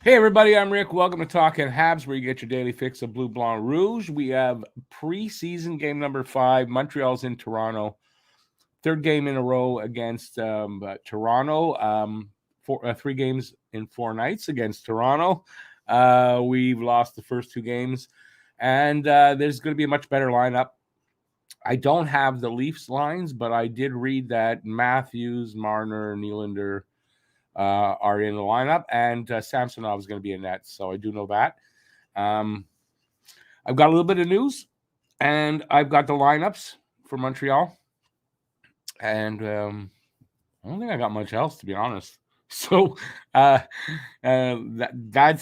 Hey everybody, I'm Rick. Welcome to Talking Habs, where you get your daily fix of Blue Blanc Rouge. We have preseason game number 5. Montreal's in Toronto. Third game in a row against Toronto. 3 games in 4 nights against Toronto. We've lost the first 2 games, and there's going to be a much better lineup. I don't have the Leafs lines, but I did read that Matthews, Marner, Nylander are in the lineup, and Samsonov is going to be in net. So I do know that. I've got a little bit of news, and I've got the lineups for Montreal, and I don't think I got much else, to be honest. So that's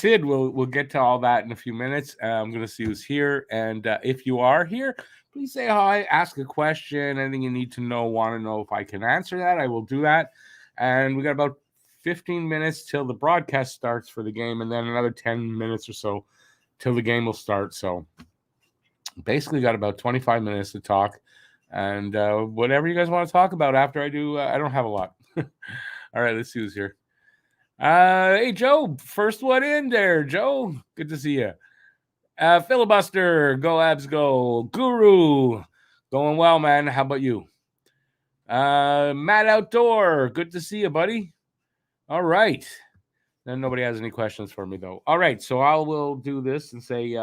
it. We'll get to all that in a few minutes. I'm going to see who's here, and if you are here, please say hi, ask a question, anything you need to know, want to know if I can answer that. I will do that. And we got about 15 minutes till the broadcast starts for the game, and then another 10 minutes or so till the game will start. So basically got about 25 minutes to talk, and whatever you guys want to talk about after I do. I don't have a lot. All right, let's see who's here. Hey, Joe, first one in there. Joe, good to see you. Filibuster, go Abs, go. Guru, going well, man. How about you? Matt Outdoor, good to see you, buddy. All right. Then nobody has any questions for me, though. All right, so I will do this and say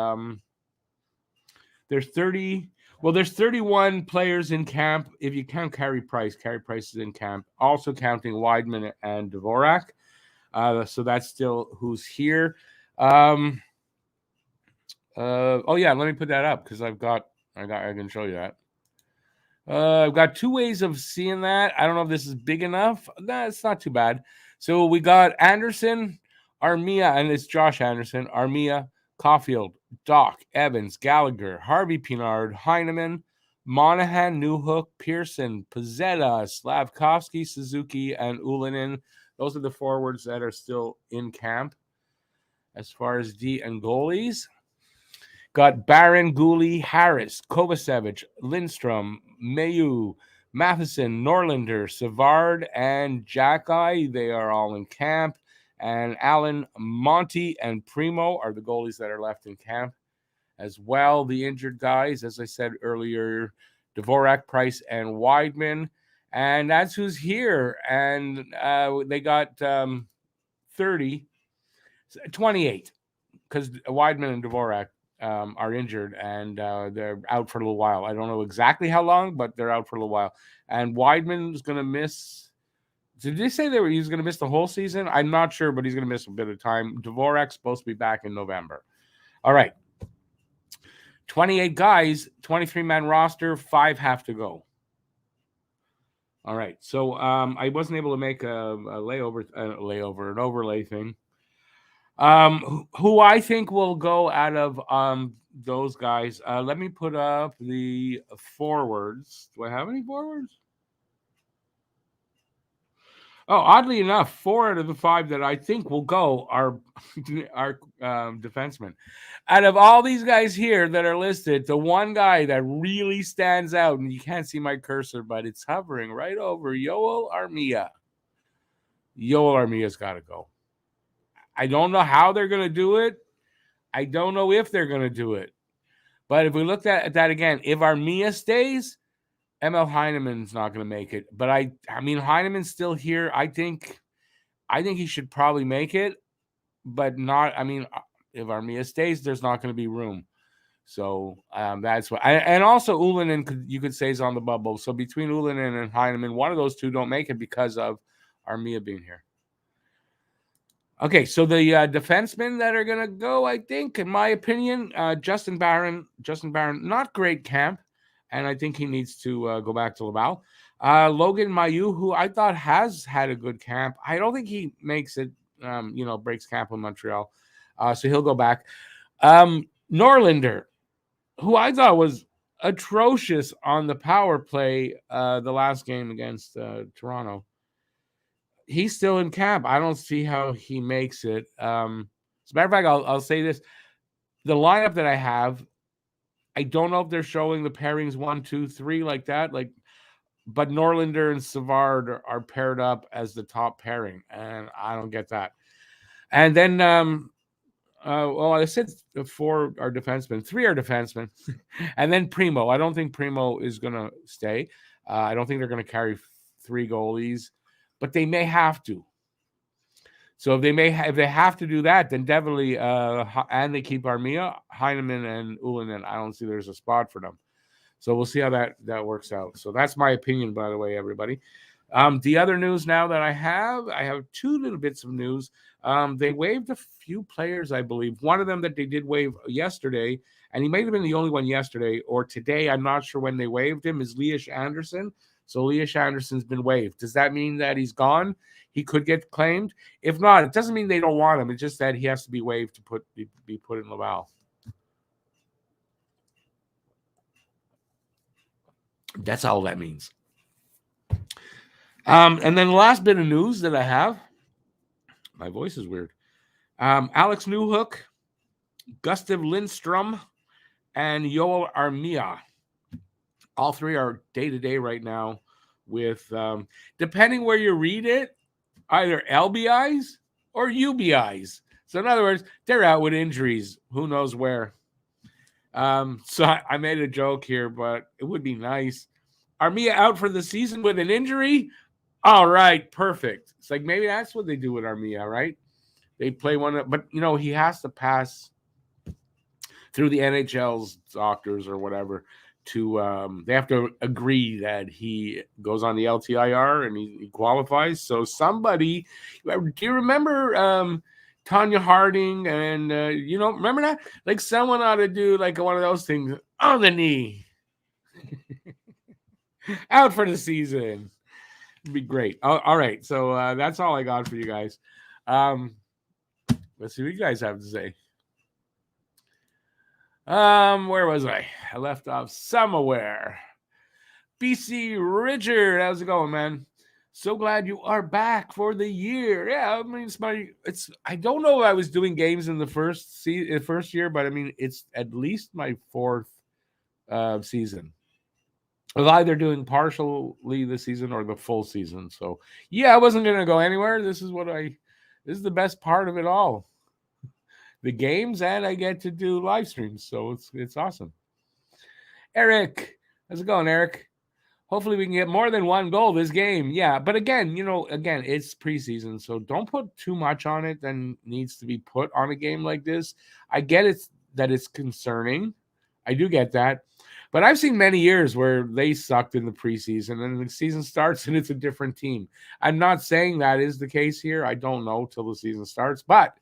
there's 30. Well, there's 31 players in camp. If you count Carey Price is in camp, also counting Weidman and Dvorak. So that's still who's here. Oh yeah, let me put that up because I can show you that. I've got 2 ways of seeing that. I don't know if this is big enough. Nah, it's not too bad. So we got Anderson, Armia, and it's Josh Anderson, Armia, Caulfield, Doc, Evans, Gallagher, Harvey Pinard, Heineman, Monahan, Newhook, Pearson, Pizzetta, Slavkovsky, Suzuki, and Ulinen. Those are the forwards that are still in camp. As far as D and goalies, got Barron, Gooley, Harris, Kovacevic, Lindstrom, Mayu, Matheson, Norlander, Savard, and Jacky. They are all in camp. And Allen, Monty, and Primo are the goalies that are left in camp. As well, the injured guys, as I said earlier, Dvorak, Price, and Weidman. And that's who's here. And they got 28, because Weidman and Dvorak are injured, and they're out for a little while. I don't know exactly how long, but they're out for a little while. And Weidman is going to miss. Did they say he was going to miss the whole season? I'm not sure, but he's going to miss a bit of time. Dvorak's supposed to be back in November. All right. 28 guys, 23-man roster, 5 have to go. All right. So I wasn't able to make an overlay thing. Who I think will go out of those guys. Let me put up the forwards. Do I have any forwards? Oh, oddly enough, 4 out of the 5 that I think will go are defensemen. Out of all these guys here that are listed, the one guy that really stands out, and you can't see my cursor, but it's hovering right over Yoel Armia. Yoel Armia's got to go. I don't know how they're going to do it. I don't know if they're going to do it. But if we look at that again, if Armia stays, ML Heineman's not going to make it. But I mean, Heineman's still here. I think he should probably make it, but not. I mean, if Armia stays, there's not going to be room. So that's what. And also Ulinen, you could say, is on the bubble. So between Ulinen and Heineman, one of those two don't make it because of Armia being here. Okay, so the defensemen that are going to go, I think, in my opinion, Justin Barron, not great camp, and I think he needs to go back to Laval. Logan Mailloux, who I thought has had a good camp. I don't think he makes it, breaks camp in Montreal. So he'll go back. Norlander, who I thought was atrocious on the power play the last game against Toronto. He's still in camp. I don't see how he makes it. As a matter of fact, I'll say this. The lineup that I have, I don't know if they're showing the pairings 1, 2, 3 like that. But Norlander and Savard are paired up as the top pairing, and I don't get that. And then, well, I said 4 are defensemen, 3 are defensemen, and then Primo. I don't think Primo is going to stay. I don't think they're going to carry 3 goalies, but they may have to. So if they have to do that, then definitely, and they keep Armia, Heineman, and Ullinen. I don't see there's a spot for them. So we'll see how that works out. So that's my opinion, by the way, everybody. The other news now that I have 2 little bits of news. They waived a few players, I believe. One of them that they did waive yesterday, and he may have been the only one yesterday or today. I'm not sure when they waived him, is Elias Anderson. So Elias Anderson's been waived. Does that mean that he's gone? He could get claimed. If not, it doesn't mean they don't want him. It's just that he has to be waived to be put in Laval. That's all that means. And then the last bit of news that I have, my voice is weird. Alex Newhook, Gustav Lindstrom, and Yoel Armia. All 3 are day-to-day right now with, depending where you read it, either LBIs or UBIs. So in other words, they're out with injuries. Who knows where? So I made a joke here, but it would be nice. Armia out for the season with an injury? All right, perfect. It's like maybe that's what they do with Armia, right? They play one, but he has to pass through the NHL's doctors or whatever to they have to agree that he goes on the LTIR and he qualifies. So somebody, do you remember Tanya Harding and remember that? Like someone ought to do like one of those things on the knee. Out for the season. It'd be great. All right. So that's all I got for you guys. Let's see what you guys have to say. Where was I? I left off somewhere. BC Richard, how's it going, man? So glad you are back for the year. Yeah, I mean I don't know if I was doing games in the first year, but I mean it's at least my 4th season. Of either doing partially the season or the full season. So yeah, I wasn't gonna go anywhere. This is the best part of it all. The games, and I get to do live streams, so it's awesome. Eric, how's it going, Eric? Hopefully we can get more than 1 goal this game. Yeah, but again, it's preseason, so don't put too much on it than needs to be put on a game like this. I get it's concerning. I do get that. But I've seen many years where they sucked in the preseason and the season starts and it's a different team. I'm not saying that is the case here. I don't know till the season starts, but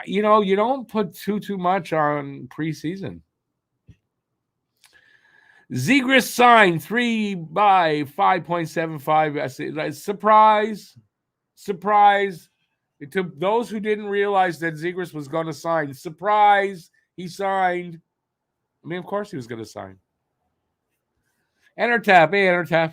you don't put too much on preseason. Zegras signed 3 by 5.75. Surprise. To those who didn't realize that Zegras was going to sign, surprise, he signed. I mean, of course he was going to sign. Entertap. Hey, Entertap.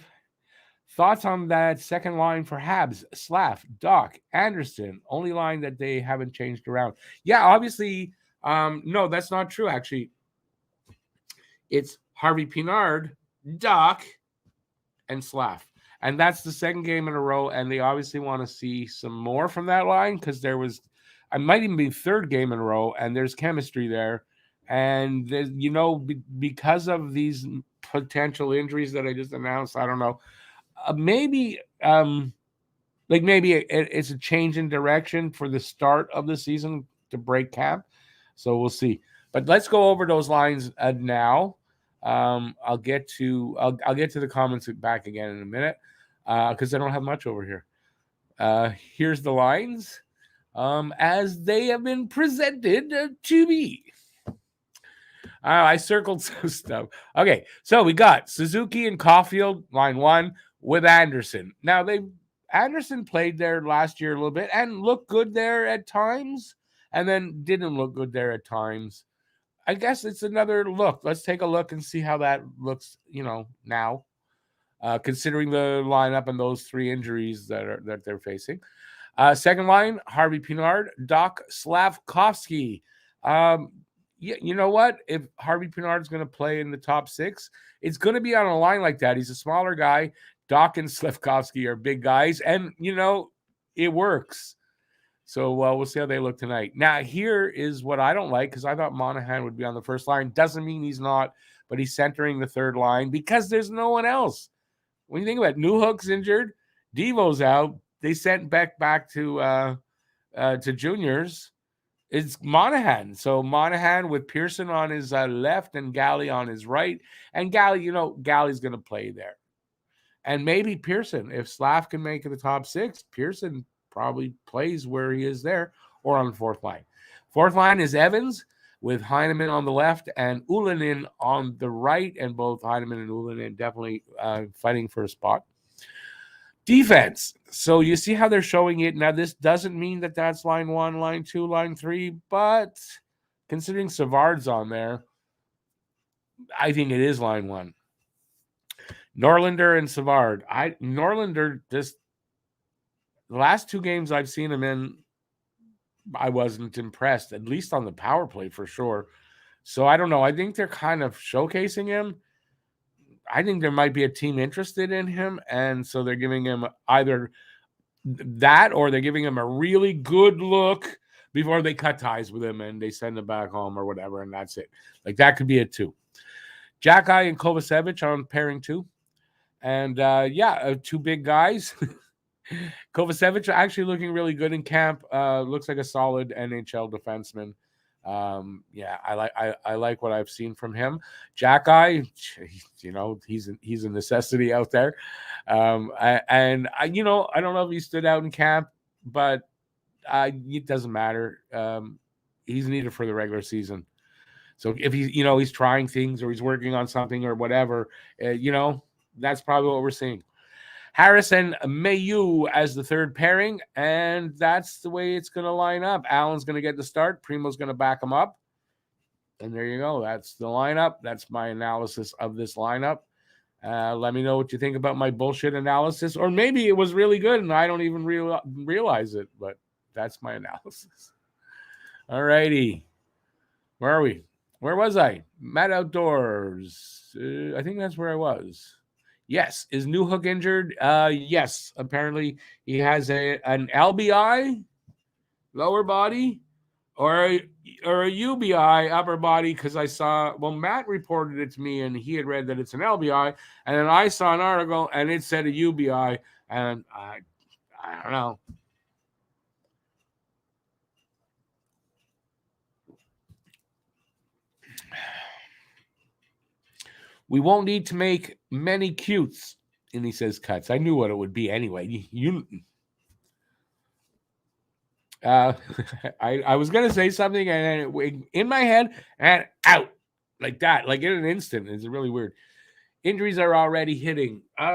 Thoughts on that second line for Habs? Slav, Doc, Anderson. Only line that they haven't changed around. Yeah, obviously. No, that's not true, actually. It's Harvey Pinard, Doc, and Slav. And that's the second game in a row, and they obviously want to see some more from that line because I might even be 3rd game in a row, and there's chemistry there. And, because of these potential injuries that I just announced, I don't know. Maybe it's a change in direction for the start of the season to break camp. So we'll see. But let's go over those lines now. I'll get to the comments back again in a minute because I don't have much over here. Here's the lines as they have been presented to me. I circled some stuff. Okay, so we got Suzuki and Caulfield, line 1, with Anderson. Now, Anderson played there last year a little bit and looked good there at times, and then didn't look good there at times. I guess it's another look. Let's take a look and see how that looks, now, considering the lineup and those 3 injuries that they're facing. Second line, Harvey Pinard, Doc Slavkovsky. Yeah, you know what? If Harvey Pinard's going to play in the top 6, it's going to be on a line like that. He's a smaller guy. Doc and Slavkovsky are big guys, and, it works. So we'll see how they look tonight. Now, here is what I don't like, because I thought Monahan would be on the first line. Doesn't mean he's not, but he's centering the third line because there's no one else. When you think about it, Newhook's injured, Devo's out. They sent Beck back to juniors. It's Monahan. So Monahan with Pearson on his left and Galley on his right. And Galley, Galley's going to play there. And maybe Pearson, if Slav can make it the top six, Pearson probably plays where he is there or on the fourth line. Fourth line is Evans with Heineman on the left and Ullinen on the right. And both Heineman and Ullinen definitely fighting for a spot. Defense. So you see how they're showing it. Now, this doesn't mean that that's line 1, line 2, line 3, but considering Savard's on there, I think it is line 1. Norlinder and Savard. Norlinder, the last 2 games I've seen him in, I wasn't impressed, at least on the power play for sure. So I don't know. I think they're kind of showcasing him. I think there might be a team interested in him, and so they're giving him either that or they're giving him a really good look before they cut ties with him and they send him back home or whatever, and that's it. Like, that could be it too. Jack-Eye and Kovacevic on pairing 2. And, 2 big guys. Kovacevic actually looking really good in camp. Looks like a solid NHL defenseman. I like what I've seen from him. Jack-Eye, he's a necessity out there. I don't know if he stood out in camp, but it doesn't matter. He's needed for the regular season. So if he's trying things or he's working on something or whatever, that's probably what we're seeing. Harris and Mayu as the third pairing, and that's the way it's going to line up. Allen's going to get the start. Primo's going to back him up. And there you go. That's the lineup. That's my analysis of this lineup. Let me know what you think about my bullshit analysis, or maybe it was really good and I don't even realize it, but that's my analysis. All righty. Where are we? Where was I? Matt Outdoors. I think that's where I was. Yes. Is Newhook injured? Yes. Apparently he has an LBI, lower body, or a UBI, upper body, because I saw, Matt reported it to me and he had read that it's an LBI, and then I saw an article and it said a UBI, and I don't know. We won't need to make many cutes. And he says cuts. I knew what it would be anyway. I was going to say something and it, in my head and out like that, like in an instant. It's really weird. Injuries are already hitting. I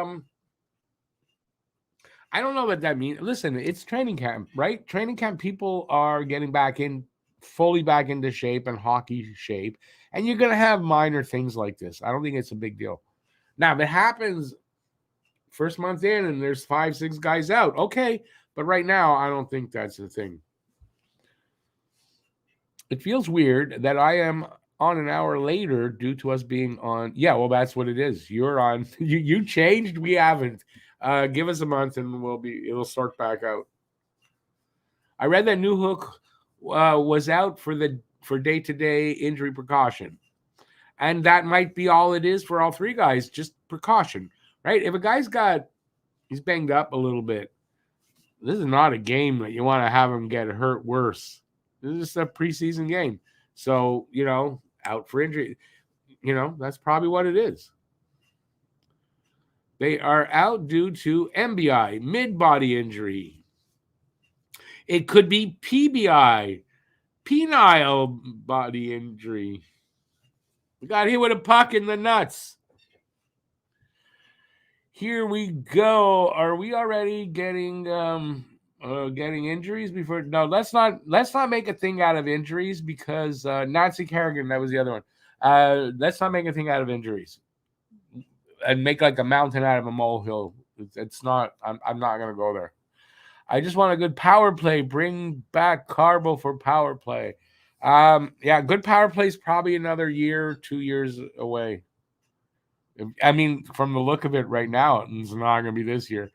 don't know what that means. Listen, it's training camp, right? Training camp, people are getting fully back into shape and hockey shape. And you're going to have minor things like this. I don't think it's a big deal. Now, if it happens first month in and there's 5-6 guys out, okay. But right now, I don't think that's the thing. It feels weird that I am on an hour later due to us being on. Yeah, well, that's what it is. You're on. You changed. We haven't. Give us a month and it'll sort back out. I read that Newhook was out for day-to-day injury precaution. And that might be all it is for all 3 guys, just precaution, right? If a guy's he's banged up a little bit, this is not a game that you want to have him get hurt worse. This is just a preseason game. So, out for injury, that's probably what it is. They are out due to MBI, mid-body injury. It could be PBI, penile body injury. We got hit with a puck in the nuts. Here we go. Are we already getting injuries before? No, let's not make a thing out of injuries because Nancy Kerrigan, that was the other one. Let's not make a thing out of injuries and make like a mountain out of a molehill. It's not. I'm not gonna go there. I just want a good power play. Bring back Carbo for power play. Good power play is probably another year, 2 years away. I mean, from the look of it right now, it's not going to be this year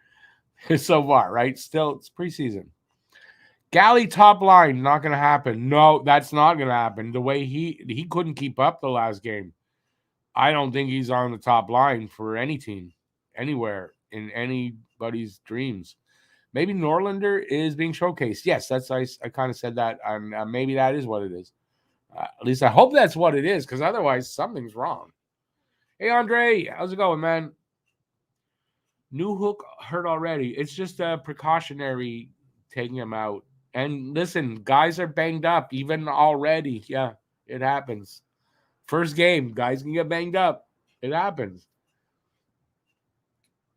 so far, right? Still, it's preseason. Galley top line, not going to happen. No, that's not going to happen. The way he couldn't keep up the last game. I don't think he's on the top line for any team, anywhere, in anybody's dreams. Maybe Norlander is being showcased. Yes, I kind of said that. Maybe that is what it is. At least I hope that's what it is, because otherwise something's wrong. Hey, Andre, how's it going, man? New hook hurt already. It's just a precautionary taking him out. And listen, guys are banged up even already. Yeah, it happens. First game, guys can get banged up. It happens.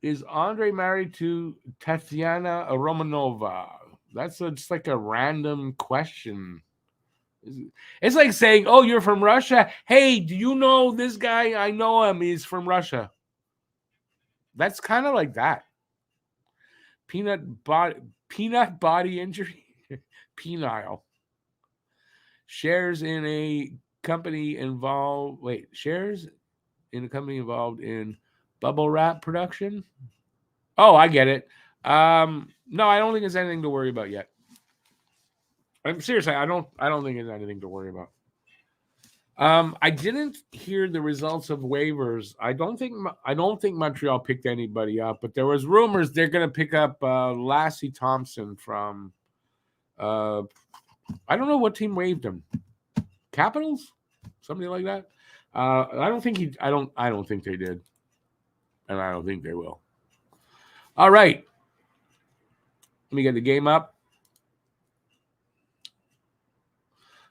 Is Andre married to Tatiana Romanova? That's just like a random question. It's like saying, "Oh, you're from Russia. Hey, do you know this guy? I know him. He's from Russia." That's kind of like that. Peanut body injury, penile. Shares in a company involved. Wait, shares in a company involved in bubble wrap production. Oh, I get it. No, I don't think it's anything to worry about yet. I'm seriously, I don't think it's anything to worry about. I didn't hear the results of waivers. I don't think Montreal picked anybody up, but there was rumors they're going to pick up Lassie Thompson from. I don't know what team waived him. Capitals, something like that. I don't think I don't think they did, and I don't think they will. All right, let me get the game up.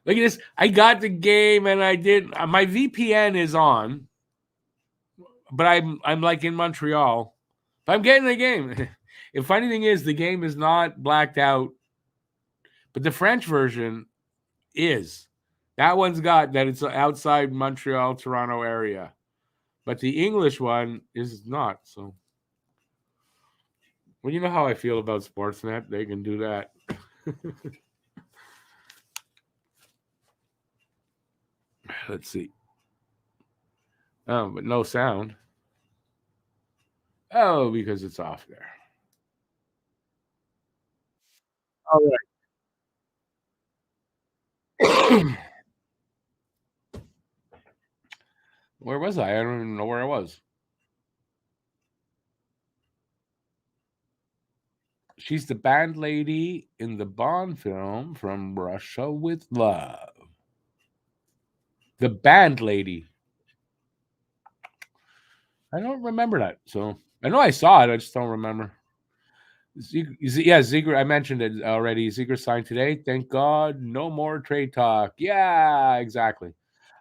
Look at this. I got the game and I did. My VPN is on, but I'm like in Montreal. But I'm getting the game. The funny thing is, the game is not blacked out, but the French version is. That one's got that it's outside Montreal, Toronto area, but the English one is not. So, well, you know how I feel about Sportsnet. They can do that. Let's see. Oh, but no sound. Oh, because it's off there. All right. Where was I? I don't even know where I was. She's the band lady in the Bond film From Russia with Love. The band lady. I don't remember that. So I know I saw it. I just don't remember. Yeah, Ziegler. I mentioned it already. Ziegler signed today. Thank God. No more trade talk. Yeah, exactly.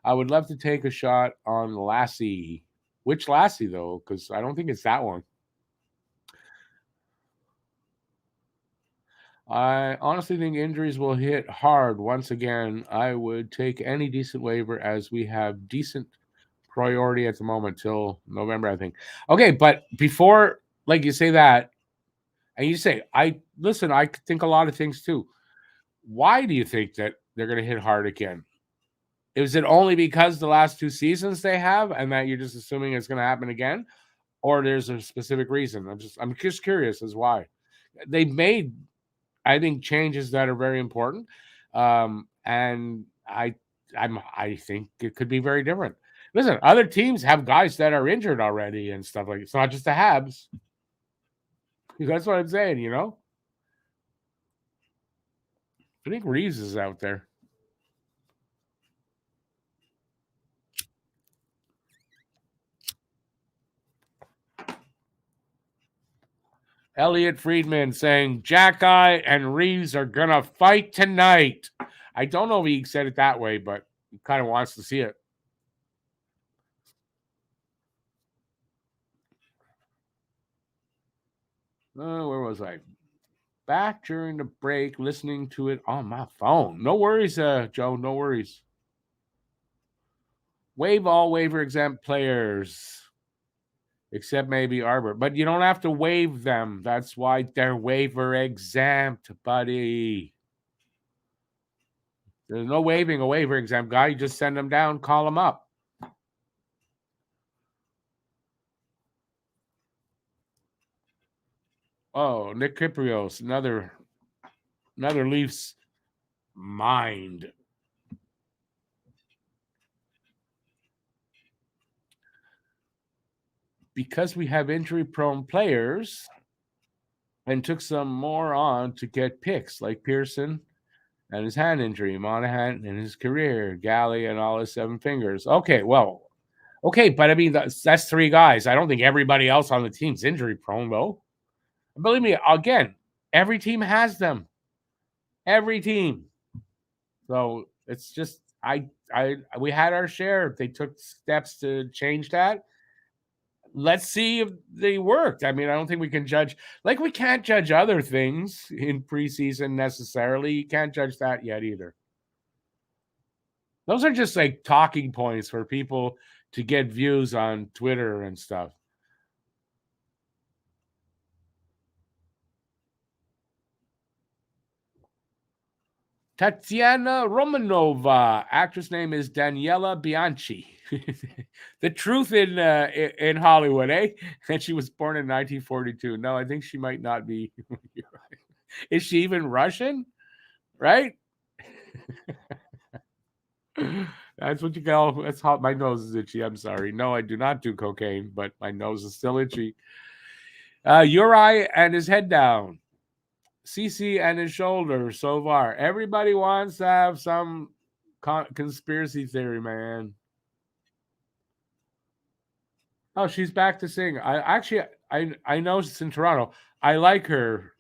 I would love to take a shot on Lassie. Which Lassie, though? Because I don't think it's that one. I honestly think injuries will hit hard once again. I would take any decent waiver as we have decent priority at the moment till November, I think. Okay, but before, like you say that, and you say, I think a lot of things too. Why do you think that they're going to hit hard again? Is it only because the last two seasons they have, and that you're just assuming it's going to happen again, or there's a specific reason? I'm just curious as why they've made, I think, changes that are very important, and I think it could be very different. Listen, other teams have guys that are injured already and stuff like it's not just the Habs. That's what I'm saying, you know. I think Reeves is out there. Elliot Friedman saying Jackeye and Reeves are gonna fight tonight. I don't know if he said it that way, but he kind of wants to see it. Where was I? Back during the break, listening to it on my phone. No worries, Joe. No worries. Waive all waiver exempt players, except maybe Arbor. But you don't have to waive them. That's why they're waiver exempt, buddy. There's no waiving a waiver exempt guy. You just send them down, call them up. Oh, Nick Kiprios, another Another Leafs mind. Because we have injury-prone players and took some more on to get picks, like Pearson and his hand injury, Monahan and his career, Galley and all his 7 fingers. Okay, but I mean, that's 3 guys. I don't think everybody else on the team's injury-prone, though. Believe me, again, every team has them. Every team. So it's just we had our share. They took steps to change that. Let's see if they worked. I mean, I don't think we can judge. Like, we can't judge other things in preseason necessarily. You can't judge that yet either. Those are just like talking points for people to get views on Twitter and stuff. Tatiana Romanova. Actress name is Daniela Bianchi. The truth in Hollywood, eh? And she was born in 1942. No, I think she might not be. Is she even Russian? Right? That's what you call. That's how my nose is itchy. I'm sorry. No, I do not do cocaine, but my nose is still itchy. Uri and his head down. CC and his shoulder so far. Everybody wants to have some conspiracy theory, man. Oh, she's back to sing. I know it's in Toronto. I like her.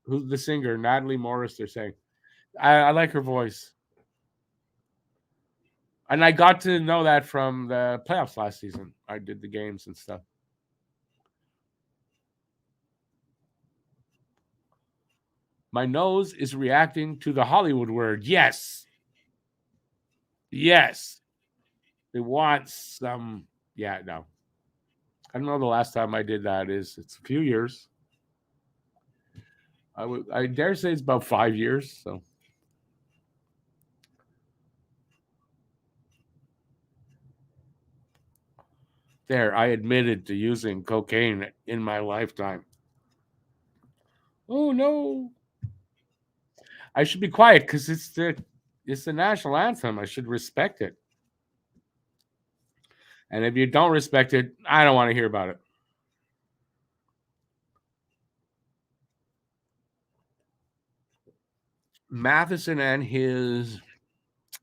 Who's the singer? Natalie Morris, they're saying. I like her voice. And I got to know that from the playoffs last season. I did the games and stuff. My nose is reacting to the Hollywood word. Yes. Yes. It wants some. Yeah, no. I don't know the last time I did that is. It's a few years. I dare say it's about 5 years. So there, I admitted to using cocaine in my lifetime. Oh no. I should be quiet because it's the national anthem. I should respect it. And if you don't respect it, I don't want to hear about it. Matheson and his,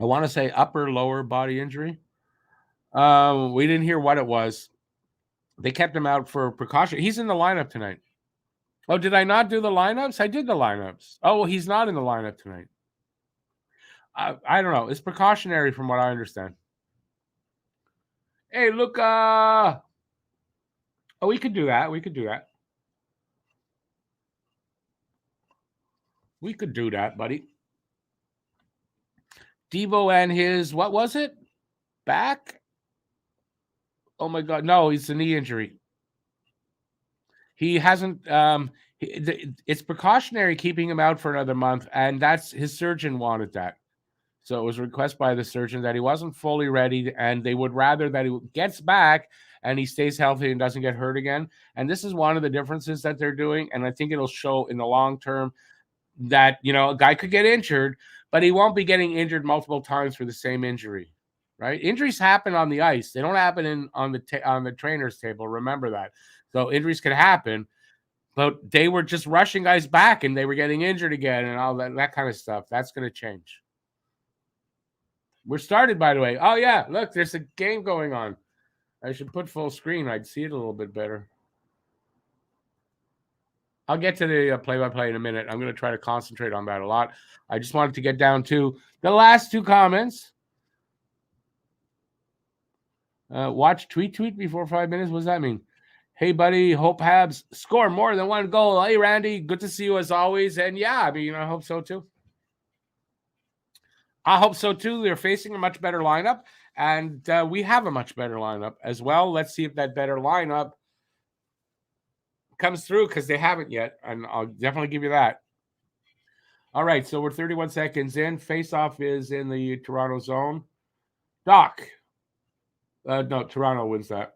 I want to say upper lower body injury. We didn't hear what it was. They kept him out for precaution. He's in the lineup tonight. Oh, did I not do the lineups? I did the lineups. Oh, he's not in the lineup tonight. I don't know. It's precautionary from what I understand. Hey, look. Oh, we could do that. We could do that. We could do that, buddy. Devo and his, what was it? Back? Oh my God. No, it's a knee injury. He hasn't, it's precautionary keeping him out for another month. And that's his surgeon wanted that. So it was a request by the surgeon that he wasn't fully ready and they would rather that he gets back and he stays healthy and doesn't get hurt again. And this is one of the differences that they're doing. And I think it'll show in the long term that, a guy could get injured, but he won't be getting injured multiple times for the same injury, right? Injuries happen on the ice. They don't happen on the trainer's table. Remember that. So injuries can happen, but they were just rushing guys back and they were getting injured again and all that kind of stuff. That's going to change. We're started, by the way. Oh, yeah. Look, there's a game going on. I should put full screen. I'd see it a little bit better. I'll get to the play-by-play in a minute. I'm going to try to concentrate on that a lot. I just wanted to get down to the last 2 comments. Watch tweet before 5 minutes. What does that mean? Hey, buddy, hope Habs score more than 1 goal. Hey, Randy, good to see you as always. And yeah, I mean, I hope so too. I hope so too. They're facing a much better lineup, and we have a much better lineup as well. Let's see if that better lineup comes through because they haven't yet, and I'll definitely give you that. All right, so we're 31 seconds in. Face-off is in the Toronto zone. Doc. No, Toronto wins that.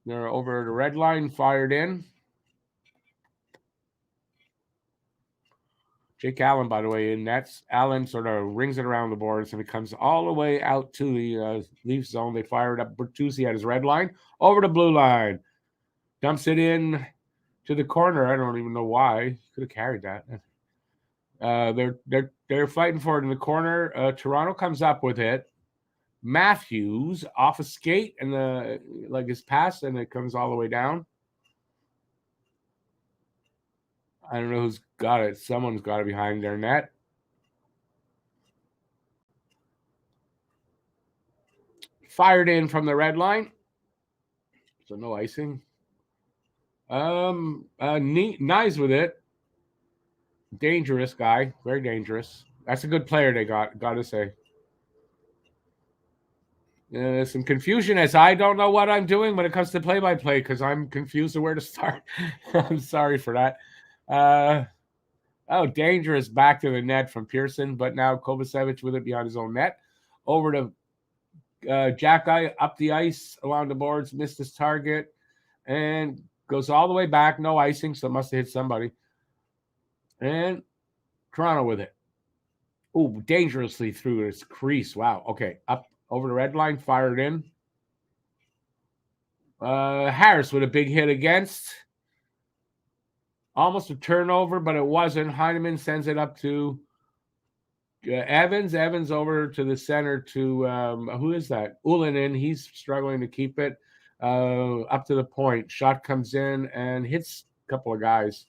They're over the red line, fired in. Jake Allen, by the way, in nets. Allen sort of rings it around the boards, and it comes all the way out to the Leaf zone. They fire it up. Bertuzzi at his red line, over the blue line. Dumps it in to the corner. I don't even know why. Could have carried that. They're fighting for it in the corner. Toronto comes up with it. Matthews off a skate and his pass, and it comes all the way down. I don't know who's got it. Someone's got it behind their net. Fired in from the red line. So no icing. Nice with it. Dangerous guy. Very dangerous. That's a good player they got to say. Some confusion as I don't know what I'm doing when it comes to play-by-play because I'm confused of where to start. I'm sorry for that. Dangerous back to the net from Pearson, but now Kovacevic with it behind his own net. Over to Jack Guy up the ice along the boards, missed his target, and goes all the way back. No icing, so it must have hit somebody. And Toronto with it. Oh, dangerously through his crease. Wow. Okay, up over the red line, fired in. Harris with a big hit against. Almost a turnover, but it wasn't. Heineman sends it up to Evans. Evans over to the center to, who is that? Ullinen. He's struggling to keep it up to the point. Shot comes in and hits a couple of guys.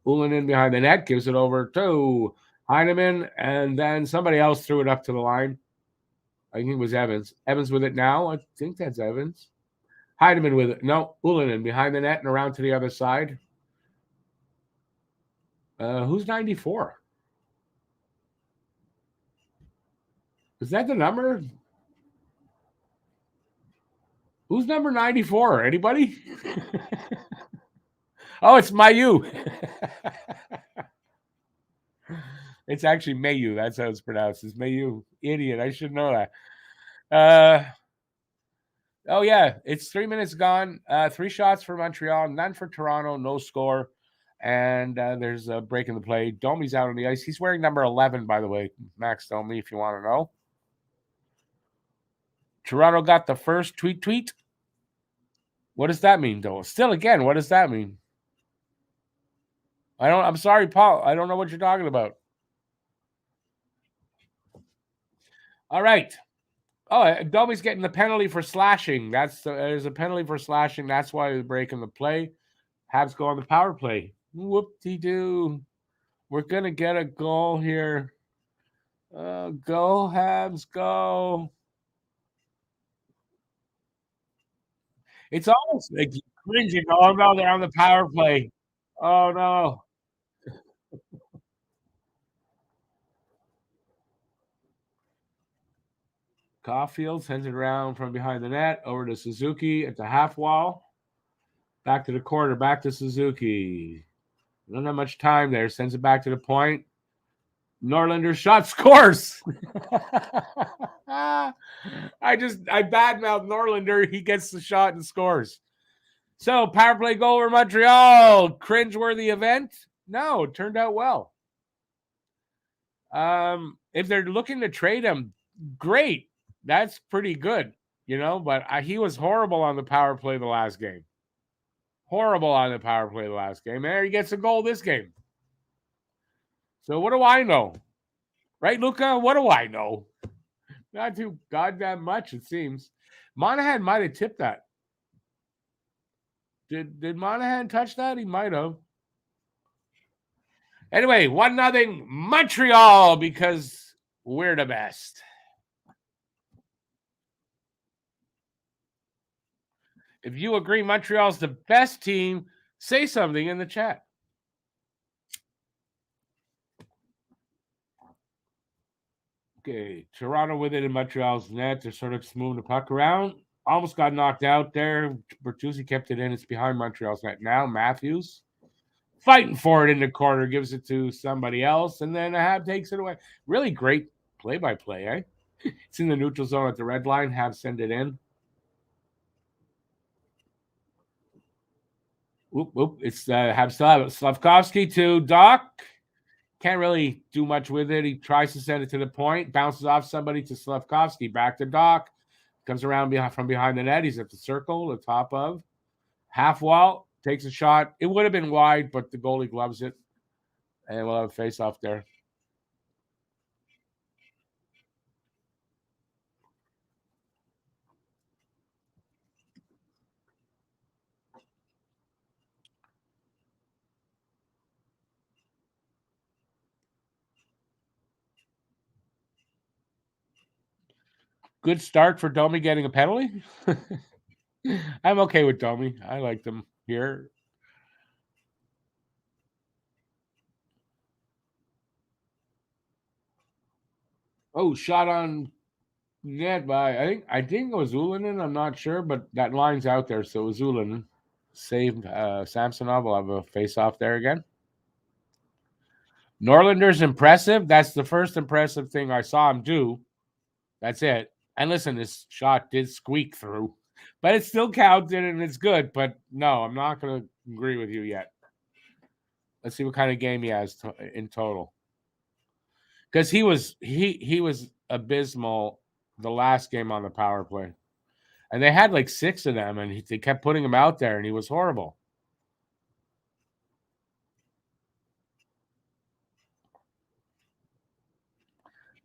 Ullinen behind the net gives it over to Heineman, and then somebody else threw it up to the line. I think it was Evans. Evans with it now. I think that's Evans. Heineman with it. No, Ullinen behind the net and around to the other side. Who's 94? Is that the number? Who's number 94? Anybody? Oh, it's Mayu. It's actually Mayu. That's how it's pronounced. It's Mayu. Idiot. I should know that. Oh, yeah. It's 3 minutes gone. 3 shots for Montreal, none for Toronto, no score. And there's a break in the play. Domi's out on the ice. He's wearing number 11, by the way. Max Domi, if you want to know. Toronto got the first tweet. What does that mean, though? Still again, what does that mean? I'm sorry, Paul. I don't know what you're talking about. All right. Oh, Domi's getting the penalty for slashing. There's a penalty for slashing. That's why they're breaking the play. Habs go on the power play. Whoop-de-doo. We're going to get a goal here. Go, Habs, go. It's almost like cringing. Oh, no, they're on the power play. Oh, no. Caulfield sends it around from behind the net over to Suzuki at the half wall. Back to the corner, back to Suzuki. Don't have much time there. Sends it back to the point. Norlinder shot, scores. I badmouth Norlinder. He gets the shot and scores. So power play goal over Montreal. Cringeworthy event? No, it turned out well. If they're looking to trade him, great. That's pretty good, but he was horrible on the power play the last game. Horrible on the power play the last game. There he gets a goal this game. So what do I know? Right, Luca? What do I know? Not too goddamn much, it seems. Monahan might have tipped that. Did Monahan touch that? He might have. Anyway, 1-0 Montreal because we're the best. If you agree Montreal's the best team, say something in the chat. Okay, Toronto with it in Montreal's net. They're sort of moving the puck around. Almost got knocked out there. Bertuzzi kept it in. It's behind Montreal's net now. Matthews fighting for it in the corner, gives it to somebody else, and then Hab takes it away. Really great play-by-play, eh? It's in the neutral zone at the red line. Hab send it in. Whoop. It's Hab still have it. Slavkovsky to Doc. Can't really do much with it. He tries to send it to the point, bounces off somebody to Slavkovsky, back to Doc, comes around from behind the net. He's at the circle, the top of half wall, takes a shot. It would have been wide, but the goalie gloves it, and we'll have a face off there. Good start for Domi getting a penalty. I'm okay with Domi. I like them here. Oh, shot on net by I think it was Ulanen. I'm not sure, but that line's out there, so it was Ulanen. Saved Samsonov. Will have a face off there again. Norlander's impressive. That's the first impressive thing I saw him do. That's it. And listen, this shot did squeak through, but it still counted and it's good. But no, I'm not going to agree with you yet. Let's see what kind of game he has in total. Because he was abysmal the last game on the power play, and they had like 6 of them, and they kept putting him out there, and he was horrible.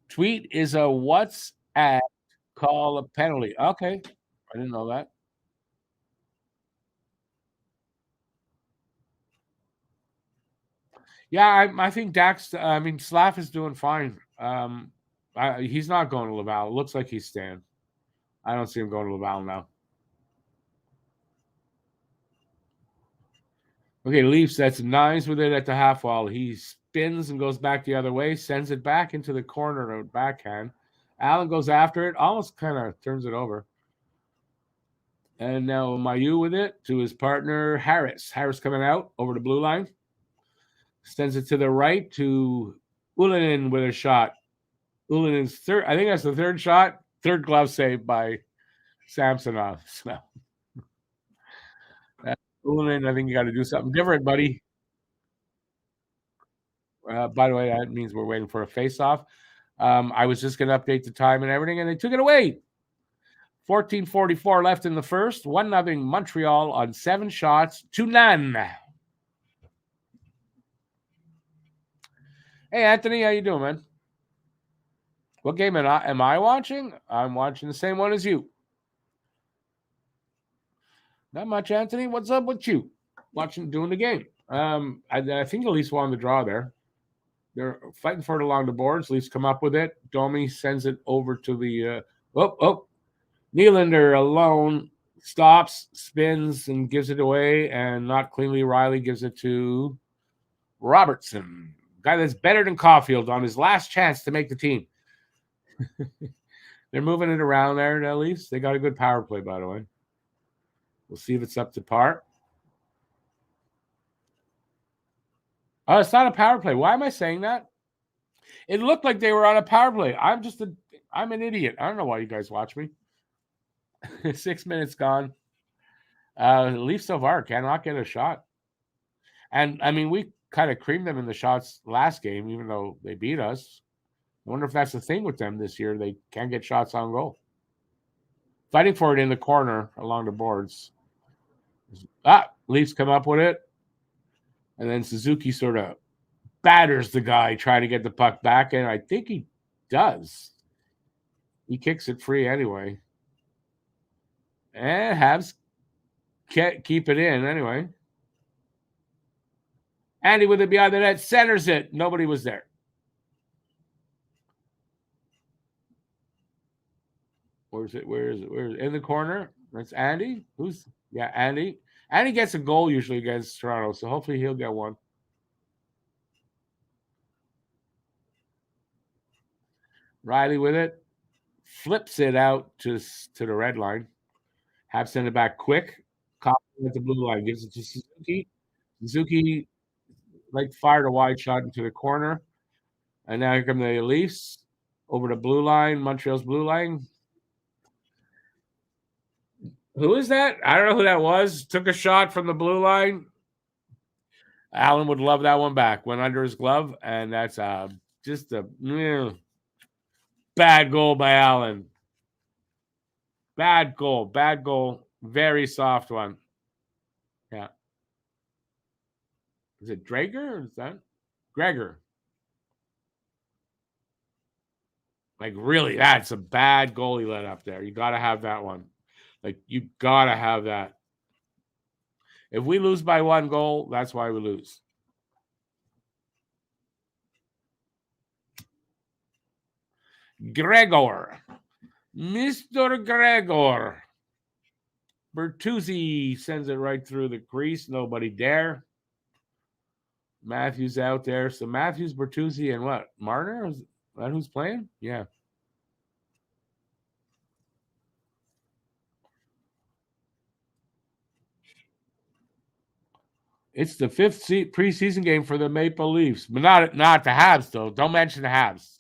Tweet is a what's at call a penalty. Okay, I didn't know that. Yeah, I think Dax. I mean, Slav is doing fine. He's not going to Laval. It looks like he's staying. I don't see him going to Laval now. Okay, Leafs. That's Nines with it at the half wall. He spins and goes back the other way, sends it back into the corner of backhand. Allen goes after it, almost kind of turns it over. And now Mayu with it to his partner Harris. Harris coming out over the blue line. Sends it to the right to Ulanen with a shot. Ulanen's third. I think that's the third shot. Third glove save by Samsonov. So Ulanen, I think you got to do something different, buddy. By the way, that means we're waiting for a face-off. I was just going to update the time and everything, and they took it away. 14:44 left in the first. 1-0 Montreal on 7 shots to none. Hey, Anthony, how you doing, man? What game am I watching? I'm watching the same one as you. Not much, Anthony. What's up with you? Doing the game. I think at least won the draw there. They're fighting for it along the boards. Leafs come up with it. Domi sends it over to the Nylander alone stops, spins, and gives it away, and not cleanly. Riley gives it to Robertson, guy that's better than Caulfield on his last chance to make the team. They're moving it around there, at least. They got a good power play, by the way. We'll see if it's up to par. Oh, it's not a power play. Why am I saying that? It looked like they were on a power play. I'm an idiot. I don't know why you guys watch me. 6 minutes gone. Leafs so far cannot get a shot. And, I mean, we kind of creamed them in the shots last game, even though they beat us. I wonder if that's the thing with them this year. They can't get shots on goal. Fighting for it in the corner along the boards. Leafs come up with it. And then Suzuki sort of batters the guy trying to get the puck back. And I think he does. He kicks it free anyway. And Habs can't keep it in anyway. Andy with it behind the net, centers it. Nobody was there. Where is it? Where is it? In the corner? That's Andy. Andy. Andy gets a goal usually against Toronto, so hopefully he'll get one. Riley with it. Flips it out to the red line. Have sent it back quick. Coffee at the blue line. Gives it to Suzuki. Suzuki fired a wide shot into the corner. And now here come the Leafs over the blue line, Montreal's blue line. Who is that? I don't know who that was. Took a shot from the blue line. Allen would love that one back. Went under his glove, and that's just a bad goal by Allen. Bad goal. Bad goal. Very soft one. Yeah. Is it Drager or is that Gregor? Like, really, that's a bad goal he let up there. You got to have that one. Like, you got to have that. If we lose by one goal, that's why we lose. Gregor. Mr. Gregor. Bertuzzi sends it right through the crease. Nobody dare. Matthews out there. So Matthews, Bertuzzi, and what? Marner? Is that who's playing? Yeah. It's the fifth preseason game for the Maple Leafs, but not the Habs, though. Don't mention the Habs.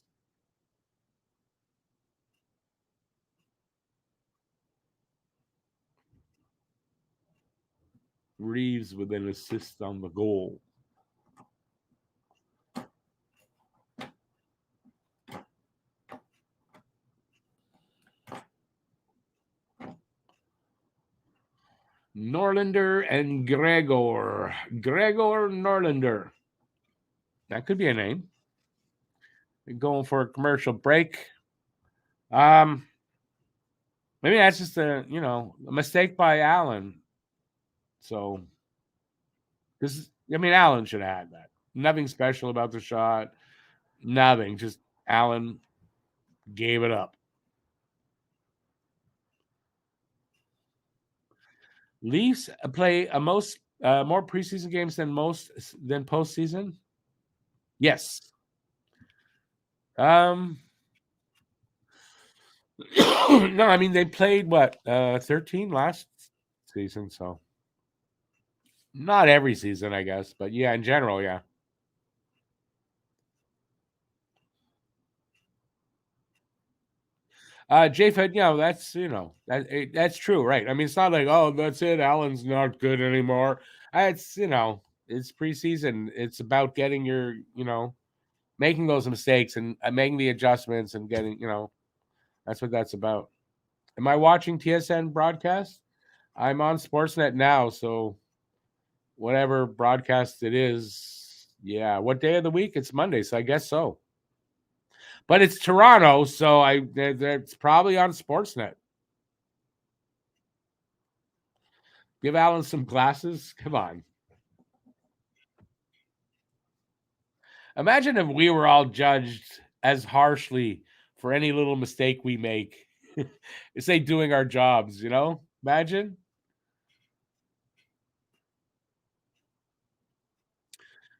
Reeves with an assist on the goal. Norlinder and Gregor. Gregor Norlinder. That could be a name. We're going for a commercial break. Maybe that's just a mistake by Allen. So Allen should have had that. Nothing special about the shot. Nothing. Just Allen gave it up. Leafs play more preseason games than postseason. Yes. No, I mean they played what 13 last season, so not every season, I guess, but yeah, in general, yeah. J-Fed, that's true, right? I mean, it's not like, oh, that's it. Allen's not good anymore. It's it's preseason. It's about getting your making those mistakes and making the adjustments and getting that's what that's about. Am I watching TSN broadcast? I'm on Sportsnet now, so whatever broadcast it is, yeah. What day of the week? It's Monday, so I guess so. But it's Toronto, so it's probably on Sportsnet. Give Alan some glasses. Come on. Imagine if we were all judged as harshly for any little mistake we make. Say doing our jobs, Imagine.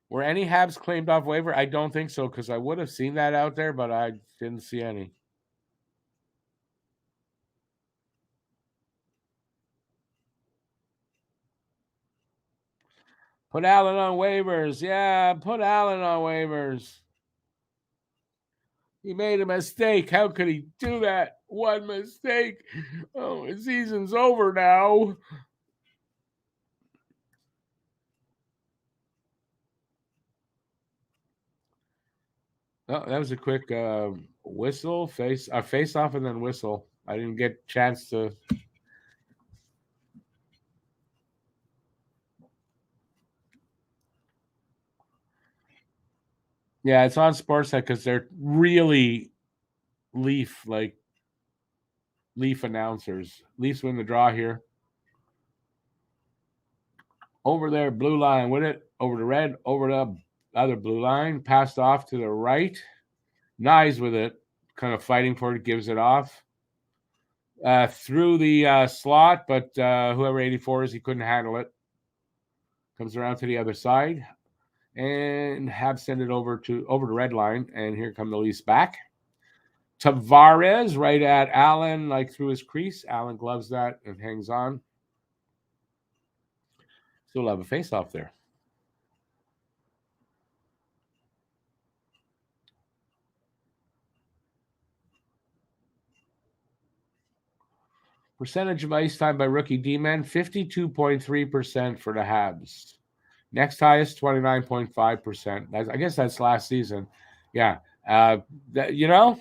Were any Habs claimed off waiver? I don't think so, because I would have seen that out there, but I didn't see any. Put Allen on waivers. Yeah, put Allen on waivers. He made a mistake. How could he do that? One mistake. Oh, his season's over now. Oh, that was a quick whistle, face off, and then whistle. I didn't get a chance to. Yeah, it's on Sportsnet because they're really Leaf announcers. Leafs win the draw here. Over there, blue line with it. Over the red, over the other blue line. Passed off to the right. Nyes with it. Kind of fighting for it, gives it off. Through the slot, but whoever 84 is, he couldn't handle it. Comes around to the other side. And have sent it over the red line. And here come the Leafs back. Tavares right at Allen, like through his crease. Allen gloves that and hangs on. Still have a face-off there. Percentage of ice time by rookie D-men, 52.3% for the Habs. Next highest 29.5%. I guess that's last season. Yeah. You know,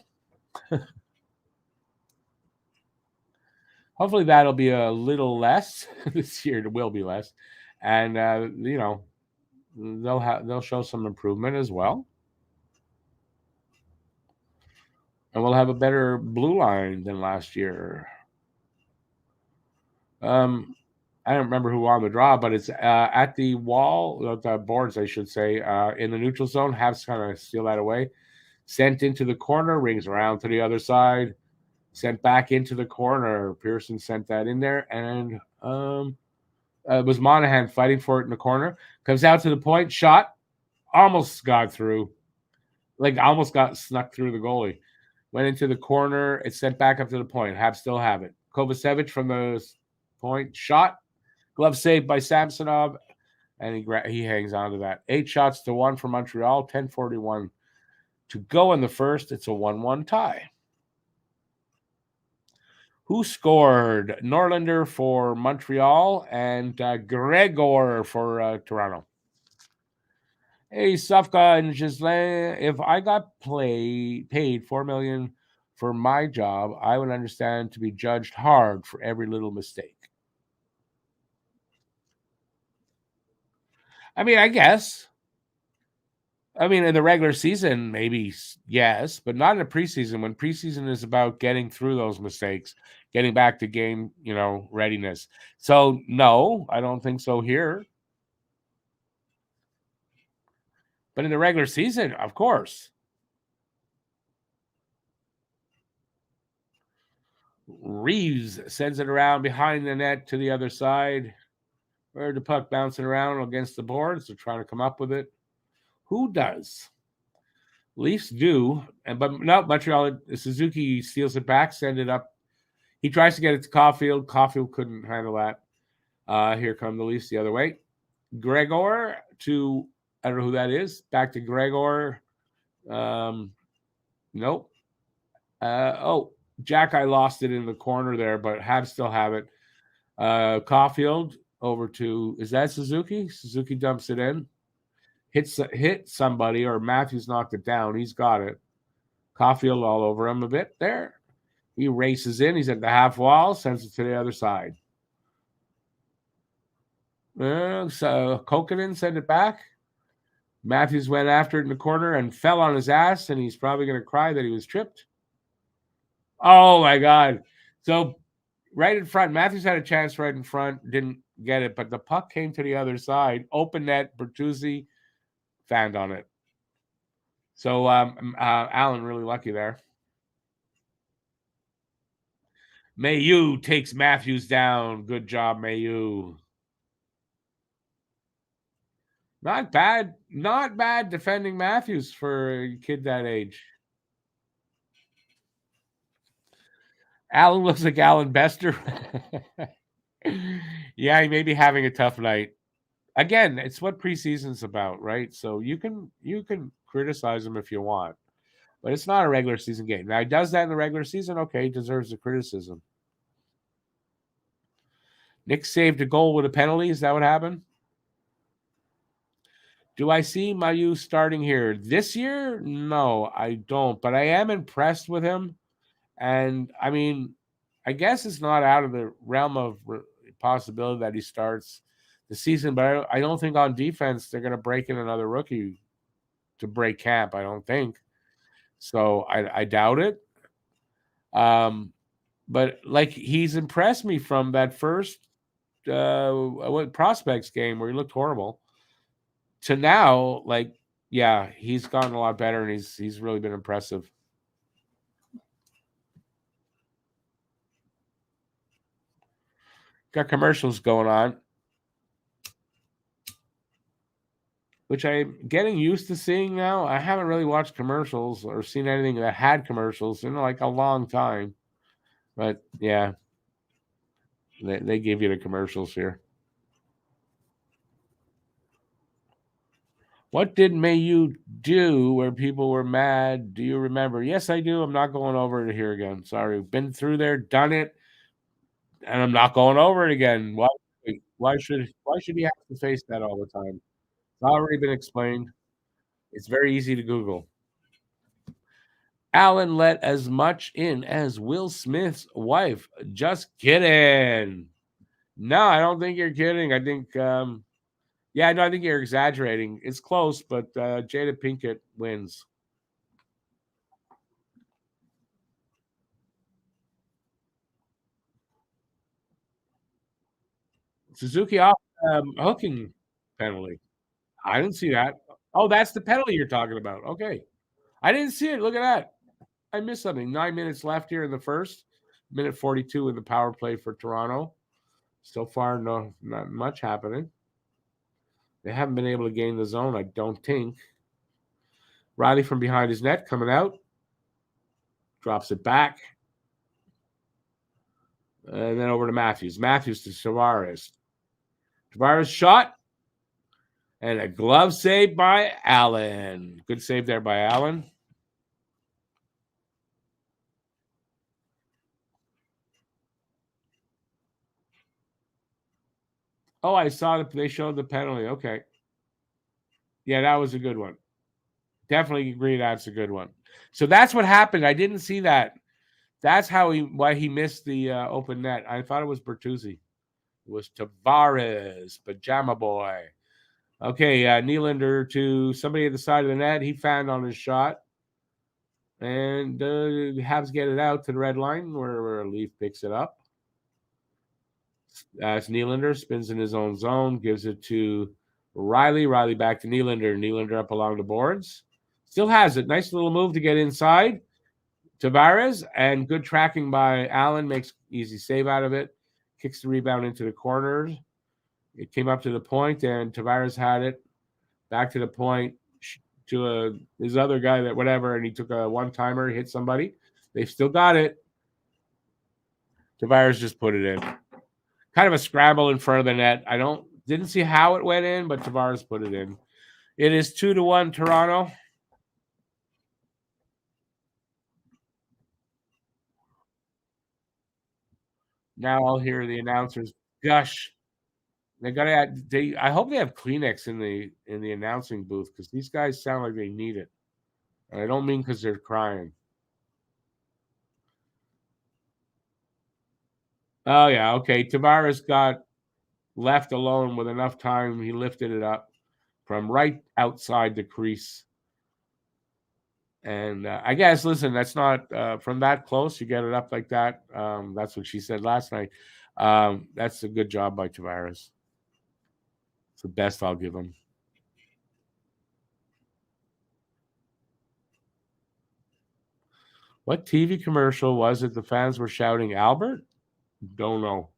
hopefully that'll be a little less this year. It will be less, and they'll show some improvement as well, and we'll have a better blue line than last year. I don't remember who won the draw, but it's at the wall, the boards, I should say, in the neutral zone. Habs kind of steal that away. Sent into the corner, rings around to the other side. Sent back into the corner. Pearson sent that in there, and it was Monahan fighting for it in the corner. Comes out to the point, shot, almost got through. Like almost got snuck through the goalie. Went into the corner. It's sent back up to the point. Habs still have it. Kovacevic from the point, shot, glove saved by Samsonov, and he hangs on to that. 8-1 for Montreal, 10:41 to go in the first. It's a 1-1 tie. Who scored? Norlinder for Montreal and Gregor for Toronto. Hey, Safka and Gislain, if I got paid $4 million for my job, I would understand to be judged hard for every little mistake. I mean, I guess. I mean, in the regular season, maybe yes, but not in the preseason. When preseason is about getting through those mistakes, getting back to game, readiness. So no, I don't think so here. But in the regular season, of course. Reeves sends it around behind the net to the other side. Where the puck bouncing around against the boards. They're trying to come up with it. Who does? Leafs do, but no, Montreal. Suzuki steals it back, send it up. He tries to get it to Caulfield. Caulfield couldn't handle that. Here come the Leafs the other way. Gregor to, I don't know who that is. Back to Gregor. Nope. Jack, I lost it in the corner there, but Habs still have it. Caulfield over to, is that Suzuki? Suzuki dumps it in. Hit somebody, or Matthews knocked it down. He's got it. Caulfield all over him a bit there. He races in. He's at the half wall, sends it to the other side. So Kokkonen sent it back. Matthews went after it in the corner and fell on his ass, and he's probably going to cry that he was tripped. Oh, my God. So right in front, Matthews had a chance right in front, didn't get it, but the puck came to the other side. Open net, Bertuzzi fanned on it. So Allen really lucky there. Mayu takes Matthews down. Good job, Mayu. Not bad defending Matthews for a kid that age. Allen looks like Alan Bester. Yeah, he may be having a tough night. Again, it's what preseason's about, right? So you can criticize him if you want, but it's not a regular season game. Now he does that in the regular season. Okay, he deserves the criticism. Nick saved a goal with a penalty. Is that what happened? Do I see Mayu starting here this year? No, I don't. But I am impressed with him. And I mean, I guess it's not out of the realm of possibility that he starts the season. But I don't think on defense they're going to break in another rookie to break camp. I don't think. So I doubt it. But like he's impressed me from that first prospects game where he looked horrible to now, like, yeah, he's gotten a lot better and he's really been impressive. Got commercials going on, which I'm getting used to seeing now. I haven't really watched commercials or seen anything that had commercials in like a long time. But yeah, they give you the commercials here. What did Mayu do where people were mad? Do you remember? Yes, I do. I'm not going over it here again. Sorry. Been through there, done it, and I'm not going over it again. Why should he have to face that all the time? It's already been explained. It's very easy to Google. Allen let as much in as Will Smith's wife. Just kidding. No, I don't think you're kidding. I think, yeah, no, I think you're exaggerating. It's close, but Jada Pinkett wins. Suzuki off hooking penalty. I didn't see that. Oh, that's the penalty you're talking about. Okay. I didn't see it. Look at that. I missed something. 9 minutes left here in the first. Minute 42 in the power play for Toronto. So far, not much happening. They haven't been able to gain the zone, I don't think. Riley from behind his net coming out. Drops it back. And then over to Matthews. Matthews to Tavares. Tavares shot. And a glove save by Allen. Good save there by Allen. Oh, I saw that they showed the penalty. Okay. Yeah, that was a good one. Definitely agree that's a good one. So that's what happened. I didn't see that. That's why he missed the open net. I thought it was Bertuzzi. It was Tavares, pajama boy. Okay, Nylander to somebody at the side of the net. He found on his shot. And the Habs get it out to the red line where Leaf picks it up. As Nylander spins in his own zone, gives it to Riley. Riley back to Nylander. Nylander up along the boards. Still has it. Nice little move to get inside. Tavares, and good tracking by Allen, makes easy save out of it. Kicks the rebound into the corners. It came up to the point, and Tavares had it. Back to the point to his other guy that whatever, and he took a one-timer, hit somebody. They've still got it. Tavares just put it in. Kind of a scramble in front of the net. Didn't see how it went in, but Tavares put it in. It is 2-1 Toronto. Now I'll hear the announcers gush. I hope they have Kleenex in the announcing booth because these guys sound like they need it. And I don't mean because they're crying. Oh yeah, okay. Tavares got left alone with enough time. He lifted it up from right outside the crease. And I guess, listen, that's not from that close. You get it up like that. That's what she said last night. That's a good job by Tavares. It's the best I'll give him. What TV commercial was it the fans were shouting Albert? Don't know.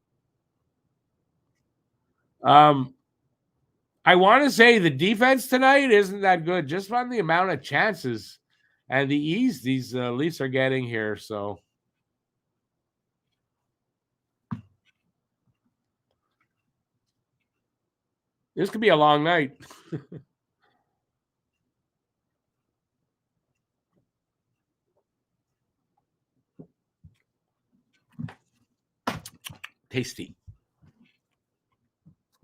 I want to say the defense tonight isn't that good, just on the amount of chances and the ease these Leafs are getting here. So this could be a long night. Tasty.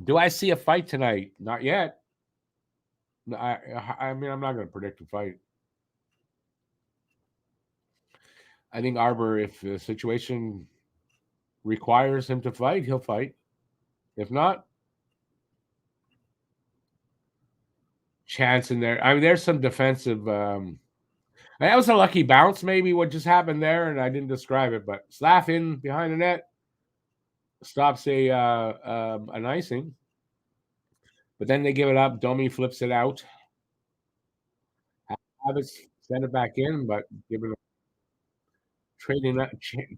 Do I see a fight tonight? Not yet. I mean, I'm not going to predict a fight. I think Arbor, if the situation requires him to fight, he'll fight. If not, chance in there. I mean, there's some defensive. That was a lucky bounce, maybe what just happened there, and I didn't describe it. But Slav in behind the net stops an icing, but then they give it up. Domi flips it out. Habs send it back in, but given trading up,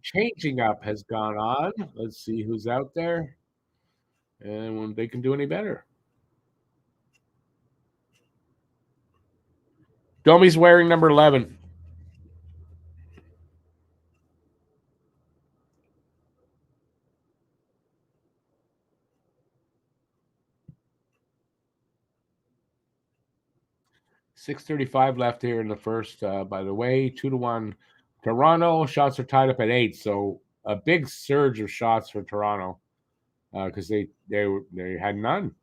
changing up has gone on. Let's see who's out there, and when they can do any better. Domi's wearing number 11. .635 left here in the first. By the way, 2-1 Toronto. Shots are tied up at 8, so a big surge of shots for Toronto because they had none.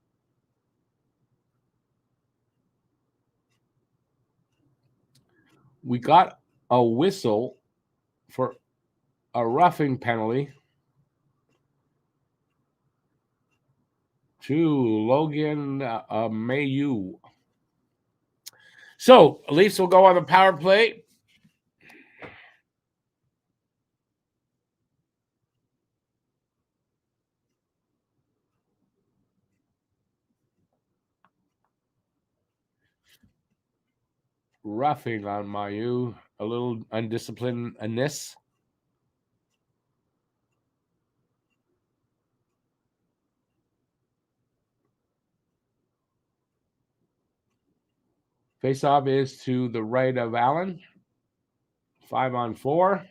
We got a whistle for a roughing penalty to Logan Mayu. So, Leafs will go on the power play. Roughing on Mayu, a little undisciplinedness. Faceoff is to the right of Allen. 5-on-4.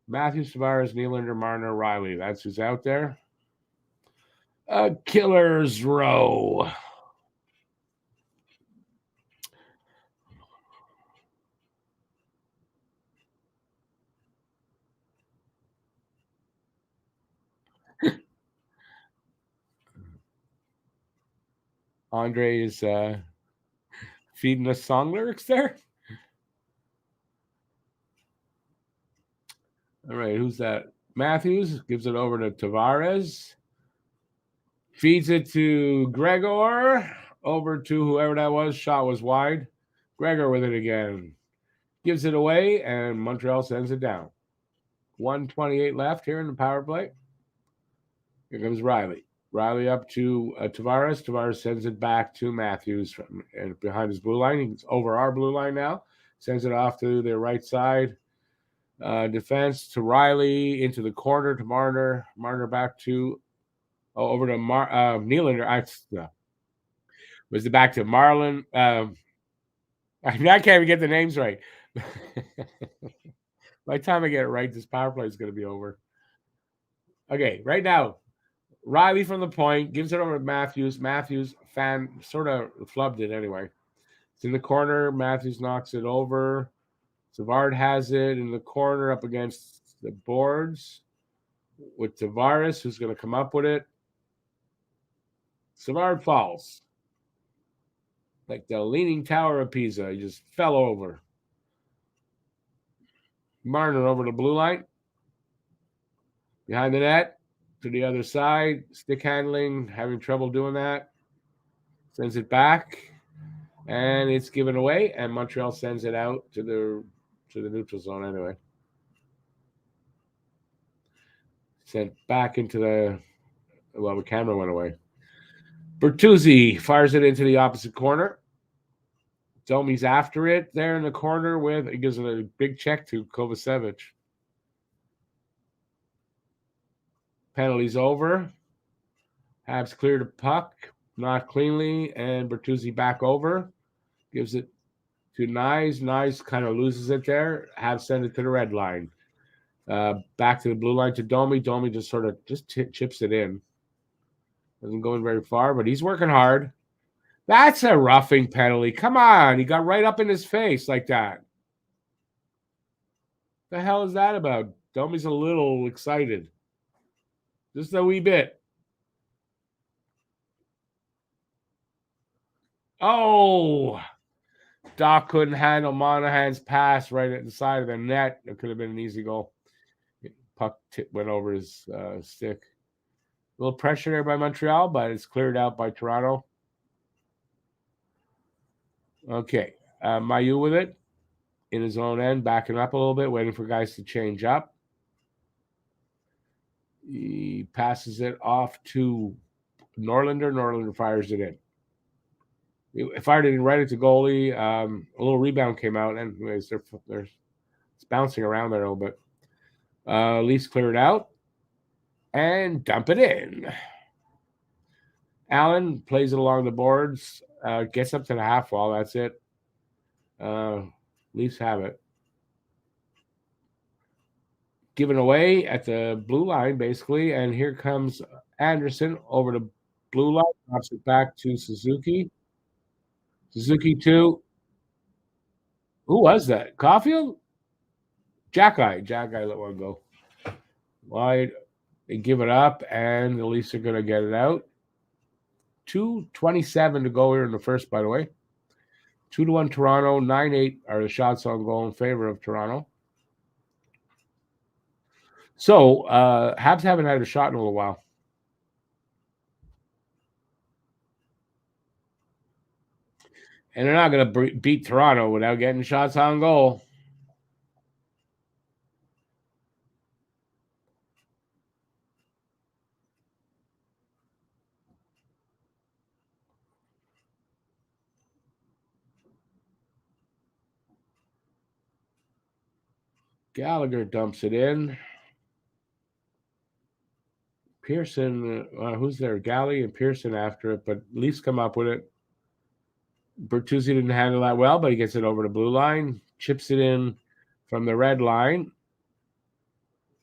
Matthews, Tavares, Nylander, Marner, Riley. That's who's out there. A killer's row. Andre is feeding us song lyrics there. All right, who's that? Matthews gives it over to Tavares. Feeds it to Gregor. Over to whoever that was. Shot was wide. Gregor with it again. Gives it away, and Montreal sends it down. 1:28 left here in the power play. Here comes Riley. Riley up to Tavares. Tavares sends it back to Matthews and behind his blue line. He's over our blue line now. Sends it off to the right side. Defense to Riley into the corner to Marner. Marner back to over to Nylander. Was it back to Marlin? I can't even get the names right. By the time I get it right, this power play is going to be over. Okay, right now, Riley from the point gives it over to Matthews. Matthews sort of flubbed it anyway. It's in the corner. Matthews knocks it over. Savard has it in the corner up against the boards with Tavares, who's going to come up with it. Savard falls. Like the Leaning Tower of Pisa. He just fell over. Marner over the blue line. Behind the net. To the other side. Stick handling. Having trouble doing that. Sends it back. And it's given away. And Montreal sends it out to the neutral zone anyway. Sent back into the camera went away. Bertuzzi fires it into the opposite corner. Domi's after it there in the corner he gives it a big check to Kovacevic. Penalties over. Habs cleared a puck, not cleanly, and Bertuzzi back over. Gives it to Nyes. Nyes kind of loses it there. Habs send it to the red line. Back to the blue line to Domi. Domi just sort of chips it in. Doesn't go in very far, but he's working hard. That's a roughing penalty. Come on. He got right up in his face like that. The hell is that about? Domi's a little excited. Just a wee bit. Oh, Doc couldn't handle Monahan's pass right at the side of the net. It could have been an easy goal. Puck went over his stick. A little pressure there by Montreal, but it's cleared out by Toronto. Okay. Mayu with it in his own end, backing up a little bit, waiting for guys to change up. He passes it off to Norlinder. Norlinder fires it in. He fired it in right at the goalie. A little rebound came out. Anyways, it's bouncing around there a little bit. Leafs clear it out and dump it in. Allen plays it along the boards, gets up to the half wall. That's it. Leafs have it. Given away at the blue line, basically. And here comes Anderson over the blue line. Drops it back to Suzuki. Suzuki 2. Who was that? Caulfield? Jack-Eye let one go. Wide. They give it up, and the Leafs are going to get it out. 2:27 to go here in the first, by the way. 2-1 Toronto. 9-8 are the shots on goal in favor of Toronto. So Habs haven't had a shot in a little while. And they're not going to beat Toronto without getting shots on goal. Gallagher dumps it in. Pearson, who's there? Galley and Pearson after it, but Leafs come up with it. Bertuzzi didn't handle that well, but he gets it over the blue line, chips it in from the red line.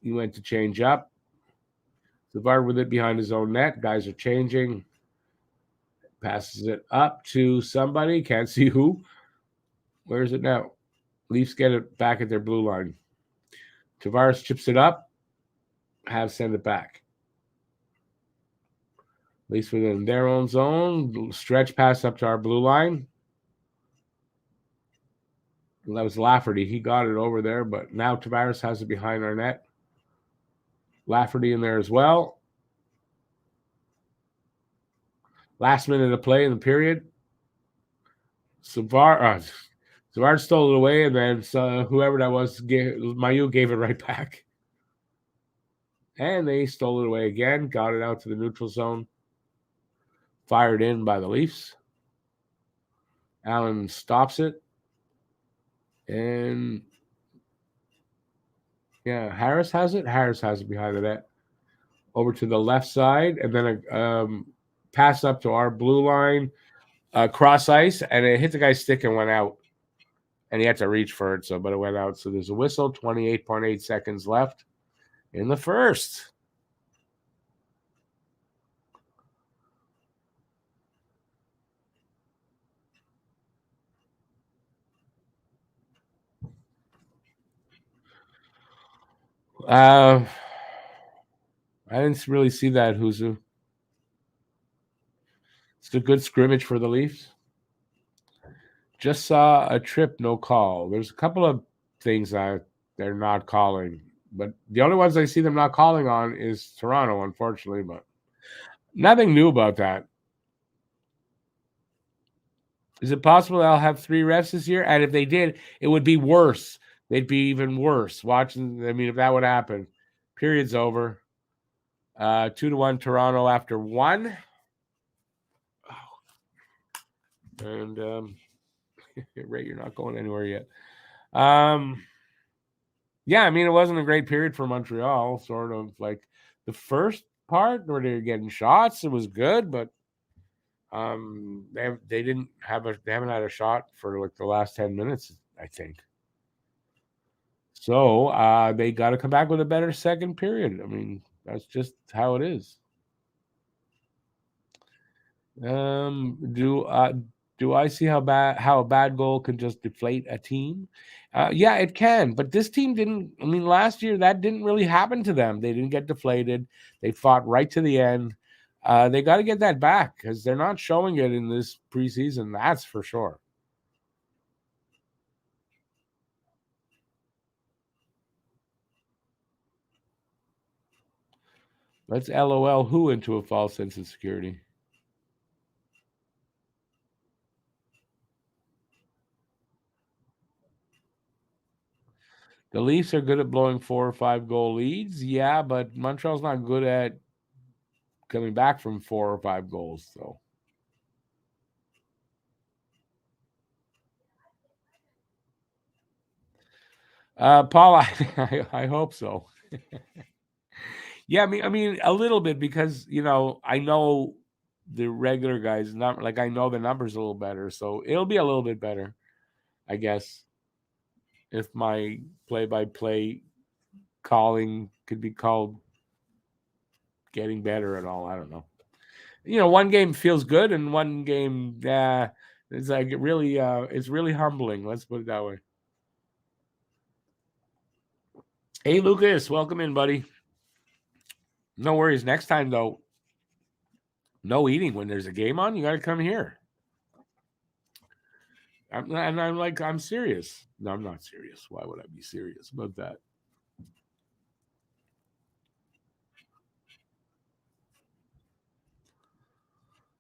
He went to change up. Savard with it behind his own net. Guys are changing. Passes it up to somebody. Can't see who. Where is it now? Leafs get it back at their blue line. Tavares chips it up. Have send it back. Leafs within their own zone. Stretch pass up to our blue line. That was Lafferty. He got it over there, but now Tavares has it behind our net. Lafferty in there as well. Last minute of play in the period. Savard stole it away, and then whoever that was, Mayu gave it right back. And they stole it away again, got it out to the neutral zone. Fired in by the Leafs. Allen stops it. And yeah, Harris has it. Harris has it behind the net. Over to the left side, and then a pass up to our blue line, cross ice, and it hit the guy's stick and went out. And he had to reach for it, but it went out. So there's a whistle, 28.8 seconds left in the first. I didn't really see that, Huzu. It's a good scrimmage for the Leafs. Just saw a trip, no call. There's a couple of things that they're not calling, but the only ones I see them not calling on is Toronto, unfortunately, but nothing new about that. Is it possible they'll have 3 refs this year? And if they did, it would be worse. They'd be even worse. If that would happen. Period's over. 2-1 Toronto after 1. And Ray, you're not going anywhere yet. Yeah, it wasn't a great period for Montreal. Sort of like the first part where they're getting shots, it was good, but they haven't had a shot for like the last 10 minutes, I think. So they got to come back with a better second period. That's just how it is. Do I see how a bad goal can just deflate a team? Yeah, it can. But this team didn't. Last year that didn't really happen to them. They didn't get deflated. They fought right to the end. They got to get that back because they're not showing it in this preseason. That's for sure. Let's LOL who into a false sense of security. The Leafs are good at blowing 4 or 5 goal leads. Yeah, but Montreal's not good at coming back from 4 or 5 goals. So, Paul, I hope so. Yeah, a little bit because I know the regular guys, not like I know the numbers a little better, so it'll be a little bit better, I guess, if my play-by-play calling could be called getting better and all. I don't know. One game feels good and one game, it's like it's really humbling. Let's put it that way. Hey, Lucas, welcome in, buddy. No worries. Next time, though, no eating when there's a game on. You got to come here. I'm like, I'm serious. No, I'm not serious. Why would I be serious about that?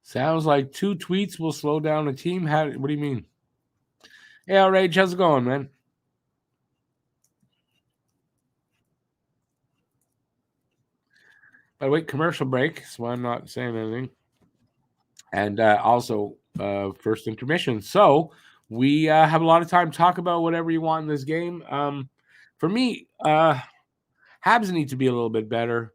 Sounds like 2 tweets will slow down a team. What do you mean? Hey, Rage, how's it going, man? By the way, commercial break, so I'm not saying anything. And also, first intermission. So we have a lot of time to talk about whatever you want in this game. For me, Habs need to be a little bit better.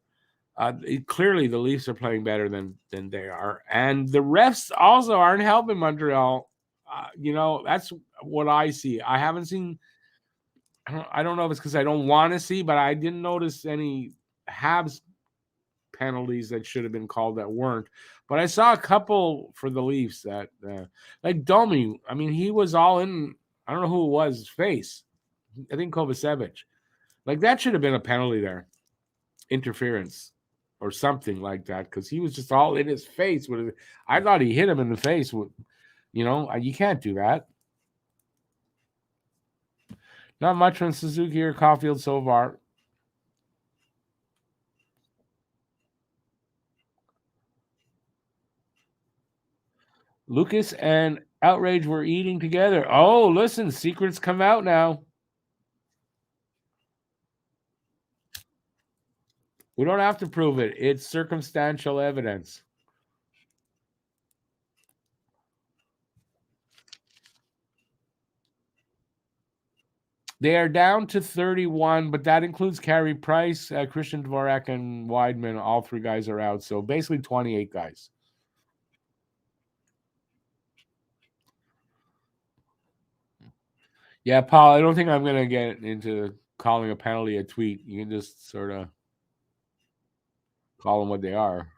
Clearly, the Leafs are playing better than they are, and the refs also aren't helping Montreal. That's what I see. I haven't seen. I don't know if it's because I don't want to see, but I didn't notice any Habs penalties that should have been called that weren't. But I saw a couple for the Leafs that, like Domi. I mean, he was all in. I don't know who it was. His face. I think Kovacevic. Like that should have been a penalty there, interference or something like that, because he was just all in his face. I thought he hit him in the face. You can't do that. Not much from Suzuki or Caulfield so far. Lucas and Outrage were eating together. Oh, listen, secrets come out now. We don't have to prove it. It's circumstantial evidence. They are down to 31, but that includes Carey Price, Christian Dvorak, and Weidman. All 3 guys are out. So basically 28 guys. Yeah, Paul, I don't think I'm going to get into calling a penalty a tweet. You can just sort of call them what they are.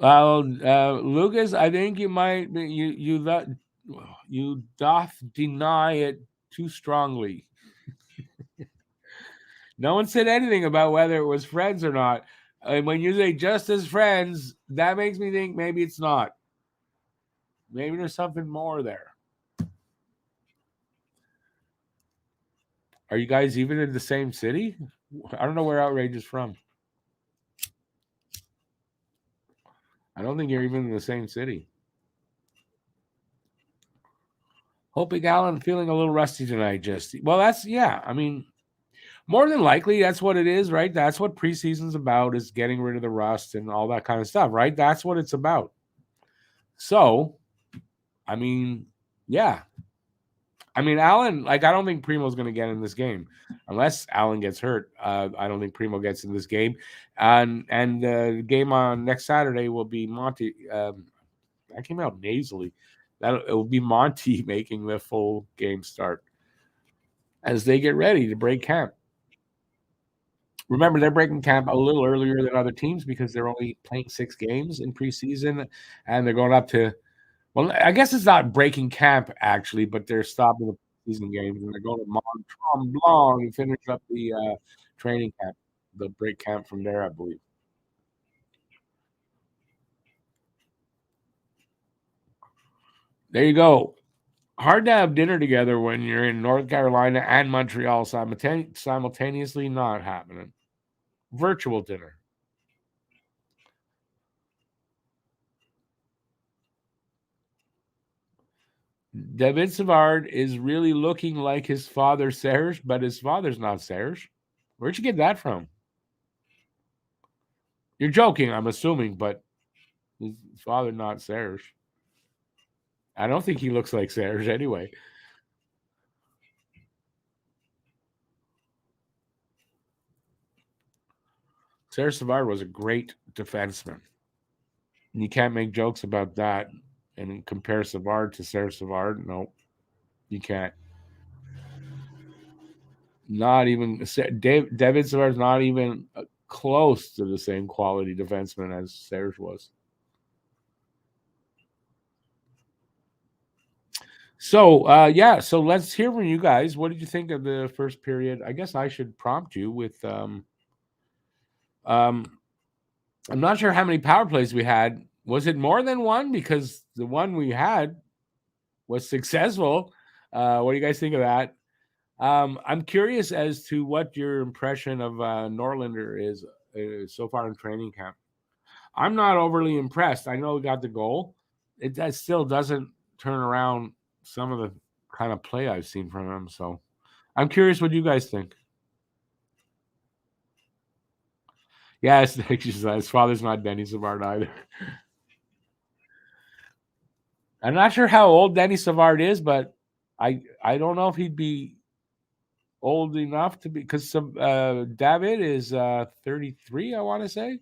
Lucas, I think you might you doth deny it too strongly. No one said anything about whether it was friends or not. And when you say just as friends, that makes me think maybe it's not. Maybe there's something more there. Are you guys even in the same city? I don't know where Outrage is from. I don't think you're even in the same city. Hoping Allen feeling a little rusty tonight. I mean, more than likely, that's what it is, right? That's what preseason's about, is getting rid of the rust and all that kind of stuff, right? That's what it's about. So, I mean, yeah. I mean, Allen, I don't think Primo's going to get in this game unless Allen gets hurt. I don't think Primo gets in this game. And the game on next Saturday will be Monty. I came out nasally. It will be Monty making the full game start as they get ready to break camp. Remember, they're breaking camp a little earlier than other teams because they're only playing 6 games in preseason, and they're going up to. Well, I guess it's not breaking camp actually, but they're stopping the season games and they're going to Montreal Blanc and finish up the training camp, the break camp from there, I believe. There you go. Hard to have dinner together when you're in North Carolina and Montreal simultaneously. Not happening. Virtual dinner. David Savard is really looking like his father Serge, but his father's not Serge. Where'd you get that from? You're joking, I'm assuming, but his father not Serge. I don't think he looks like Serge anyway. Serge Savard was a great defenseman. You can't make jokes about that and compare Savard to Serge Savard. No, you can't. Not even David Savard's not even close to the same quality defenseman as Serge was. So so let's hear from you guys. What did you think of the first period? I guess I should prompt you with I'm not sure how many power plays we had. Was it more than one? Because the one we had was successful. What do you guys think of that? I'm curious as to what your impression of Norlander is so far in training camp. I'm not overly impressed. I know we got the goal. That still doesn't turn around some of the kind of play I've seen from him. So I'm curious what you guys think. Yeah, his father's not Denny Savard either. I'm not sure how old Denny Savard is, but I don't know if he'd be old enough to be because David is 33. I want to say.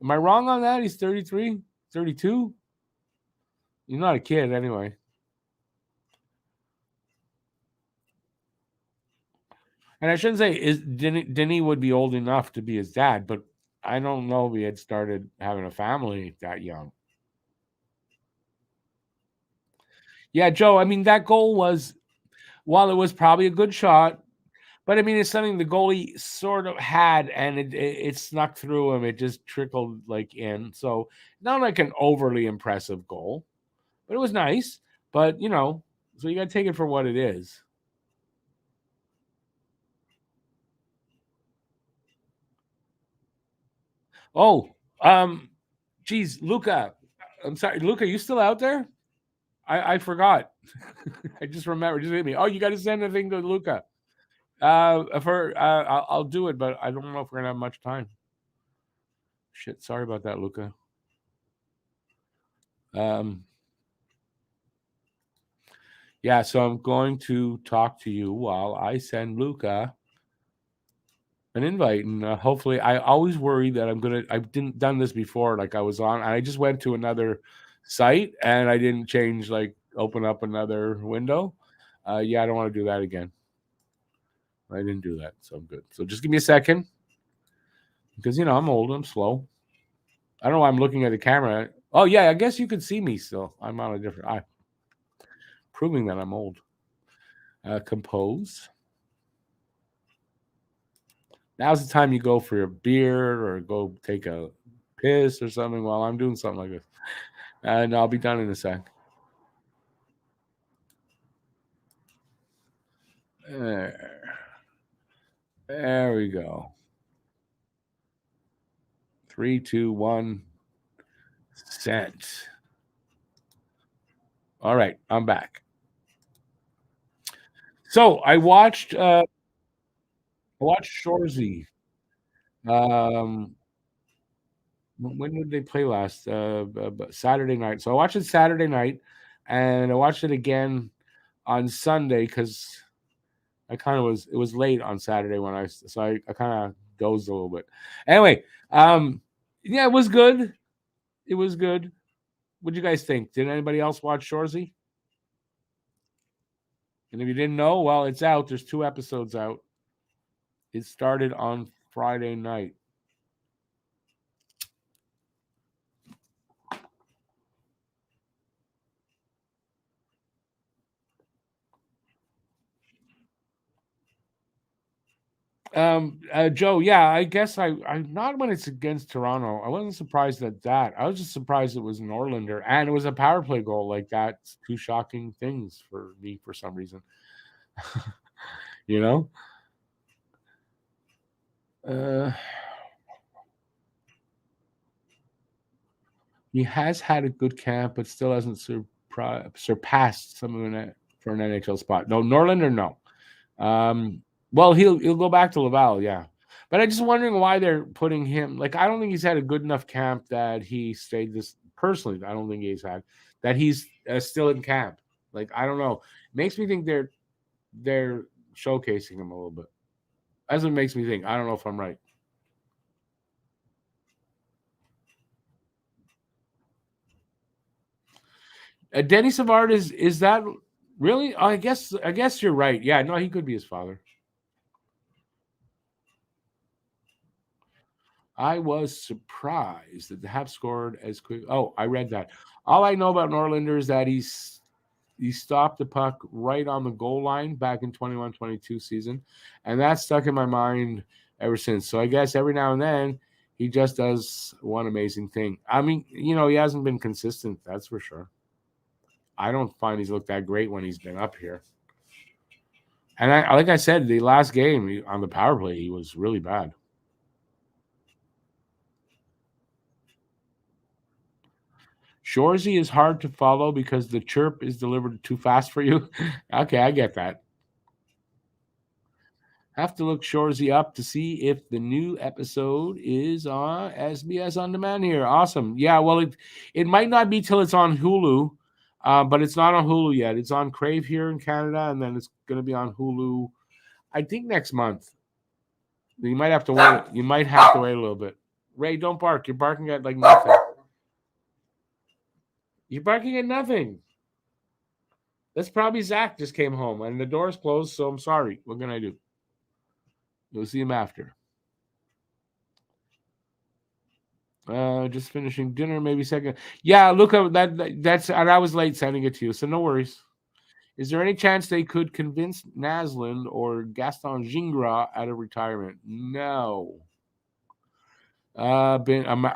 Am I wrong on that? He's 33, 32. He's not a kid anyway. And I shouldn't say Denny would be old enough to be his dad, but I don't know if he had started having a family that young. Yeah, Joe. I mean, that goal was, while it was probably a good shot, but I mean, it's something the goalie sort of had, and it snuck through him. It just trickled like in. So not like an overly impressive goal, but it was nice. But so you got to take it for what it is. Oh, geez, Luca. I'm sorry, Luca. You still out there? I forgot. I just remember. Just hit me. Oh, you got to send a thing to Luca. I'll do it, but I don't know if we're gonna have much time. Shit, sorry about that, Luca. Um, yeah, so I'm going to talk to you while I send Luca an invite, and hopefully, I always worry that I didn't done this before. Like I was on, I just went to another site and I didn't change, like open up another window. Yeah, I don't want to do that again. I didn't do that, so I'm good. So just give me a second because I'm old, I'm slow. I don't know why I'm looking at the camera. Oh yeah, I guess you can see me still. I'm on a different eye, proving that I'm old. Compose. Now's the time you go for a beer or go take a piss or something while I'm doing something like this. And I'll be done in a sec. There we go. 3, 2, 1. Sent. All right, I'm back. So I watched Shorzy. Um, when did they play last? Saturday night. So I watched it Saturday night, and I watched it again on Sunday because it was late on Saturday I kind of dozed a little bit. Anyway, yeah, it was good. It was good. What do you guys think? Did anybody else watch Shorzy? And if you didn't know, well, it's out. There's 2 episodes out. It started on Friday night. Joe, yeah, I guess I'm not when it's against Toronto. I wasn't surprised at that. I was just surprised it was Norlander and it was a power play goal. Like that's two shocking things for me for some reason. you know? Uh he has had a good camp, but still hasn't surpassed some of it for an NHL spot. No, Norlander, no. Well, he'll go back to Laval, yeah. But I'm just wondering why they're putting him. Like, I don't think he's had a good enough camp that he stayed this. Personally, I don't think he's had that. He's still in camp. Like, I don't know. Makes me think they're showcasing him a little bit. That's what makes me think. I don't know if I'm right. Denny Savard is that really? I guess you're right. Yeah, no, he could be his father. I was surprised that the Habs scored as quick. Oh, I read that. All I know about Norlander is that he stopped the puck right on the goal line back in 21-22 season, and that stuck in my mind ever since. So I guess every now and then He just does one amazing thing. I mean, he hasn't been consistent, that's for sure. I don't find he's looked that great when he's been up here. And like I said, the last game on the power play, he was really bad. Shorzy is hard to follow because the chirp is delivered too fast for you. Okay, I get that. Have to look Shorzy up to see if the new episode is on SBS On Demand here. Awesome. Yeah, well, it might not be till it's on Hulu, but it's not on Hulu yet. It's on Crave here in Canada, and then it's going to be on Hulu, I think, next month. You might have to wait. You might have to wait a little bit. Ray, don't bark. You're barking at like nothing. You're barking at nothing. That's probably Zach just came home, and the door's closed, so I'm sorry. What can I do? You'll see him after. Just finishing dinner, maybe second. Yeah, look at that's and I was late sending it to you, so no worries. Is there any chance they could convince Naslund or Gaston Gingras out of retirement? No. I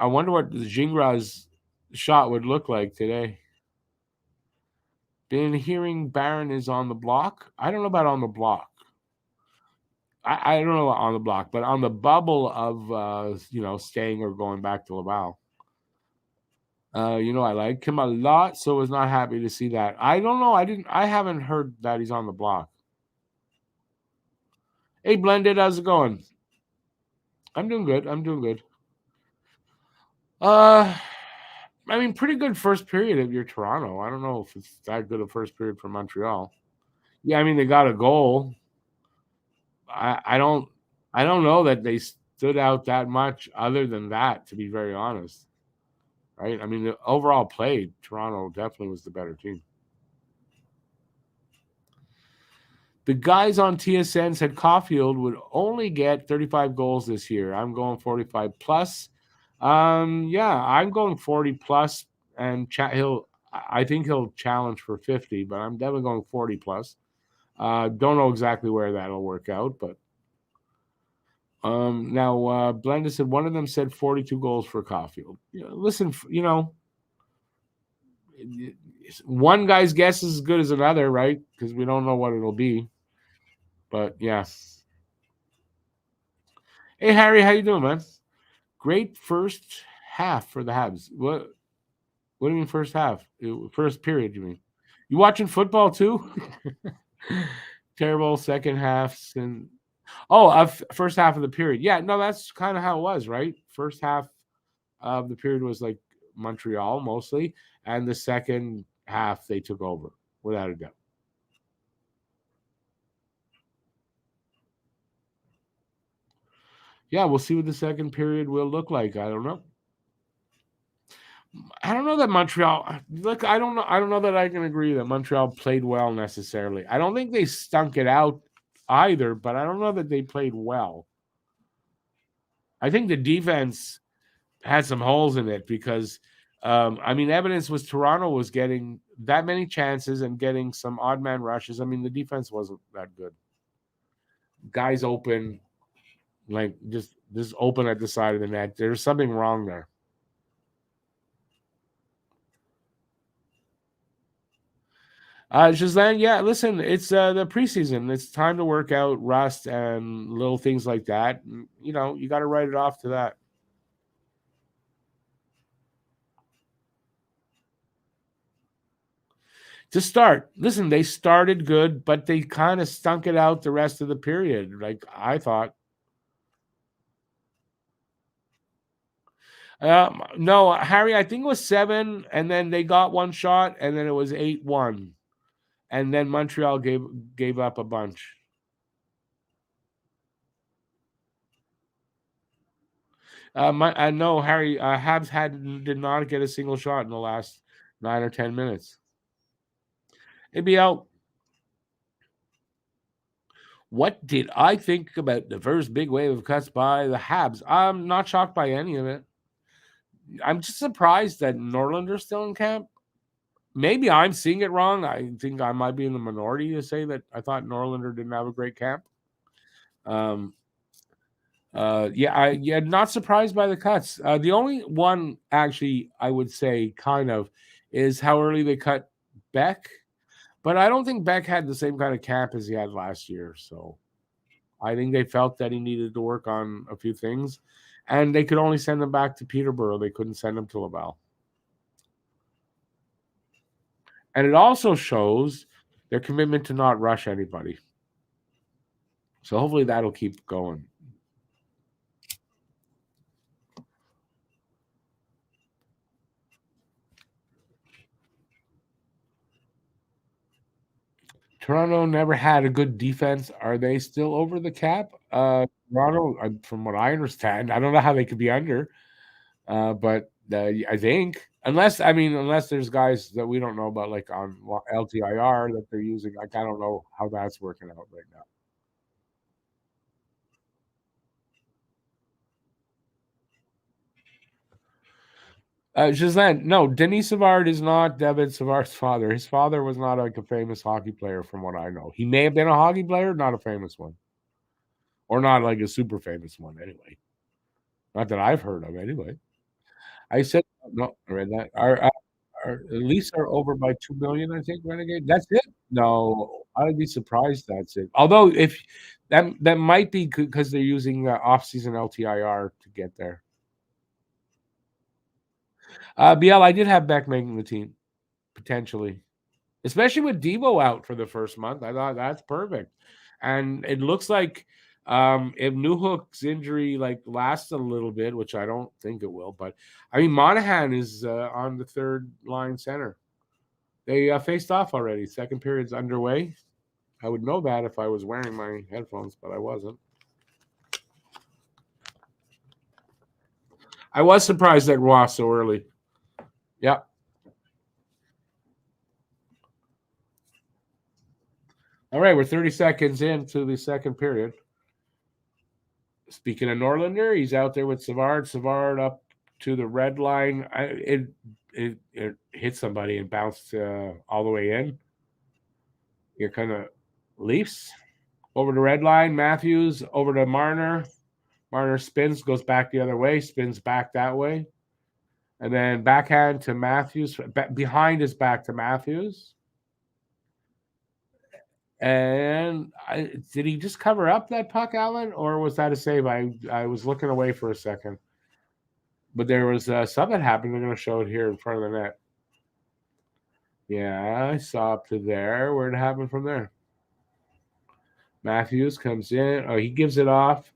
wonder what Gingras' shot would look like today. Been hearing Barron is on the block. I don't know about on the block. I don't know on the block, but on the bubble of staying or going back to Laval. I like him a lot, so was not happy to see that. I don't know. I haven't heard that he's on the block. Hey, Blended, how's it going? I'm doing good. I mean, pretty good first period of your Toronto. I don't know if it's that good a first period for Montreal. Yeah, I mean they got a goal. I don't know that they stood out that much other than that, to be very honest. Right? I mean, the overall play, Toronto definitely was the better team. The guys on TSN said Caulfield would only get 35 goals this year. I'm going 45 plus. Yeah, I'm going 40 plus, and I think he'll challenge for 50, but I'm definitely going 40 plus. Don't know exactly where that'll work out, but now Blenda said one of them said 42 goals for Caulfield. Listen, one guy's guess is as good as another, right? Because we don't know what it'll be. But yeah. Hey Harry, how you doing, man? Great first half for the Habs. What do you mean first half? First period, you mean? You watching football too? Terrible second halves and first half of the period. Yeah, no, that's kind of how it was, right? First half of the period was like Montreal mostly, and the second half they took over without a doubt. Yeah, we'll see what the second period will look like. I don't know. I don't know that Montreal. Look, I don't know. I don't know that I can agree that Montreal played well necessarily. I don't think they stunk it out either, but I don't know that they played well. I think the defense had some holes in it because, I mean, evidence was Toronto was getting that many chances and getting some odd man rushes. I mean, the defense wasn't that good. Guys open, like just open at the side of the net. There's something wrong there. Shazlan, yeah, listen, it's the preseason. It's time to work out rust and little things like that. You got to write it off to that. To start, listen, they started good, but they kind of stunk it out the rest of the period. Like I thought. No, Harry, I think it was 7, and then they got one shot, and then it was 8-1, and then Montreal gave up a bunch. No, Harry, Habs did not get a single shot in the last 9 or 10 minutes. It'd be out. What did I think about the first big wave of cuts by the Habs? I'm not shocked by any of it. I'm just surprised that Norlander's still in camp. Maybe I'm seeing it wrong. I think I might be in the minority to say that I thought Norlander didn't have a great camp. Not surprised by the cuts. The only one, actually, I would say, kind of, is how early they cut Beck. But I don't think Beck had the same kind of camp as he had last year. So I think they felt that he needed to work on a few things, and they could only send him back to Peterborough. They couldn't send him to Laval. And it also shows their commitment to not rush anybody. So hopefully that'll keep going. Toronto never had a good defense. Are they still over the cap? Toronto, from what I understand, I don't know how they could be under, but I think unless there's guys that we don't know about, like on LTIR that they're using, like I don't know how that's working out right now. Ghislaine, no, Denis Savard is not David Savard's father. His father was not like a famous hockey player, from what I know. He may have been a hockey player, not a famous one, or not like a super famous one, anyway. Not that I've heard of, anyway. I said no. I read that. Our Leafs are over by 2 million. I think Renegade. That's it. No, I'd be surprised. That's it. Although if that might be because they're using off-season LTIR to get there. BL, I did have Beck making the team potentially, especially with Devo out for the first month. I thought that's perfect, and it looks like if Newhook's injury like lasts a little bit, which I don't think it will, but I mean Monahan is on the third line center. They faced off already. Second period's underway. I would know that if I was wearing my headphones, but I wasn't. I was surprised at Ross so early. Yeah. All right, we're 30 seconds into the second period. Speaking of Norlander, he's out there with Savard. Savard up to the red line. It hit somebody and bounced all the way in. You're kind of Leafs over the red line. Matthews over to Marner. Marner spins, goes back the other way, spins back that way. And then backhand to Matthews. Behind his back to Matthews. And did he just cover up that puck, Alan? Or was that a save? I was looking away for a second. But there was something happened. They're going to show it here in front of the net. Yeah, I saw up to there. Where'd it happen from there? Matthews comes in. Oh, he gives it off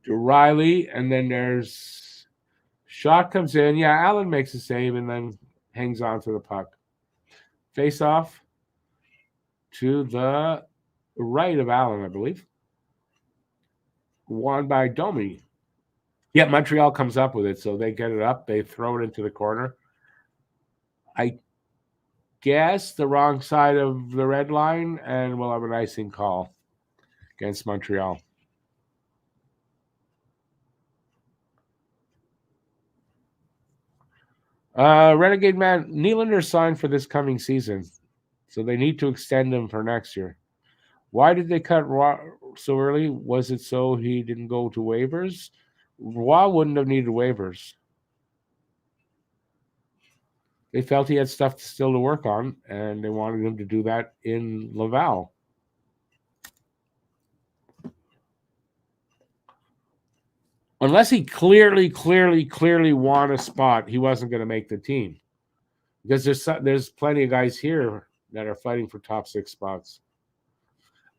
to Riley. And then there's shot comes in. Yeah, Allen makes a save and then hangs on to the puck. Face off to the right of Allen, I believe. Won by Domi. Yeah, Montreal comes up with it, so they get it up. They throw it into the corner. I guess the wrong side of the red line, and we'll have an icing call against Montreal. Renegade man, Nylander signed for this coming season, so they need to extend him for next year. Why did they cut Roy so early? Was it so he didn't go to waivers? Roy wouldn't have needed waivers. They felt he had stuff still to work on, and they wanted him to do that in Laval. Unless he clearly won a spot, he wasn't going to make the team. Because there's plenty of guys here that are fighting for top 6 spots.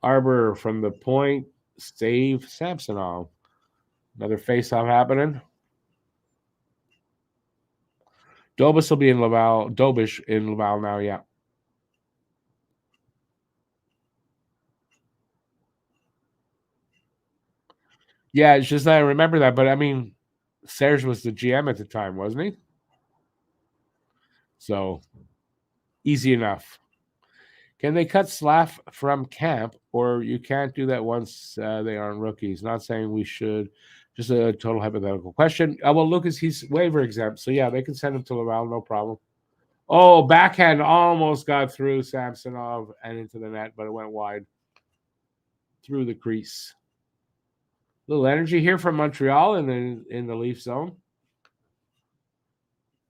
Arbor from the point, save Samsonov. Another face-off happening. Dobish will be in Laval. Dobish in Laval now, yeah. Yeah, it's just I remember that, but I mean, Serge was the GM at the time, wasn't he? So easy enough. Can they cut Slav from camp, or you can't do that once they aren't rookies? Not saying we should. Just a total hypothetical question. Well, Lucas, he's waiver exempt, so yeah, they can send him to Laval, no problem. Oh, backhand almost got through Samsonov and into the net, but it went wide through the crease. Little energy here from Montreal in the Leaf zone.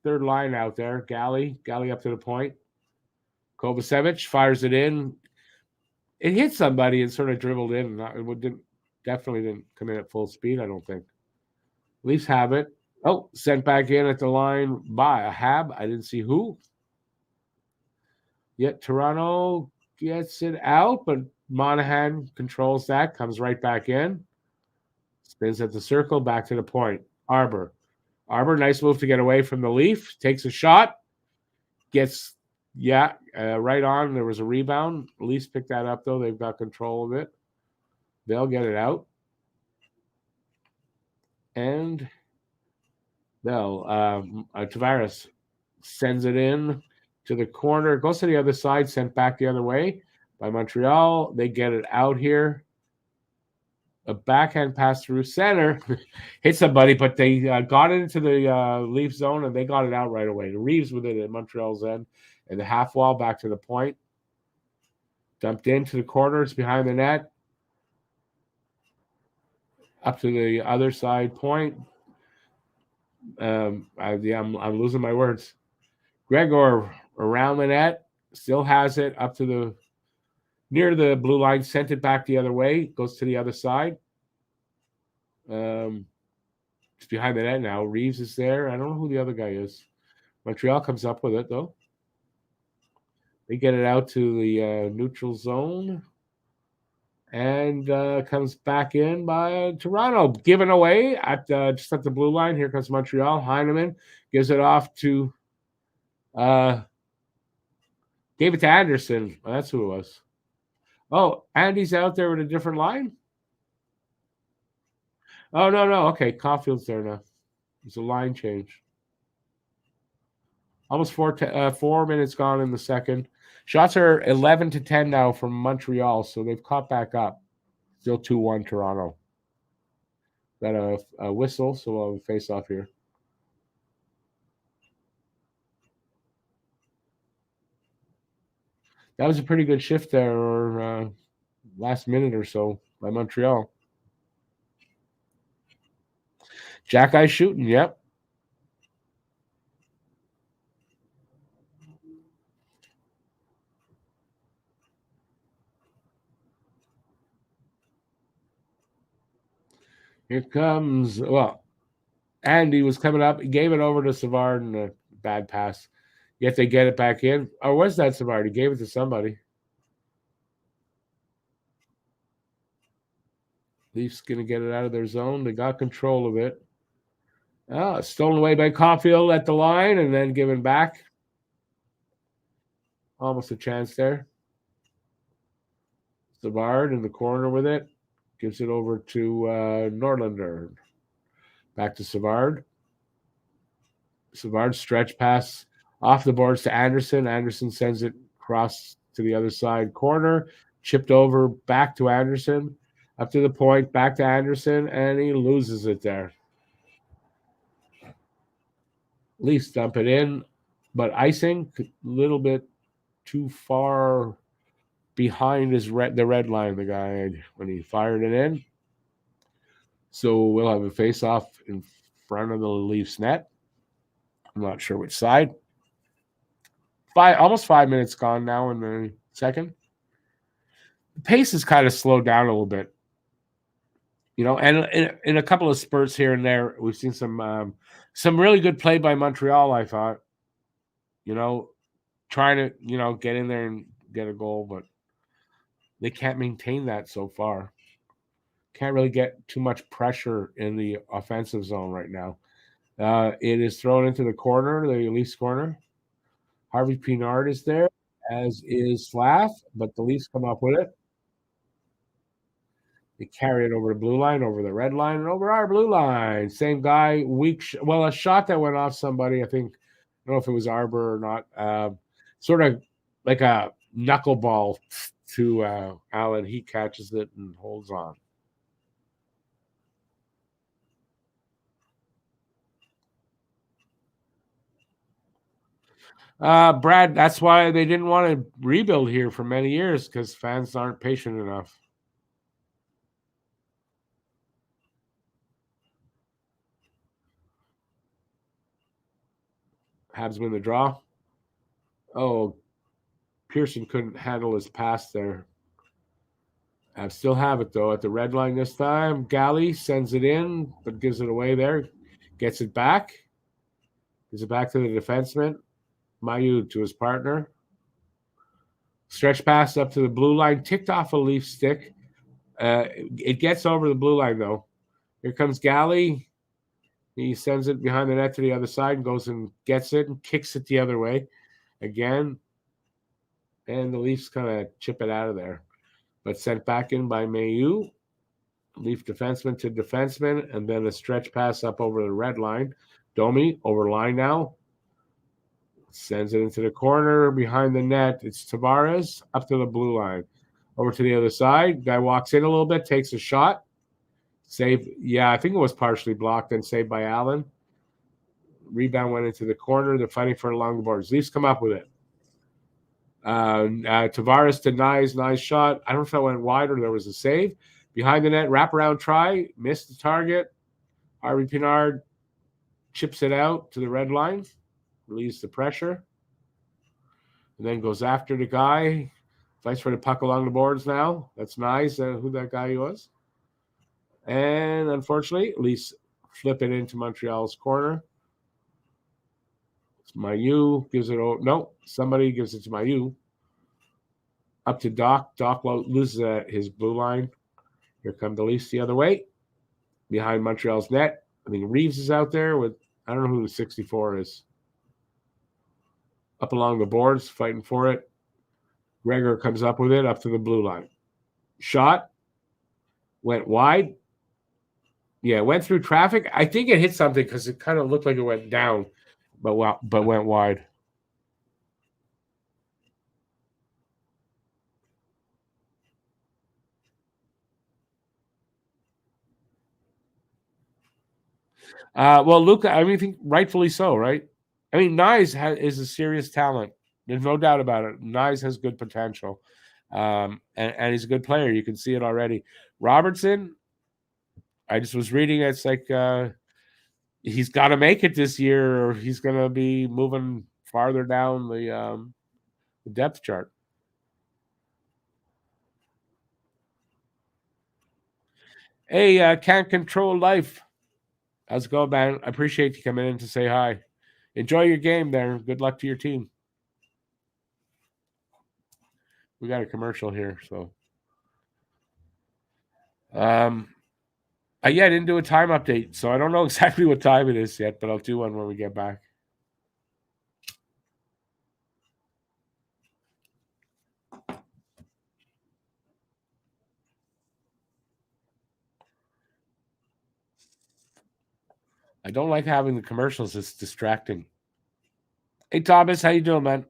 Third line out there. Galley up to the point. Kovacevic fires it in. It hit somebody and sort of dribbled in. Definitely didn't come in at full speed, I don't think. Leafs have it. Oh, sent back in at the line by a Hab. I didn't see who. Yet Toronto gets it out, but Monahan controls that, comes right back in. Spins at the circle, back to the point. Arbor, nice move to get away from the Leaf. Takes a shot. Gets, right on. There was a rebound. Leafs picked that up, though. They've got control of it. They'll get it out. And Tavares sends it in to the corner. It goes to the other side, sent back the other way by Montreal. They get it out here. A backhand pass through center. Hit somebody, but they got it into the Leaf zone, and they got it out right away. The Reeves with it at Montreal's end. And the half wall back to the point. Dumped into the corner. It's behind the net. Up to the other side point. I'm losing my words. Gregor around the net. Still has it up to near the blue line. Sent it back the other way. Goes to the other side. It's behind the net now. Reeves is there. I don't know who the other guy is. Montreal comes up with it, though. They get it out to the neutral zone. And comes back in by Toronto. Given away just at the blue line. Here comes Montreal. Heineman gives it off to gave it to Anderson. Well, that's who it was. Oh, Andy's out there with a different line? Oh, no. Okay, Caulfield's there now. It's a line change. Almost 4 minutes gone in the second. Shots are 11-10 now from Montreal, so they've caught back up. Still 2-1 Toronto. Got a whistle, so we'll have a face-off here. That was a pretty good shift there, or last minute or so by Montreal. Jack Eye shooting, yep. Here comes, Andy was coming up. He gave it over to Savard and a bad pass. Yet they get it back in. Or was that Savard? He gave it to somebody. Leafs going to get it out of their zone. They got control of it. Stolen away by Caulfield at the line and then given back. Almost a chance there. Savard in the corner with it. Gives it over to Norlander. Back to Savard. Savard stretch pass off the boards to Anderson. Anderson sends it across to the other side corner. Chipped over back to Anderson. Up to the point, back to Anderson, and he loses it there. Leafs dump it in, but icing a little bit too far behind the red line, the guy, when he fired it in. So we'll have a face-off in front of the Leafs net. I'm not sure which side. Almost 5 minutes gone now in the second. The pace has kind of slowed down a little bit. And in a couple of spurts here and there, we've seen some really good play by Montreal, I thought. Trying to, get in there and get a goal, but they can't maintain that so far. Can't really get too much pressure in the offensive zone right now. It is thrown into the corner, the Leafs corner. Harvey Pinard is there, as is Slav, but the Leafs come up with it. They carry it over the blue line, over the red line, and over our blue line. Same guy, a shot that went off somebody, I think. I don't know if it was Arbor or not. Sort of like a knuckleball to Allen. He catches it and holds on. Brad, that's why they didn't want to rebuild here for many years, because fans aren't patient enough. Habs win the draw. Oh, Pearson couldn't handle his pass there. Habs still have it, though, at the red line this time. Galley sends it in, but gives it away there. Gets it back. Gives it back to the defenseman. Mayu to his partner. Stretch pass up to the blue line. Ticked off a Leaf stick. It gets over the blue line, though. Here comes Galley. He sends it behind the net to the other side and goes and gets it and kicks it the other way again. And the Leafs kind of chip it out of there. But sent back in by Mayu. Leaf defenseman to defenseman. And then a stretch pass up over the red line. Domi over line now. Sends it into the corner behind the net. It's Tavares up to the blue line. Over to the other side. Guy walks in a little bit, takes a shot. Save. Yeah, I think it was partially blocked and saved by Allen. Rebound went into the corner. They're fighting for along the boards. Leafs come up with it. Tavares denies. Nice shot. I don't know if that went wide or there was a save. Behind the net, wraparound try. Missed the target. Harvey Pinard chips it out to the red line. Relieves the pressure. And then goes after the guy. Fights for the puck along the boards now. That's nice. Who that guy was. And unfortunately, at least flip it into Montreal's corner. It's Mayu. Gives it. No, somebody gives it to Mayu. Up to Doc. Doc loses his blue line. Here come the Leafs the other way. Behind Montreal's net. I think Reeves is out there with, I don't know who the 64 is. Up along the boards, fighting for it. Gregor comes up with it, up to the blue line. Shot. Went wide. Yeah, went through traffic. I think it hit something because it kind of looked like it went down, but went wide. Well, Luka, I mean, I think rightfully so, right? I mean, Nyes is a serious talent. There's no doubt about it. Nyes has good potential, and he's a good player. You can see it already. Robertson, I just was reading. It's like he's got to make it this year, or he's going to be moving farther down the depth chart. Hey, Can't Control Life. How's it going, man? I appreciate you coming in to say hi. Enjoy your game there. Good luck to your team. We got a commercial here, so. I didn't do a time update, so I don't know exactly what time it is yet, but I'll do one when we get back. I don't like having the commercials. It's distracting. Hey, Thomas, how you doing, man?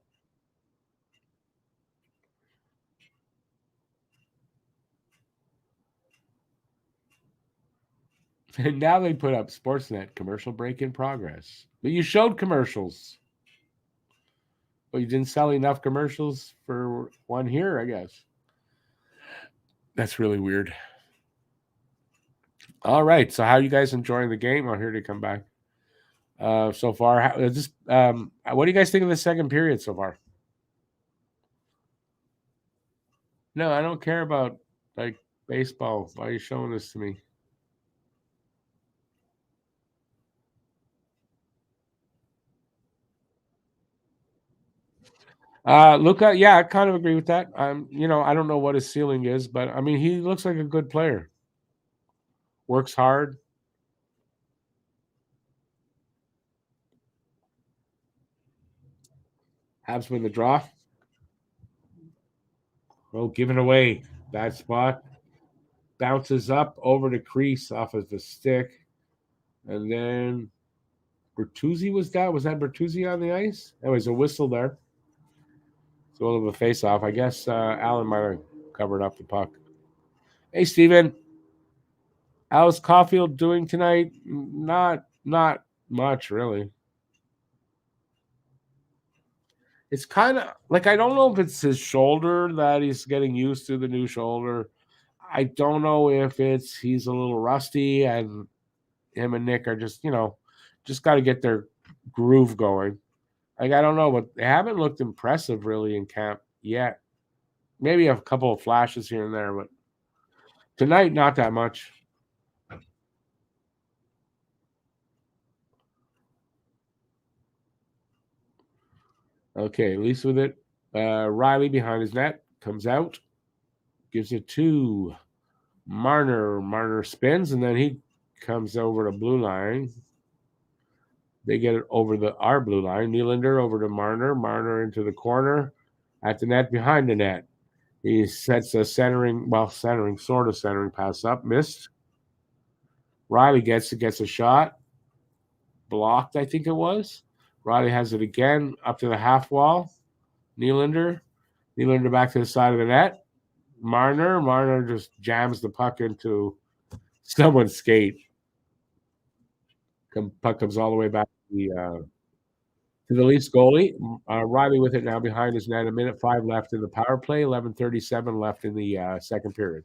And now they put up Sportsnet commercial break in progress. But you showed commercials. But you didn't sell enough commercials for one here, I guess. That's really weird. All right. So how are you guys enjoying the game? I'm here to come back. So far, what do you guys think of the second period so far? No, I don't care about like baseball. Why are you showing this to me? Luka, yeah, I kind of agree with that. I don't know what his ceiling is, but I mean, he looks like a good player. Works hard. Habs win the draw. Oh, given away. Bad spot. Bounces up over the crease off of the stick. And then Bertuzzi was that? Was that Bertuzzi on the ice? Anyways, a whistle there. It's a little bit of a face off. I guess Allen might have covered up the puck. Hey, Steven. How's Caulfield doing tonight? Not much, really. It's kind of like I don't know if it's his shoulder that he's getting used to the new shoulder. I don't know if it's he's a little rusty and him and Nick are just got to get their groove going. Like, I don't know, but they haven't looked impressive really in camp yet. Maybe a couple of flashes here and there, but tonight, not that much. Okay, Leafs with it. Riley behind his net comes out, gives it to Marner. Marner spins, and then he comes over to blue line. They get it over our blue line. Nylander over to Marner. Marner into the corner at the net behind the net. He sets a centering pass up, missed. Riley gets a shot, blocked, I think it was. Riley has it again up to the half wall. Nylander back to the side of the net. Marner just jams the puck into someone's skate. Puck comes all the way back to the Leafs goalie. Riley with it now behind his net. 1:05 left in the power play. 11:37 left in the second period.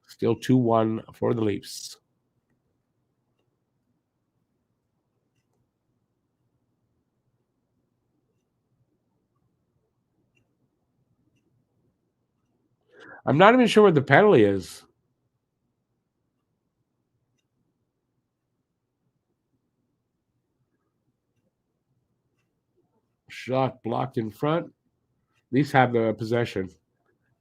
Still 2-1 for the Leafs. I'm not even sure what the penalty is. Shot blocked in front. Leafs have the possession.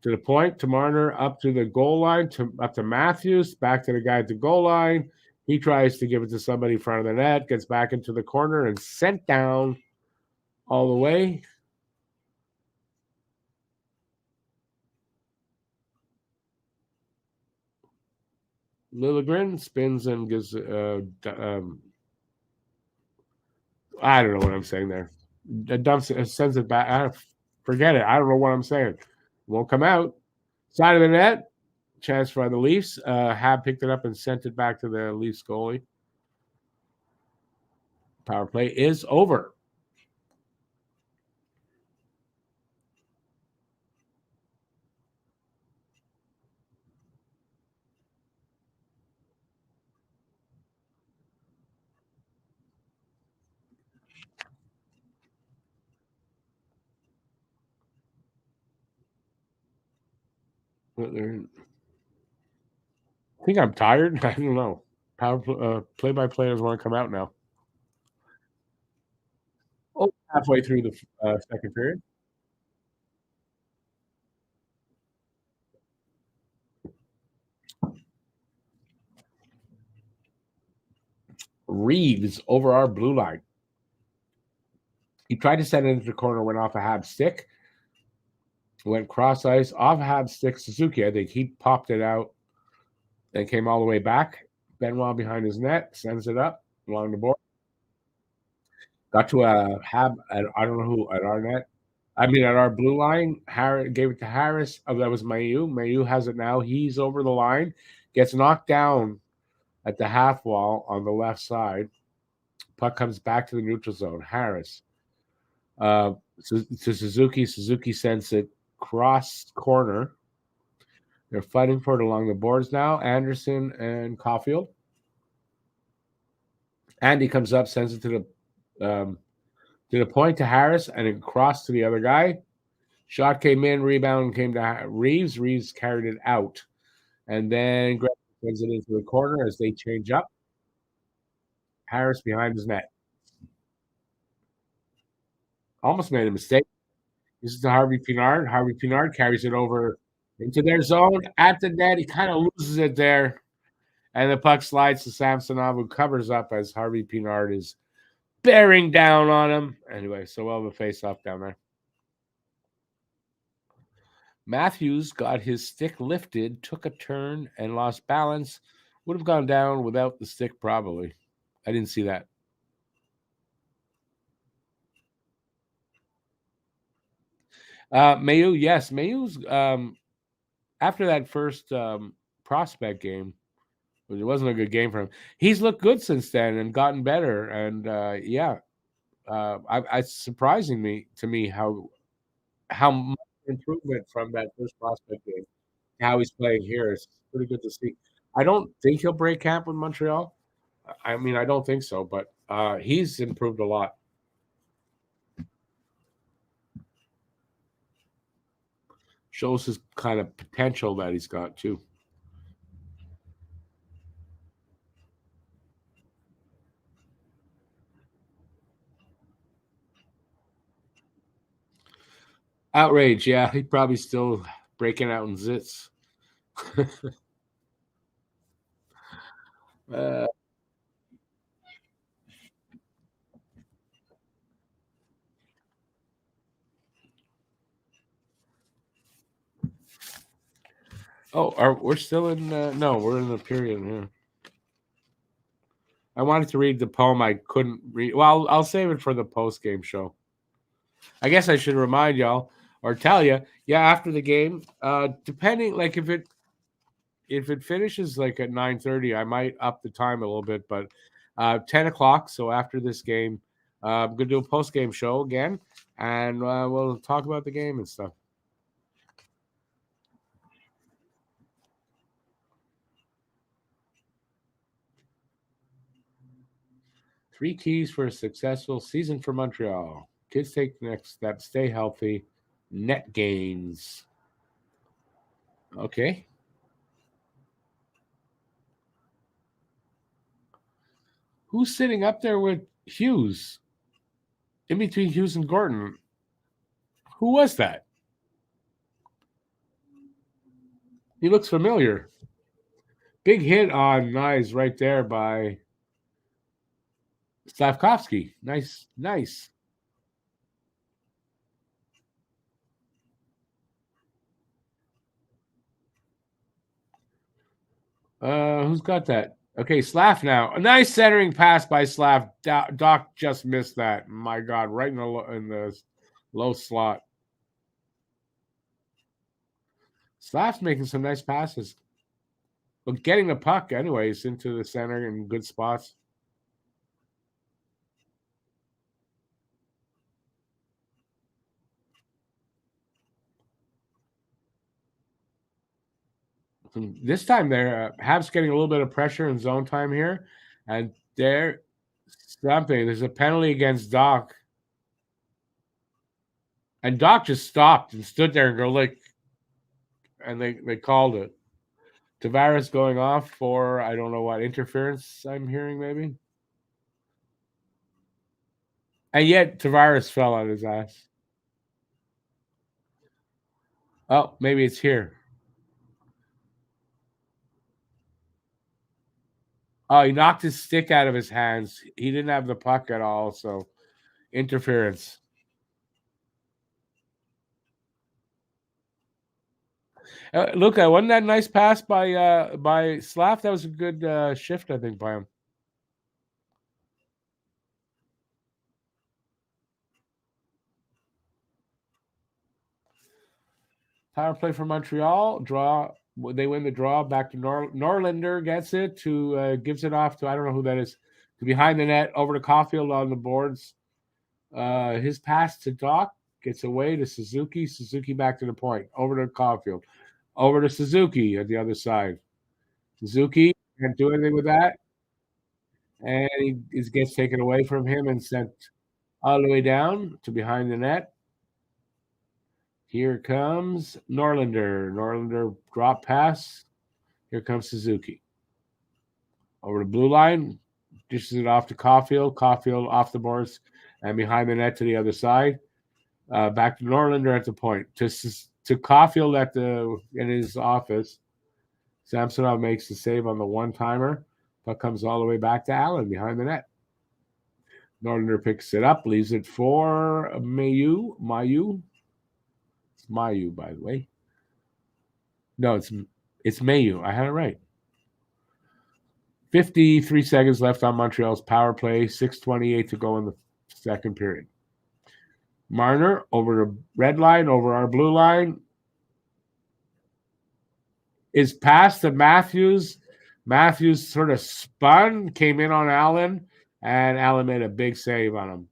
To the point, to Marner, up to the goal line, up to Matthews, back to the guy at the goal line. He tries to give it to somebody in front of the net, gets back into the corner and sent down all the way. Liljegren spins and gives. I don't know what I'm saying there. Sends it back. Forget it. I don't know what I'm saying. Won't come out. Side of the net. Chance for the Leafs. Hab picked it up and sent it back to the Leafs goalie. Power play is over. I think I'm tired. I don't know. Play-by-play doesn't want to come out now. Oh, halfway through the second period. Reeves over our blue line. He tried to send it into the corner, went off a Habs stick. Went cross ice, off Habs stick. Suzuki, I think he popped it out and came all the way back. Benoit behind his net, sends it up along the board. Got to a Hab, I don't know who, at our net. I mean, at our blue line, Harris gave it to Harris. Oh, that was Mayu. Mayu has it now. He's over the line, gets knocked down at the half wall on the left side. Puck comes back to the neutral zone. Harris to Suzuki. Suzuki sends it cross corner. They're fighting for it along the boards now. Anderson and Caulfield. Andy comes up, sends it to the point to Harris, and it crossed to the other guy. Shot came in, rebound came to Reeves. Reeves carried it out. And then Greg sends it into the corner as they change up. Harris behind his net. Almost made a mistake. This is to Harvey Pinard. Harvey Pinard carries it over into their zone at the net. He kind of loses it there. And the puck slides to Samsonov, who covers up as Harvey Pinard is bearing down on him. Anyway, so we'll have a face-off down there. Matthews got his stick lifted, took a turn, and lost balance. Would have gone down without the stick, probably. I didn't see that. Mayu, yes. Mayu's after that first prospect game, it wasn't a good game for him. He's looked good since then and gotten better. And it's surprising to me how much improvement from that first prospect game. How he's playing here is pretty good to see. I don't think he'll break camp with Montreal. I mean, I don't think so, but he's improved a lot. Shows his kind of potential that he's got too. Outrage, yeah, he probably still breaking out in zits. uh, we're still in? No, we're in the period here. I wanted to read the poem I couldn't read. Well, I'll save it for the post game show. I guess I should remind y'all or tell you, yeah, after the game, depending, like if it finishes like at 9:30, I might up the time a little bit, but 10 o'clock. So after this game, I'm gonna do a post game show again, and we'll talk about the game and stuff. Three keys for a successful season for Montreal. Kids take the next step, stay healthy, net gains. Okay. Who's sitting up there with Hughes? In between Hughes and Gordon. Who was that? He looks familiar. Big hit on Knives right there by Slavkovsky. Nice, nice. Who's got that? Okay, Slav now. A nice centering pass by Slav. Doc just missed that. My God, right in the low slot. Slav's making some nice passes. But getting the puck, anyways, into the center in good spots. This time they're Habs getting a little bit of pressure in zone time here, and they're something. There's a penalty against Doc, and Doc just stopped and stood there and go like, and they called it. Tavares going off for I don't know what interference I'm hearing maybe, and yet Tavares fell on his ass. Oh, maybe it's here. Oh, he knocked his stick out of his hands. He didn't have the puck at all, so interference. Look, wasn't that a nice pass by Slav? That was a good shift, I think, by him. Power play for Montreal. Draw. They win the draw. Back to Norlinder gets it to gives it off to I don't know who that is to behind the net over to Caulfield on the boards. His pass to Doc gets away to Suzuki. Suzuki back to the point over to Caulfield. Over to Suzuki at the other side. Suzuki can't do anything with that, and he gets taken away from him and sent all the way down to behind the net. Here comes Norlinder. Norlinder drop pass. Here comes Suzuki. Over the blue line. Dishes it off to Caulfield. Caulfield off the boards and behind the net to the other side. Back to Norlinder at the point. To Caulfield in his office. Samsonov makes the save on the one-timer. Puck comes all the way back to Allen behind the net. Norlinder picks it up, leaves it for Mayu. It's Mayu, by the way. No, it's Mayu. I had it right. 53 seconds left on Montreal's power play. 6:28 to go in the second period. Marner over the red line, over our blue line. Is past to Matthews. Matthews sort of spun, came in on Allen, and Allen made a big save on him.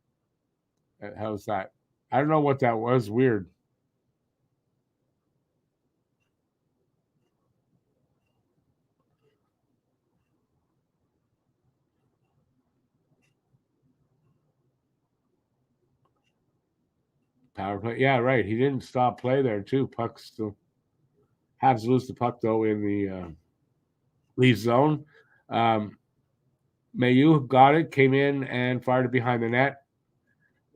How's that? I don't know what that was. Weird. Power play. Yeah, right. He didn't stop play there too. Puck still. Habs lose the puck though in the leave zone. Um, Mayu got it, came in and fired it behind the net.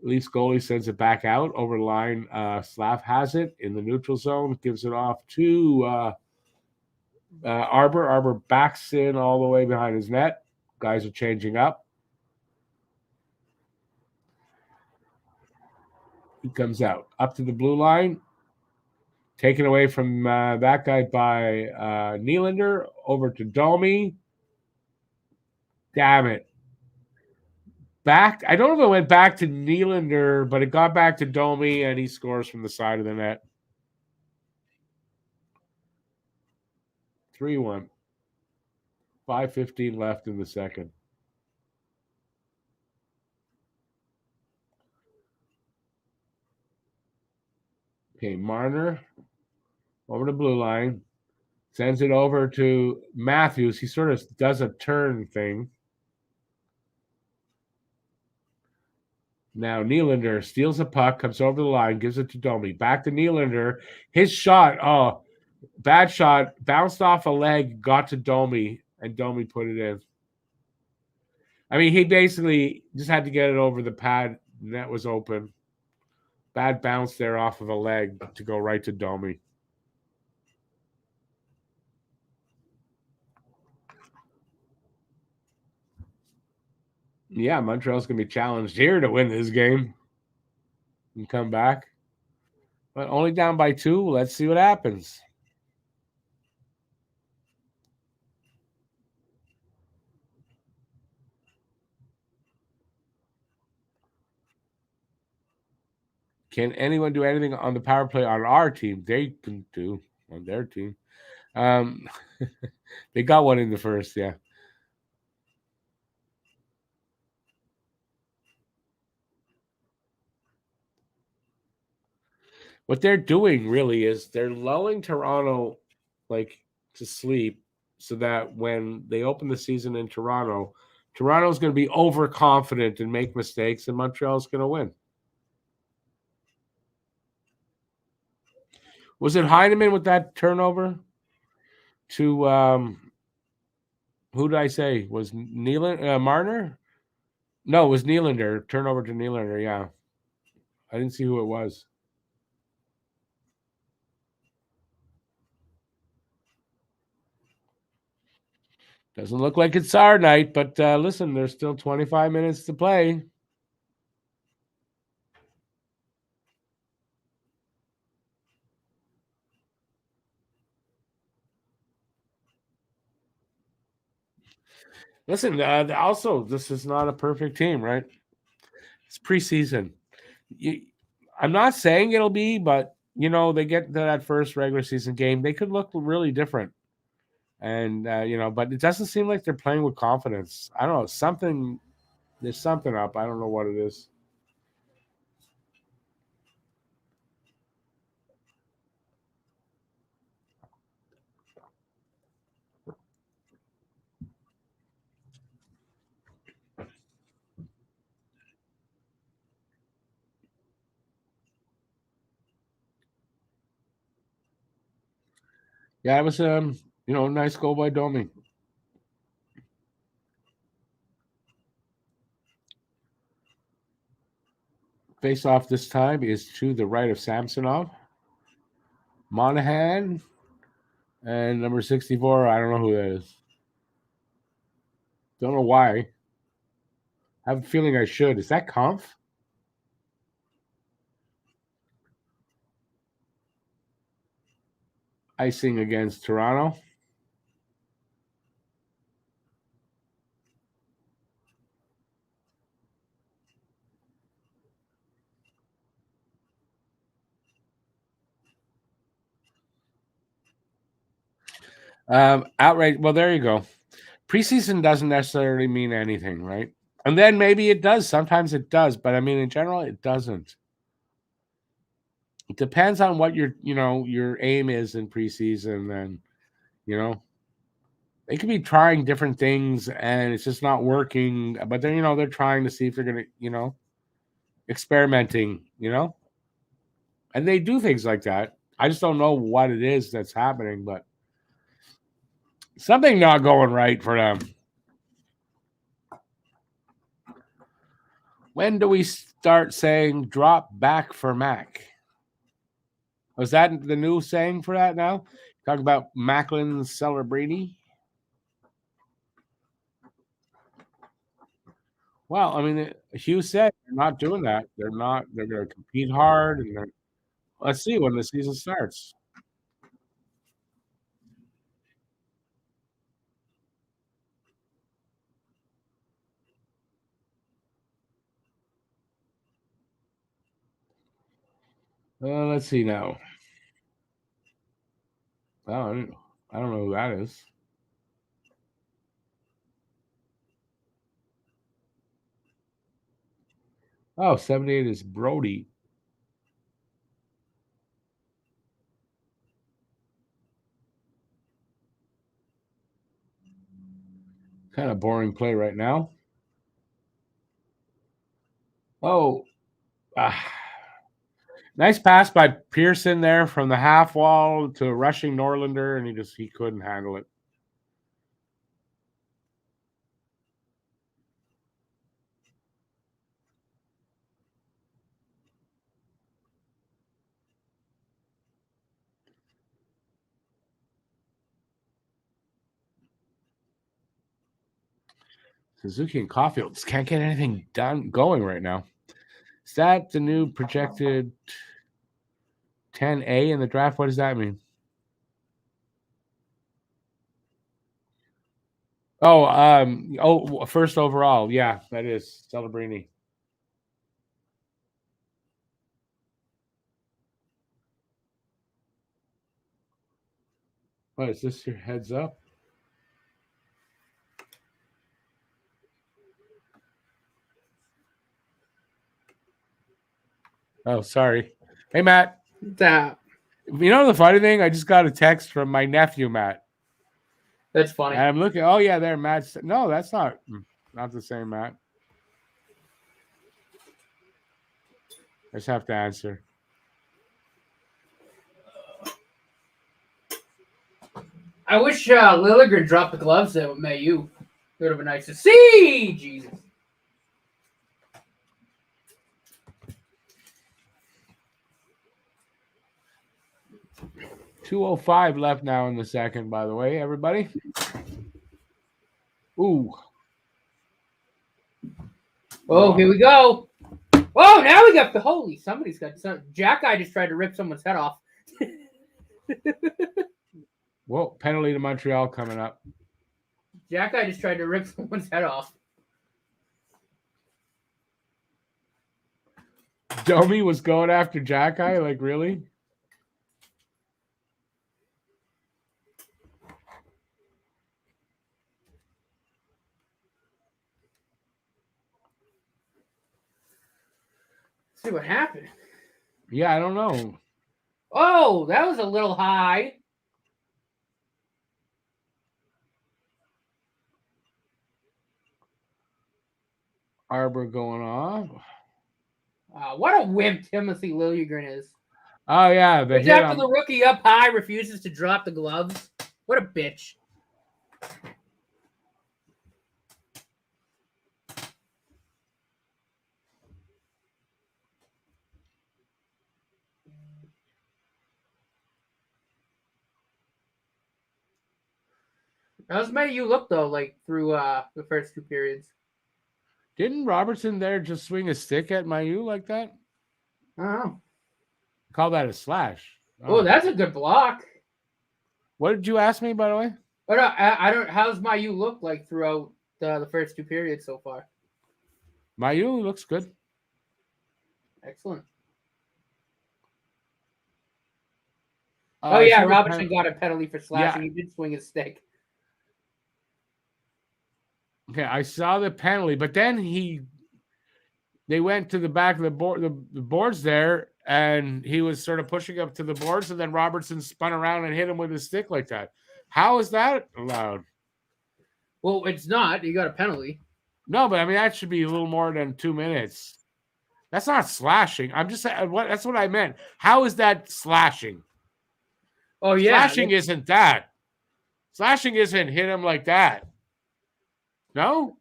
Leafs goalie sends it back out over the line. Slav has it in the neutral zone, gives it off to Arbor. Arbor backs in all the way behind his net. Guys are changing up. He comes out up to the blue line. Taken away from that guy by Nylander over to Domi. Damn it. Back. I don't know if it went back to Nylander, but it got back to Domi, and he scores from the side of the net. 3-1. 5:15 left in the second. Okay, Marner over the blue line. Sends it over to Matthews. He sort of does a turn thing. Now Nylander steals a puck, comes over the line, gives it to Domi. Back to Nylander. His shot, bad shot, bounced off a leg, got to Domi, and Domi put it in. I mean, he basically just had to get it over the pad. Net was open. Bad bounce there off of a leg to go right to Domi. Yeah, Montreal's going to be challenged here to win this game and come back. But only down by 2. Let's see what happens. Can anyone do anything on the power play on our team? They can do on their team. They got one in the first, yeah. What they're doing really is they're lulling Toronto like to sleep so that when they open the season in Toronto, Toronto's going to be overconfident and make mistakes, and Montreal's going to win. Was it Heineman with that turnover to who did I say? Was Nylander Marner? No, it was Nylander. Turnover to Nylander, yeah. I didn't see who it was. Doesn't look like it's our night, but listen, there's still 25 minutes to play. Listen, also, this is not a perfect team, right? It's preseason. I'm not saying it'll be, but, they get to that first regular season game. They could look really different. And, but it doesn't seem like they're playing with confidence. I don't know. There's something up. I don't know what it is. Yeah, it was nice goal by Domi. Face off this time is to the right of Samsonov. Monahan and number 64. I don't know who that is. Don't know why. I have a feeling I should. Is that Conf? Icing against Toronto. Outright. Well, there you go. Preseason doesn't necessarily mean anything, right? And then maybe it does. Sometimes it does, but I mean, in general, it doesn't. It depends on what your aim is in preseason, and they could be trying different things, and it's just not working. But they're trying to see if they're gonna experimenting. And they do things like that. I just don't know what it is that's happening, but something not going right for them. When do we start saying drop back for Mac? Was that the new saying for that now? Talk about Macklin Celebrini. Well, I mean, Hugh said they're not doing that. They're not. They're going to compete hard, and let's see when the season starts. Let's see now. Oh, I don't know who that is. Oh, 78 is Brody. Kind of boring play right now. Oh, nice pass by Pearson there from the half wall to rushing Norlander, and he couldn't handle it. Suzuki and Caulfield just can't get anything done going right now. Is that the new projected 10A in the draft? What does that mean? First overall. Yeah, that is Celebrini. What is this? Your heads up? Oh, sorry. Hey, Matt. That. You know the funny thing? I just got a text from my nephew, Matt. That's funny. And I'm looking. Oh yeah, there, Matt. No, that's not the same Matt. I just have to answer. I wish Lilligren dropped the gloves there with Mayu. It would have been nice to see. Jesus. .205 left now in the second, by the way, everybody. Ooh. Oh, here we go. Oh, now we got the holy. Somebody's got some. Jack guy just tried to rip someone's head off. Whoa, penalty to Montreal coming up. Jack guy just tried to rip someone's head off. Domi was going after Jack guy, like really? See what happened. Yeah, I don't know. Oh, that was a little high. Arbor going off. What a wimp Timothy Liljegren is. Oh yeah, It's after the rookie up high refuses to drop the gloves. What a bitch. How's Mayu look though, like through the first two periods? Didn't Robertson there just swing a stick at Mayu like that? I don't know. Call that a slash. Oh, that's a good block. What did you ask me, by the way? But I don't. How's Mayu look like throughout the first two periods so far? Mayu looks good. Excellent. Oh yeah, Robertson got a penalty for slashing. Yeah. He did swing his stick. Okay, I saw the penalty, but then they went to the back of the board, the boards there, and he was sort of pushing up to the boards, and then Robertson spun around and hit him with his stick like that. How is that allowed? Well, it's not. You got a penalty. No, but I mean that should be a little more than 2 minutes. That's not slashing. I'm just saying. That's what I meant. How is that slashing? Oh yeah, Slashing isn't that. Slashing isn't hit him like that. No?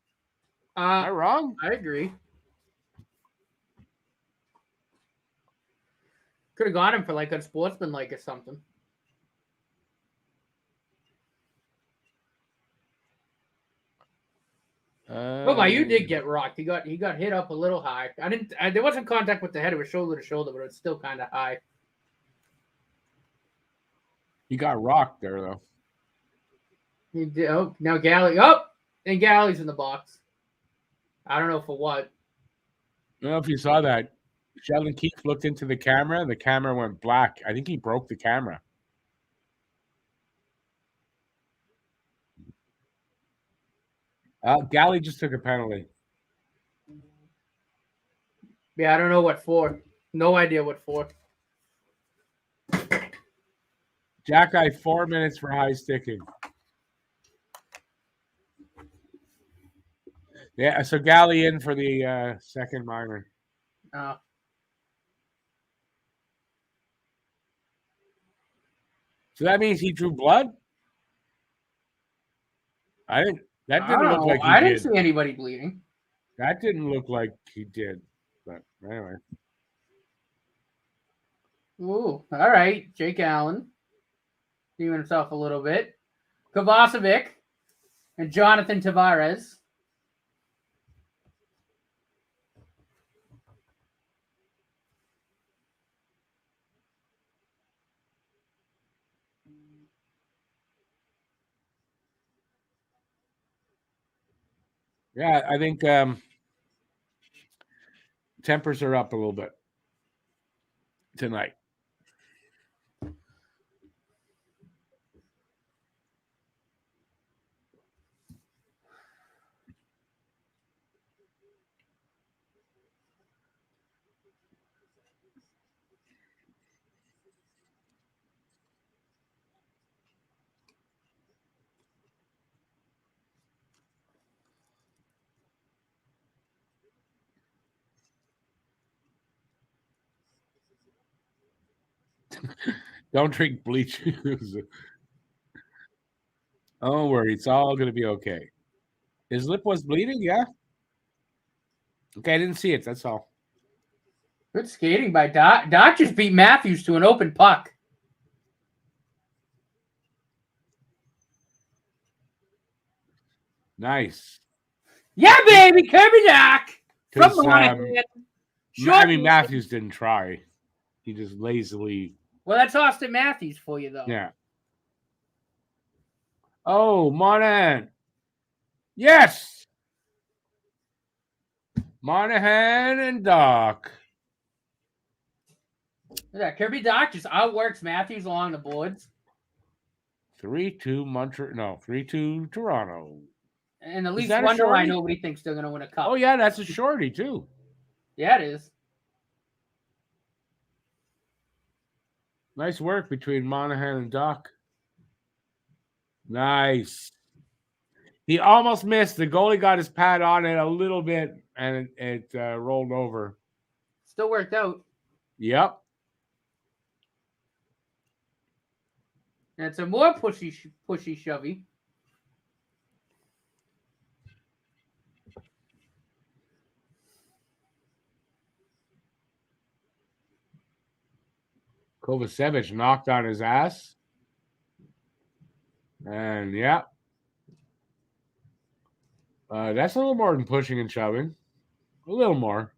Am I wrong? I agree. Could have got him for like a sportsmanlike or something. Oh, you did get rocked. He got hit up a little high. There wasn't contact with the head. It was shoulder to shoulder, but it's still kind of high. He got rocked there though. He did. Oh, now Galley. Oh, and Galley's in the box. I don't know for what. I don't know if you saw that. Sheldon Keefe looked into the camera, and the camera went black. I think he broke the camera. Galley just took a penalty. Yeah, I don't know what for. No idea what for. Jack-Eye 4 minutes for high sticking. Yeah, so Galley in for the second minor. Oh. So that means he drew blood? That didn't look like he did. I didn't see anybody bleeding. That didn't look like he did. But anyway. Ooh, all right. Jake Allen. Doing himself a little bit. Kovacevic and Jonathan Tavares. Yeah, I think tempers are up a little bit tonight. Don't drink bleach. Don't worry, it's all going to be okay. His lip was bleeding, yeah? Okay, I didn't see it, that's all. Good skating by Dot. Dot just beat Matthews to an open puck. Nice. Yeah, baby, Kirby Doc. From Montreal. I mean, Matthews didn't try. He just lazily... Well, that's Austin Matthews for you, though. Yeah. Oh, Monahan. Yes! Monahan and Doc. Yeah, Kirby Doc just outworks Matthews along the boards. 3-2 Montreal. No, 3-2 Toronto. And at least wonder why nobody thinks they're going to win a cup. Oh, yeah, that's a shorty, too. Yeah, it is. Nice work between Monahan and Doc. Nice. He almost missed. The goalie got his pad on it a little bit, and it rolled over. Still worked out. Yep. And some more pushy shovey. Kovacevic knocked on his ass. And, yeah. That's a little more than pushing and shoving. A little more.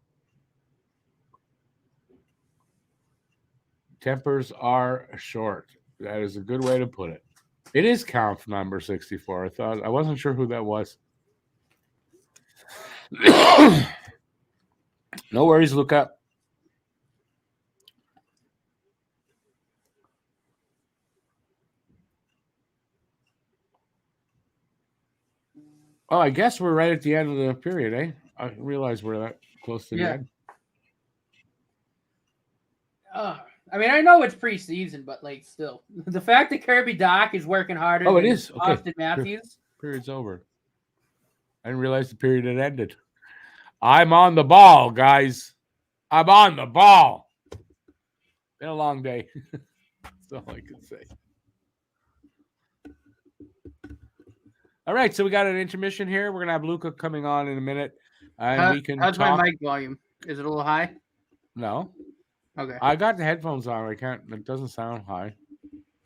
Tempers are short. That is a good way to put it. It is Kampf number 64. I wasn't sure who that was. No worries, Luca. Oh, I guess we're right at the end of the period, eh? I realize we're that close to the end. I mean, I know it's preseason, but like, still, the fact that Kirby Doc is working harder. Oh, it is. Okay. Austin Matthews. Period's over. I didn't realize the period had ended. I'm on the ball, guys. I'm on the ball. Been a long day. That's all I can say. All right, so we got an intermission here. We're gonna have Luca coming on in a minute, and we can how's talk. my mic volume? Is it a little high? No, Okay. I got the headphones on. I can't. It doesn't sound high.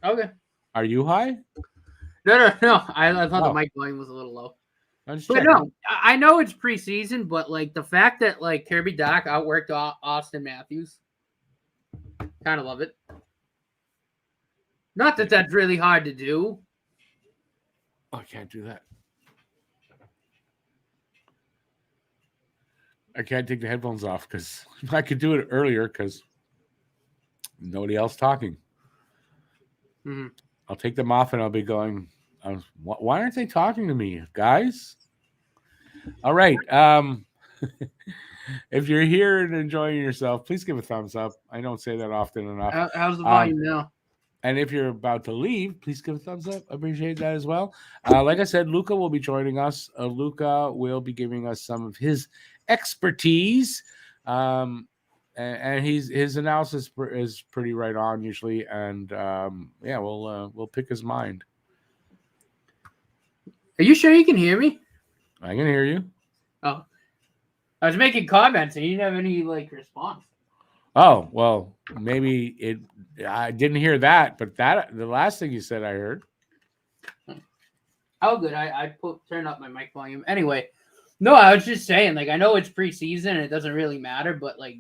Okay. Are you high? No. I thought Oh. the mic volume was a little low. But checking. No, I know it's preseason, but like the fact that like Kirby Dach outworked Austin Matthews, kind of love it. Not that that's really hard to do. Oh, I can't do that. I can't take the headphones off because I could do it earlier because nobody else talking. Mm-hmm. I'll take them off and I'll be going, why aren't they talking to me, guys? All right. If you're here and enjoying yourself, please give a thumbs up. I don't say that often enough. How's the volume now? And if you're about to leave, please give a thumbs up. I appreciate that as well. Like I said, Luca will be joining us. Luca will be giving us some of his expertise. And his analysis is pretty right on usually. And we'll pick his mind. Are you sure you can hear me? I can hear you. Oh, I was making comments and you didn't have any like response. Oh, well, maybe I didn't hear that, but the last thing you said I heard. Oh, good. I turned up my mic volume. Anyway, no, I was just saying, like, I know it's preseason and it doesn't really matter, but like,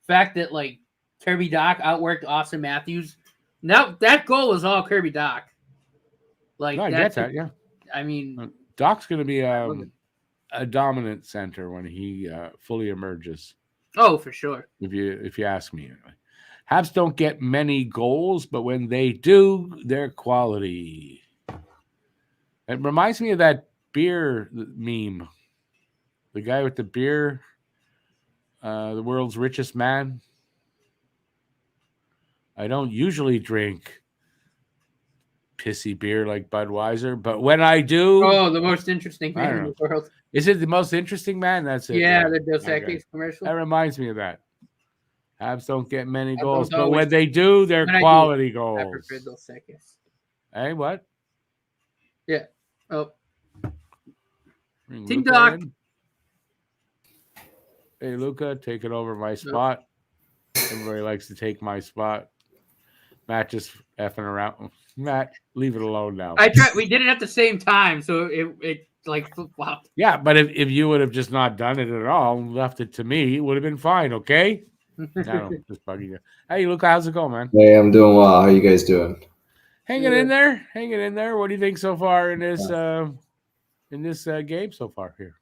fact that like Kirby Dach outworked Austin Matthews, now that goal was all Kirby Dach. Like, No, I get that. Yeah, I mean, Doc's going to be a dominant center when he fully emerges. Oh, for sure. If you ask me, anyway. Habs don't get many goals, but when they do, they're quality. It reminds me of that beer meme. The guy with the beer, the world's richest man. I don't usually drink pissy beer like Budweiser, but when I do... Oh, the most interesting man in the world. Is it the most interesting man? That's it. Yeah, the Dos Equis commercial. That reminds me of that. Habs don't get many goals, but when they do, they're quality goals. I prefer Dos Equis. Hey, what? Yeah. Oh. Team Doc. Hey, Luca, taking over my spot. Everybody likes to take my spot. Matt just effing around. Matt, leave it alone now. I tried. We did it at the same time, so it like flip-flopped. Yeah, but if you would have just not done it at all, left it to me, it would have been fine, okay? No, just bugging you. Hey, Luca, how's it going, man? Hey, I'm doing well. How you guys doing? Hanging in there. What do you think so far in this game so far here?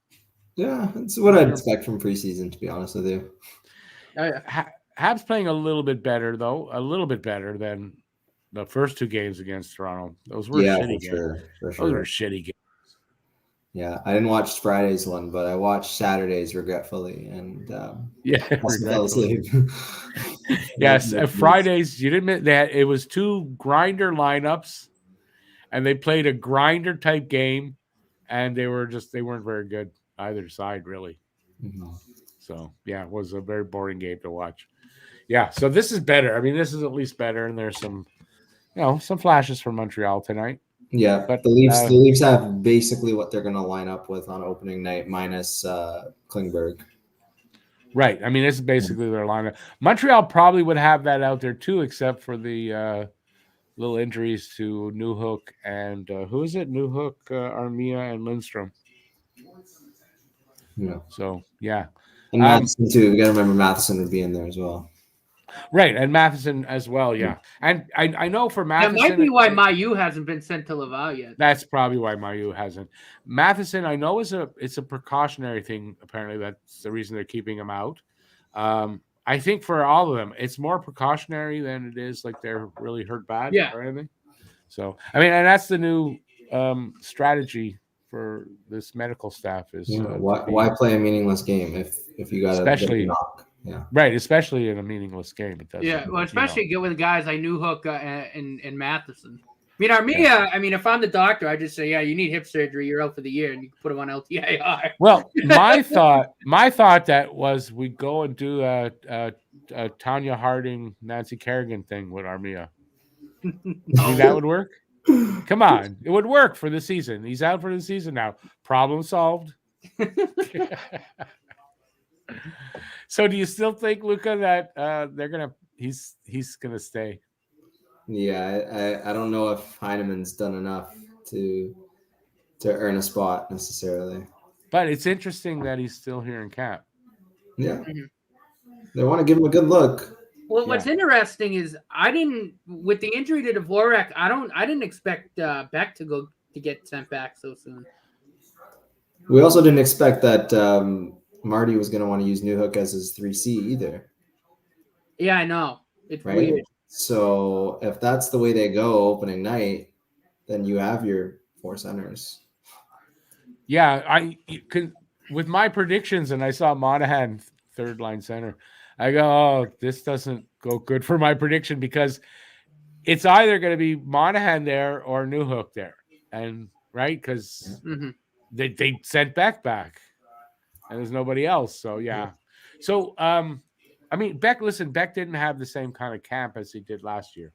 Yeah, it's what I'd expect from preseason, to be honest with you. Oh yeah. Habs playing a little bit better, though. A little bit better than the first two games against Toronto. Those were shitty games. For sure. Those were shitty games. Yeah, I didn't watch Friday's one, but I watched Saturday's regretfully, and fell asleep. Yes, Fridays you didn't. That it was two grinder lineups, and they played a grinder type game, and they weren't very good either side really. Mm-hmm. So yeah, it was a very boring game to watch. Yeah, so this is better. I mean, this is at least better, and there's some flashes from Montreal tonight. Yeah, but the Leafs have basically what they're going to line up with on opening night, minus Klingberg. Right. I mean, this is basically their lineup. Montreal probably would have that out there too, except for the little injuries to Newhook and who is it? Newhook, Armia, and Lindstrom. Yeah. So yeah, and Matheson too. We got to remember Matheson would be in there as well. Right, and Matheson as well, yeah. And I know for Matheson... That might be why Mailloux hasn't been sent to Laval yet. That's probably why Mailloux hasn't. Matheson, I know, it's a precautionary thing, apparently. That's the reason they're keeping him out. I think for all of them, it's more precautionary than it is like they're really hurt bad or anything. So, I mean, and that's the new strategy for this medical staff is... why play a meaningless game if you got especially knock? Yeah. Right, especially in a meaningless game. It does. Yeah, well, especially with guys like Newhook and Matheson. mean, Armia, I mean, if I'm the doctor, I just say, yeah, you need hip surgery. You're out for the year, and you can put him on LTIR. Well, my thought that was we go and do a Tanya Harding, Nancy Kerrigan thing with Armia. Think that would work? Come on, it would work for the season. He's out for the season now. Problem solved. So, do you still think, Luca, that he's gonna stay? Yeah, I don't know if Heineman's done enough to earn a spot necessarily. But it's interesting that he's still here in camp. Yeah, they want to give him a good look. Well, what's interesting is with the injury to Dvorak, I didn't expect Beck to get sent back so soon. We also didn't expect that Marty was going to want to use Newhook as his 3C either. Yeah, I know. It's right? weird. So if that's the way they go opening night, then you have your 4 centers. Yeah, with my predictions, and I saw Monahan third line center. I go, oh, this doesn't go good for my prediction because it's either going to be Monahan there or Newhook there, and right because they sent Beck back, and there's nobody else. So yeah. So I mean, Beck didn't have the same kind of camp as he did last year.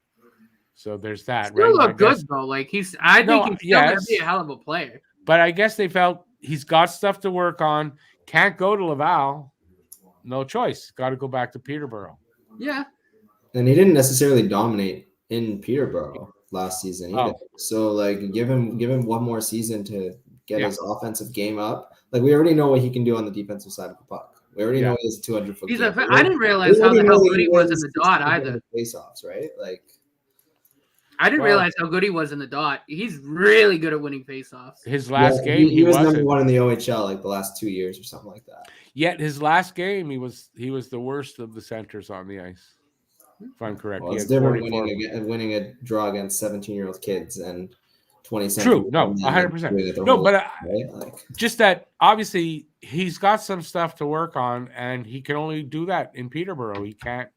So there's that. Still look good though. Like I think he's still going to be a hell of a player. But I guess they felt he's got stuff to work on. Can't go to Laval. No choice. Got to go back to Peterborough. Yeah. And he didn't necessarily dominate in Peterborough last season either. So like give him one more season to get his offensive game up. Like we already know what he can do on the defensive side of the puck. We already know he's 200-foot. I didn't realize how good he was in the dot either. Face-offs, right? Like I didn't realize how good he was in the dot. He's really good at winning face-offs. His last game, he was number 1 in the OHL like the last 2 years or something like that. Yet his last game, he was the worst of the centers on the ice. If I'm correct, well, it's different winning a draw against 17-year-old kids and 20. True, no, 100%. No, but just that obviously he's got some stuff to work on, and he can only do that in Peterborough. He can't.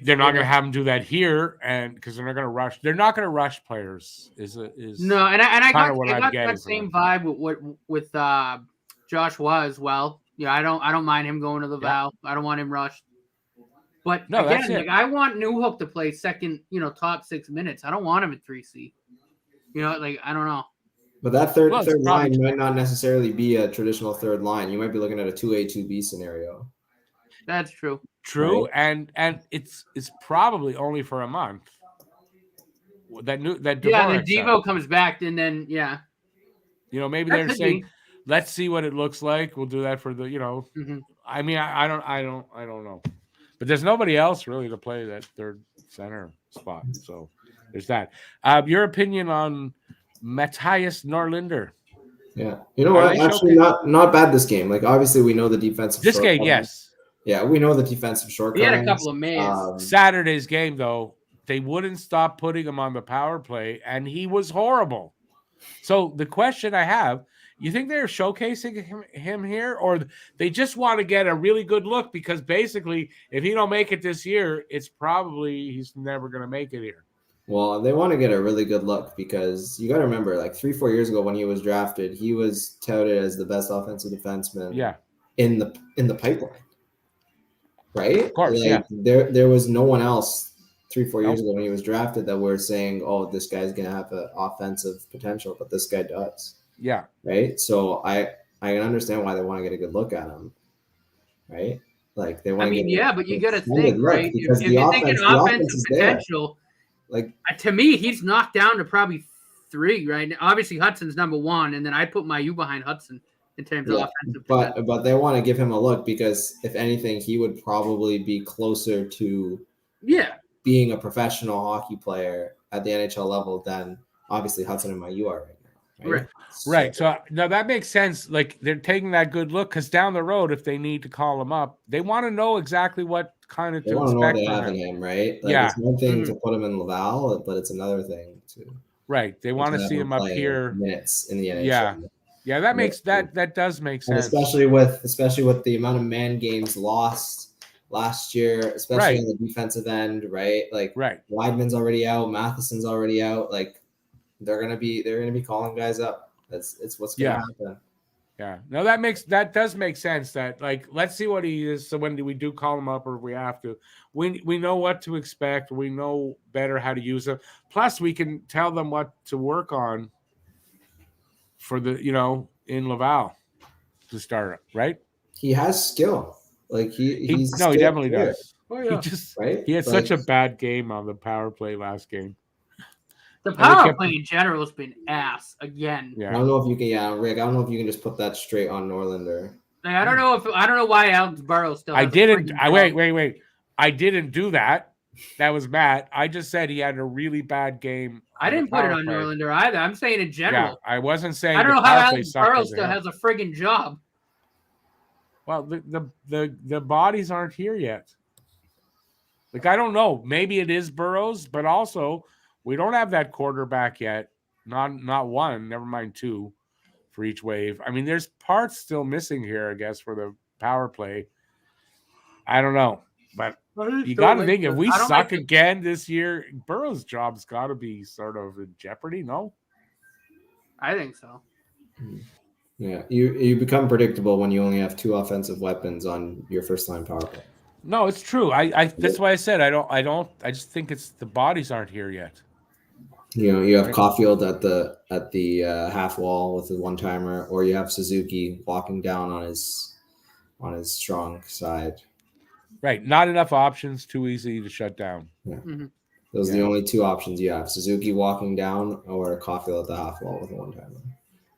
They're not going to have him do that here, and because they're not going to rush. They're not going to rush players. No, and I got that same vibe with Joshua as well. Yeah, I don't mind him going to the Val. I don't want him rushed. But no, again, like I want Newhook to play second, top 6 minutes. I don't want him at 3C. Like I don't know. But that third line might not necessarily be a traditional third line. You might be looking at a 2A 2B scenario. That's true. True, right? and it's probably only for a month. That then Devo comes back, and then maybe they're saying, let's see what it looks like. We'll do that for the I mean, I don't know, but there's nobody else really to play that third center spot. So there's that. Your opinion on Matthias Norlinder? Yeah, you know what? Actually, not bad this game. Like obviously, we know the defensive. This game, yes. Yeah, we know the defensive shortcomings. He had a couple of minutes. Saturday's game, though, they wouldn't stop putting him on the power play, and he was horrible. So the question I have, you think they're showcasing him here, or they just want to get a really good look? Because basically, if he don't make it this year, it's probably he's never going to make it here. Well, they want to get a really good look because you got to remember, like 3-4 years ago when he was drafted, he was touted as the best offensive defenseman in the pipeline. Right? Of course, There was no one else 3-4 years ago when he was drafted that we're saying, oh, this guy's going to have an offensive potential, but this guy does. Yeah. Right? So I can understand why they want to get a good look at him. Right? Like they want but you got to think, right? If you're thinking offensive potential, like to me, he's knocked down to probably 3 right now. Obviously, Hudson's number 1, and then I put Mailloux behind Hudson. In terms of offensive, but they want to give him a look because if anything, he would probably be closer to being a professional hockey player at the NHL level than obviously Hudson and Mailloux are right now. Right. So now that makes sense. Like they're taking that good look because down the road, if they need to call him up, they want to know exactly what kind of to expect from him. Right? Like, it's one thing to put him in Laval, but it's another thing to. Right. They want to see him up here. Minutes in the NHL. Yeah, that makes that does make sense. And especially with the amount of man games lost last year, especially on the defensive end, right? Like Weidman's already out, Matheson's already out. Like they're gonna be calling guys up. It's what's gonna happen. Yeah, no, that does make sense. That like, let's see what he is. So when we do call him up, or if we have to, we know what to expect. We know better how to use him. Plus, we can tell them what to work on for the in Laval to start, right? He has skill. Like he definitely does. Oh, yeah. He had such a bad game on the power play last game. The power play in general has been ass again. Yeah. I don't know if you can, Rick. I don't know if you can just put that straight on Norlander. Like, I don't know why Alex Burrows still. Wait. I didn't do that. That was Matt. I just said he had a really bad game. I didn't put it on Norlander either. I'm saying in general. Yeah, I wasn't saying. I don't know how Alex Burrows still has a friggin' job. Well, the bodies aren't here yet. Like, I don't know. Maybe it is Burrows, but also we don't have that quarterback yet. Not one, never mind two for each wave. I mean, there's parts still missing here, I guess, for the power play. I don't know. But you got to think, if we suck again this year, Burrow's job's got to be sort of in jeopardy, no? I think so. Yeah, you become predictable when you only have two offensive weapons on your first line power play. No, it's true. I that's why I said I just think it's the bodies aren't here yet. You have Caulfield at the half wall with a one timer, or you have Suzuki walking down on his strong side. Right, not enough options, too easy to shut down. Yeah. Mm-hmm. Those are the only two options you have: Suzuki walking down, or Caulfield at the half wall with a one timer.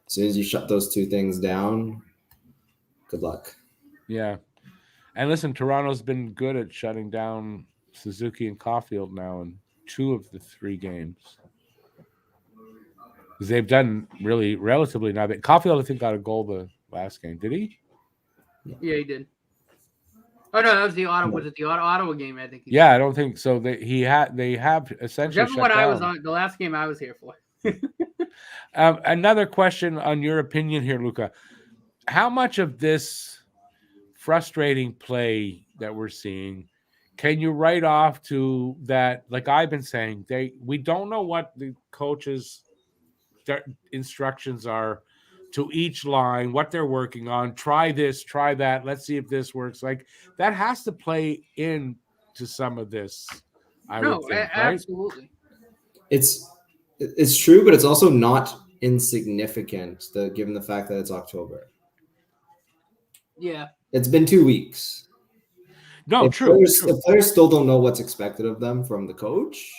As soon as you shut those two things down, good luck. Yeah, and listen, Toronto's been good at shutting down Suzuki and Caulfield now in 2 of the 3 games. They've done really relatively now. Caulfield, I think, got a goal the last game. Did he? Yeah, he did. Oh no, that was the Ottawa. Was it the Ottawa game? I think. I don't think so. They have essentially. That's what I was on the last game I was here for. Another question on your opinion here, Luca. How much of this frustrating play that we're seeing can you write off to that? Like I've been saying, we don't know what the coaches' instructions are to each line, what they're working on. Try this, try that. Let's see if this works. Like that has to play in to some of this. I would think, right? Absolutely. It's true, but it's also not insignificant given the fact that it's October. Yeah. It's been 2 weeks. No, if players still don't know what's expected of them from the coach,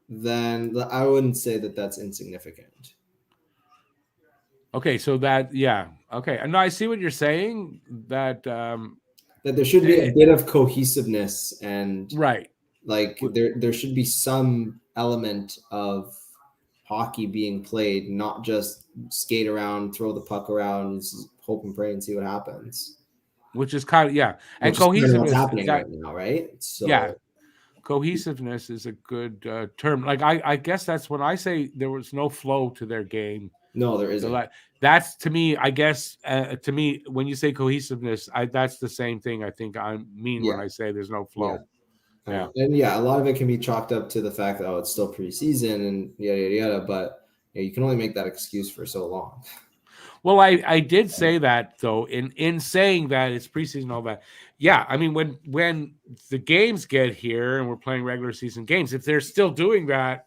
then I wouldn't say that that's insignificant. Okay, so okay. No, I see what you're saying. That there should be a bit of cohesiveness and right. Like there should be some element of hockey being played, not just skate around, throw the puck around, hope and pray and see what happens. Which is kind of and cohesiveness what's happening right now, right? So cohesiveness is a good term. Like I guess that's when I say there was no flow to their game. No, there isn't. That's to me, I guess. To me, when you say cohesiveness, that's the same thing. I think I mean when I say there's no flow. Yeah. And a lot of it can be chalked up to the fact that it's still preseason and yada yada yada. But you can only make that excuse for so long. Well, I did say that though. In saying that it's preseason and all that. Yeah, I mean when the games get here and we're playing regular season games, if they're still doing that,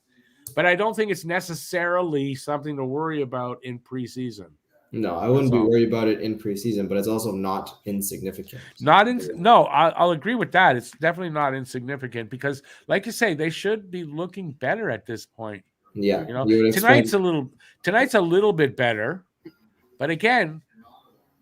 but I don't think it's necessarily something to worry about in preseason. No, I wouldn't be worried about it in preseason, but it's also not insignificant. No, I'll agree with that. It's definitely not insignificant because, like you say, they should be looking better at this point. Yeah, tonight's a little bit better, but again,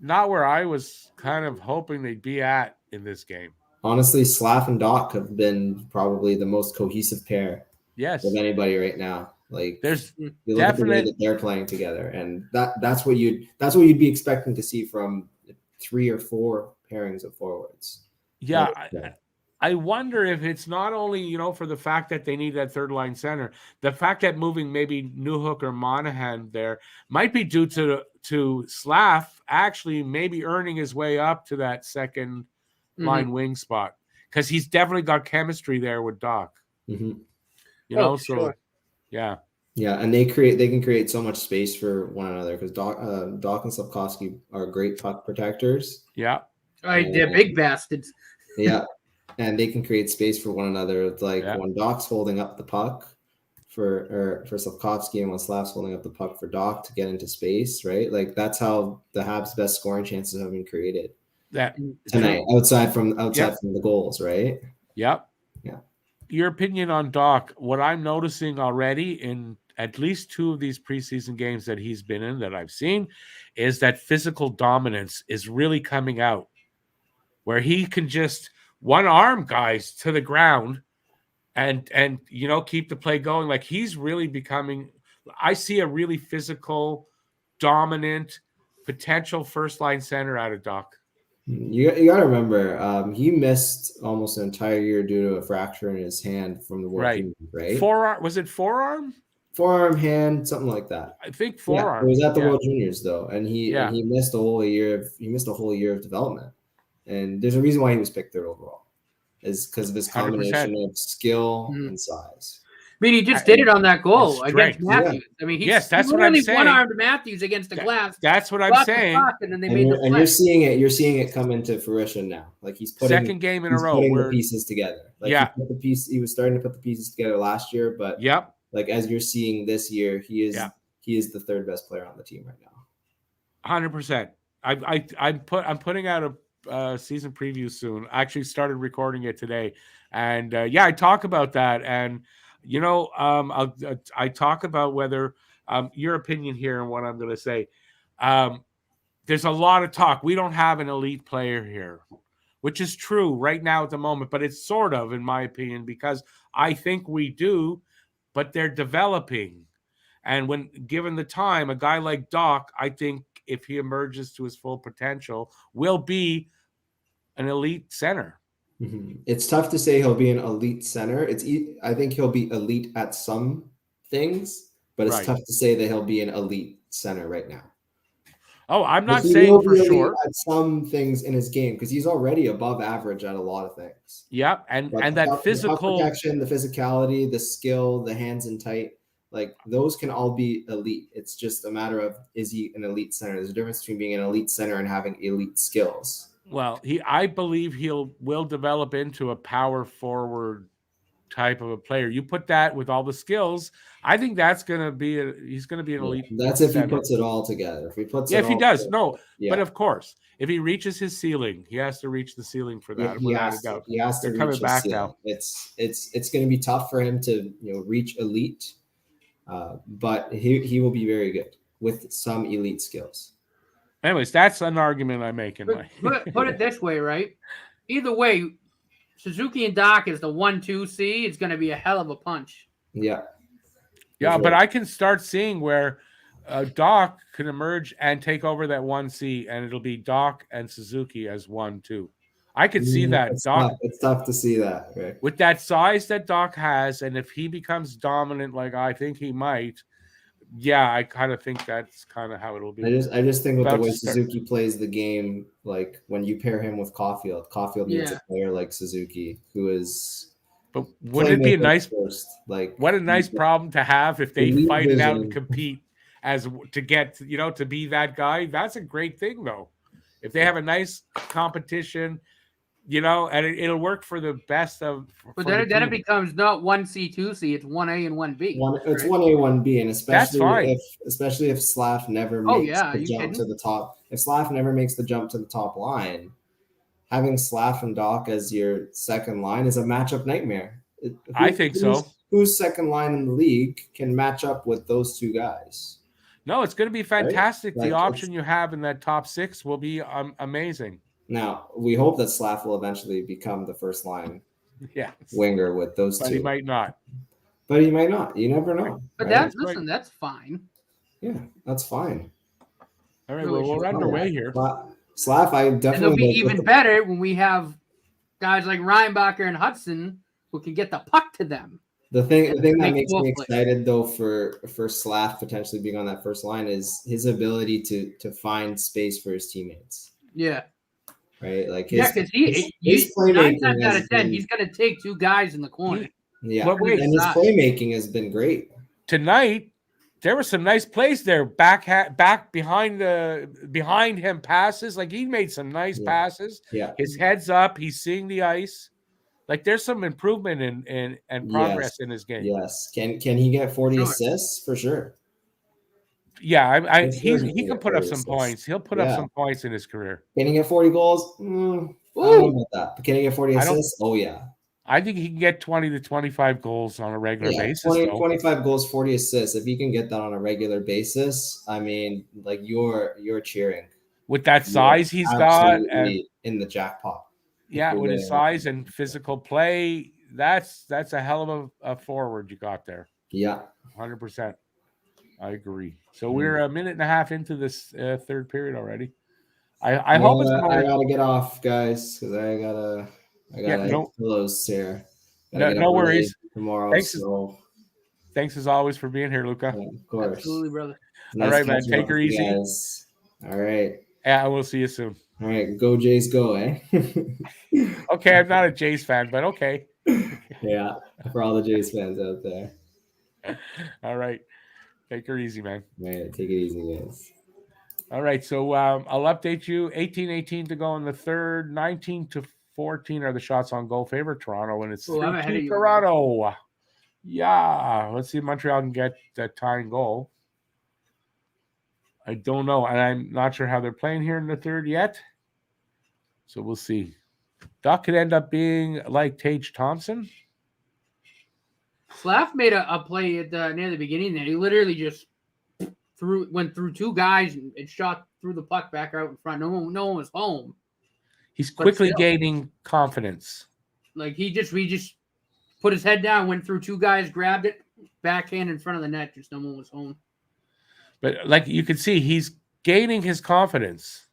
not where I was kind of hoping they'd be at in this game. Honestly, Slav and Doc have been probably the most cohesive pair. Yes, of anybody right now. Like there's you look at the way that they're playing together, and that's what you'd be expecting to see from 3 or 4 pairings of forwards. Yeah, I wonder if it's not only for the fact that they need that third line center, the fact that moving maybe Newhook or Monahan there might be due to Slav actually maybe earning his way up to that second line wing spot because he's definitely got chemistry there with Doc. Mm-hmm. You know, so sure. yeah. Yeah, and they can create so much space for one another because Doc and Slavkovsky are great puck protectors. Yeah. They're big bastards. Yeah, and they can create space for one another. It's like when Doc's holding up the puck for Slavkovsky and when Slav's holding up the puck for Doc to get into space, right? Like that's how the Habs' best scoring chances have been created tonight, outside from the goals, right? Yep. Yeah. Your opinion on Doc? What I'm noticing already in at least 2 of these preseason games that he's been in that I've seen is that physical dominance is really coming out, where he can just one arm guys to the ground and you know keep the play going. Like he's really becoming. I see a really physical, dominant, potential first line center out of Doc. You got to remember, he missed almost an entire year due to a fracture in his hand from the World Juniors, right? Forearm, was it forearm? Forearm, hand, something like that. I think forearm. Yeah, it was at the World Juniors though, and he missed a whole year of development. And there's a reason why he was picked 3rd overall, is because of his combination 100%. Of skill and size. I mean, he just did it on that goal against Matthews. Yeah. I mean, that's what I'm saying. One-armed Matthews against the glass. That's what I'm saying. And then they made the play. And you're seeing it come into fruition now. Like he's putting second game in a row putting the pieces together. Like he was starting to put the pieces together last year, but like as you're seeing this year, he is the 3rd best player on the team right now. 100%. I'm putting out a season preview soon. I actually started recording it today, and I talk about that. And you know, I talk about whether your opinion here and what I'm going to say. There's a lot of talk. We don't have an elite player here, which is true right now at the moment, but it's sort of, in my opinion, because I think we do, but they're developing. And when given the time, a guy like Doc, I think if he emerges to his full potential, will be an elite center. Mm-hmm. It's tough to say he'll be an elite center. I think he'll be elite at some things, but it's tough to say that he'll be an elite center right now. Oh, I'm not saying for sure. At some things in his game, because he's already above average at a lot of things. Yeah, and that physical protection, the physicality, the skill, the hands in tight, like those can all be elite. It's just a matter of, is he an elite center? There's a difference between being an elite center and having elite skills. Well, I believe will develop into a power forward type of a player. You put that with all the skills, I think he's going to be an elite. That's if he puts it all together. If he puts if he does, together, but of course, if he reaches his ceiling, he has to reach the ceiling for that. He has to They're coming back now. It's going to be tough for him to reach elite, but he will be very good with some elite skills. Anyways, that's an argument I'm making. Put it this way, right? Either way, Suzuki and Doc is the 1-2 seed. It's going to be a hell of a punch. Yeah. Yeah, but I can start seeing where Doc can emerge and take over that 1C, and it'll be Doc and Suzuki as 1-2. I could see that. It's tough to see that, right? With that size that Doc has, and if he becomes dominant like I think he might, I kind of think that's kind of how it'll be. I just think with the way Suzuki plays the game, like when you pair him with Caulfield needs a player like Suzuki who is. But wouldn't it be a nice, what a nice problem to have if they fight it out and compete to get, to be that guy. That's a great thing though. If they have a nice competition, and it'll work for the best of. But then it becomes not 1C, 2C. It's 1A and 1B. It's 1A, 1B, and especially if Slav never makes the jump to the top. If Slav never makes the jump to the top line, having Slav and Doc as your second line is a matchup nightmare. I think so. Whose second line in the league can match up with those two guys? No, it's going to be fantastic. Right? The option you have in that top 6 will be amazing. Now, we hope that Slav will eventually become the first line winger with those two. But he might not. You never know. But that's fine. Yeah, that's fine. All right, well, we're underway here. Slav, I definitely. And it'll be even better when we have guys like Reinbacher and Hudson who can get the puck to them. The thing that makes me excited though for Slav potentially being on that first line is his ability to find space for his teammates. Yeah. right? Like Yeah, because his 9 playmaking times out has of 10, been, he's going to take 2 guys in the corner. But wait, and his playmaking has been great. Tonight, there were some nice plays there. Back behind him passes. Like he made some nice passes. Yeah. His head's up. He's seeing the ice. Like there's some improvement and progress in his game. Yes. Can he get 40 assists? For sure. Yeah, He he can put up some points. He'll put up some points in his career. Can he get 40 goals? I don't know about that. But can he get 40 assists? Oh, yeah. I think he can get 20 to 25 goals on a regular basis. 25 goals, 40 assists. If you can get that on a regular basis, I mean, like you're cheering. With that size he's got and in the jackpot. Yeah, with his size and physical play, that's a hell of a forward you got there. Yeah. 100%. I agree. So we're a minute and a half into this third period already. I hope it's more. I gotta get off, guys, because I gotta close here. No worries. Tomorrow. Thanks as always for being here, Luca. Yeah, of course. Absolutely, brother. All right, man. Take her easy. Guys. All right. Yeah, we'll see you soon. All right, go Jays, go, eh? Okay, I'm not a Jays fan, but okay. Yeah, for all the Jays fans out there. All right. Take her easy, man. All right, take it easy, guys. All right, so I'll update you. 18-18 to go in the third. 19-14 are the shots on goal favor Toronto, and it's 3-2 Toronto. Yeah, let's see if Montreal can get that tying goal. I don't know, and I'm not sure how they're playing here in the third yet. So we'll see. That could end up being like Tage Thompson. Slav made a play at near the beginning there. He literally just went through 2 guys and shot through the puck back out in front. No one was home. He's quickly gaining confidence. Like he just put his head down, went through 2 guys, grabbed it, backhand in front of the net. Just no one was home. But like you can see, he's gaining his confidence.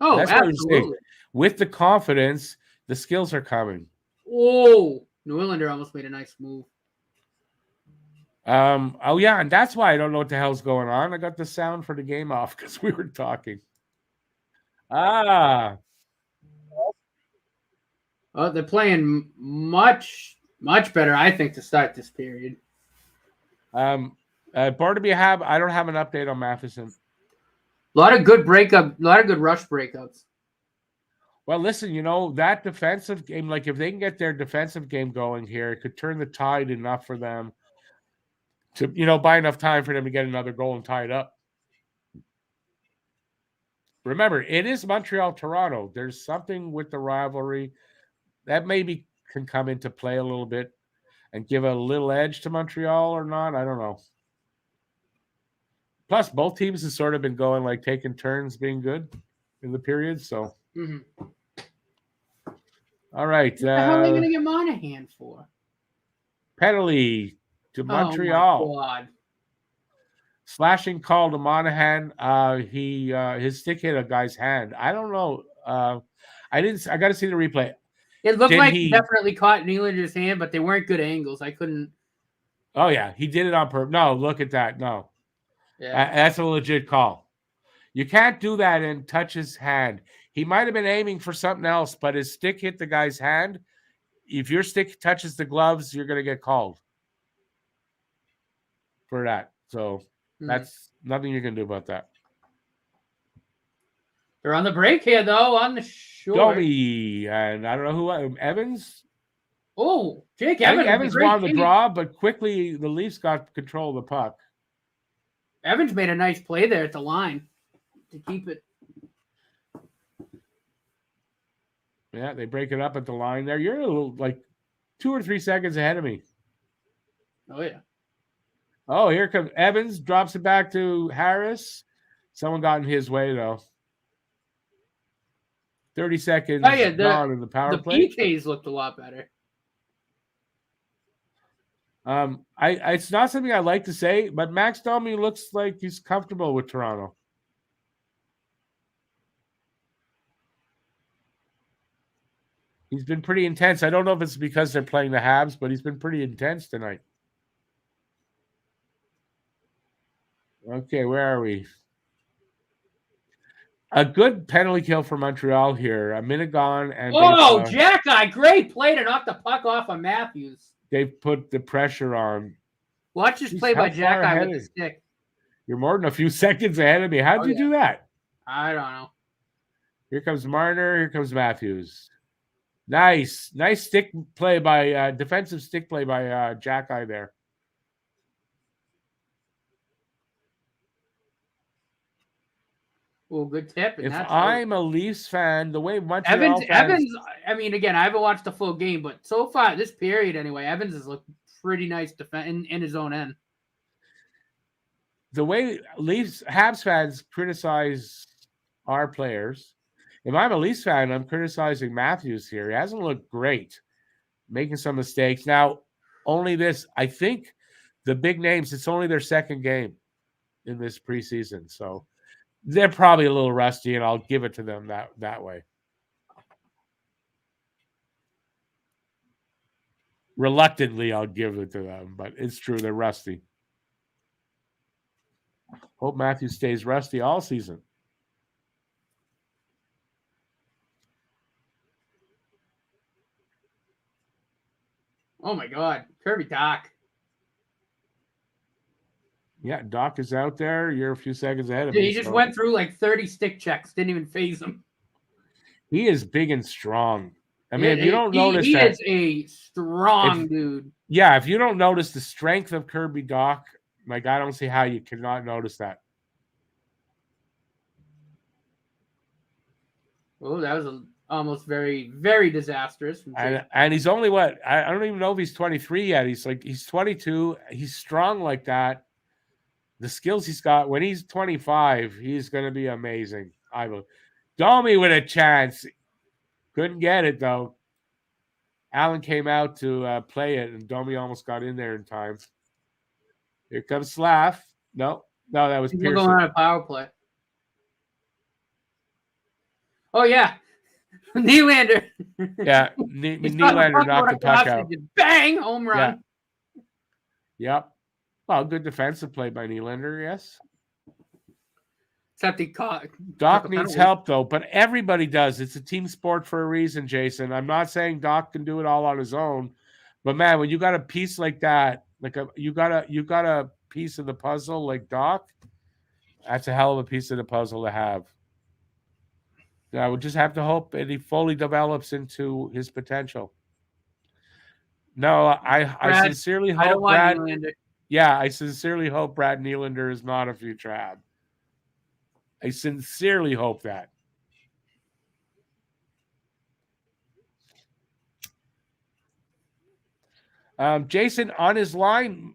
Oh, that's absolutely. With the confidence, the skills are coming. Oh, New Englander almost made a nice move. Oh yeah, and that's why I don't know what the hell's going on. I got the sound for the game off because we were talking. Oh, they're playing much better, I think, to start this period. Barnaby I don't have an update on Matheson. A lot of good rush breakups. Well, listen, that defensive game, like if they can get their defensive game going here, it could turn the tide enough for them to, buy enough time for them to get another goal and tie it up. Remember, it is Montreal-Toronto. There's something with the rivalry that maybe can come into play a little bit and give a little edge to Montreal or not. I don't know. Plus, both teams have sort of been going, like, taking turns being good in the period, so. Mm-hmm. All right. What the hell are they going to get Monahan for? Penalty to Montreal. Oh, my God. Slashing call to Monahan. His stick hit a guy's hand. I don't know. I got to see the replay. It looked like he definitely caught Nylander's hand, but they weren't good angles. I couldn't. Oh, yeah. He did it on purpose. No, look at that. No. Yeah. That's a legit call. You can't do that and touch his hand. He might have been aiming for something else, but his stick hit the guy's hand. If your stick touches the gloves, you're going to get called for that. So that's nothing you can do about that. They're on the break here, though, on the shore. Domi, and I don't know who, Evans? Oh, Jake Evans. Evans won the draw, but quickly the Leafs got control of the puck. Evans made a nice play there at the line to keep it. Yeah, they break it up at the line there. You're a little, like 2 or 3 seconds ahead of me. Oh, yeah. Oh, here comes Evans, drops it back to Harris. Someone got in his way, though. 30 seconds gone in the power play. The PKs looked a lot better. It's not something I like to say, but Max Domi looks like he's comfortable with Toronto. He's been pretty intense. I don't know if it's because they're playing the Habs, but he's been pretty intense tonight. Okay, where are we? A good penalty kill for Montreal here. A minute gone, and Jack-eye, great play to knock the puck off on Matthews. They've put the pressure on. Watch this play by Jack-eye with the stick. You're more than a few seconds ahead of me. How'd you do that? I don't know. Here comes Marner. Here comes Matthews. Nice stick play by defensive stick play by Jack-eye there. Well, good tip. If I'm a Leafs fan, the way Montreal Evans, I mean, again, I haven't watched the full game, but so far this period anyway, Evans has looked pretty nice in his own end. The way Habs fans criticize our players, if I'm a Leafs fan, I'm criticizing Matthews here. He hasn't looked great, making some mistakes. Now, I think the big names, it's only their second game in this preseason, so they're probably a little rusty, and I'll give it to them that way. Reluctantly, I'll give it to them, but it's true. They're rusty. Hope Matthews stays rusty all season. Oh, my God. Kirby Dach. Yeah, Doc is out there. You're a few seconds ahead of him. He just went through like 30 stick checks. Didn't even phase him. He is big and strong. I mean, if you don't notice he that, is a strong dude. Yeah, if you don't notice the strength of Kirby Dach, like, I don't see how you cannot notice that. Oh, that was almost very, very disastrous. And he's only what? I don't even know if he's 23 yet. He's 22. He's strong like that. The skills he's got, when he's 25, he's going to be amazing. I will. Domi with a chance. Couldn't get it, though. Allen came out to play it, and Domi almost got in there in time. Here comes Slav. No, that was Pearson. We're going on a power play. Oh, yeah. Nylander. Yeah, Nylander knocked the puck out. Bang! Home run. Yeah. Yep. Well, good defensive play by Nylander, yes. Except he caught. Doc needs help, though, but everybody does. It's a team sport for a reason, Jason. I'm not saying Doc can do it all on his own, but man, when you got a piece like that, you got a piece of the puzzle like Doc, that's a hell of a piece of the puzzle to have. I would just have to hope that he fully develops into his potential. No, I sincerely hope Brad. Yeah, I sincerely hope Brad Nylander is not a future Hab. I sincerely hope that. Jason, on his line,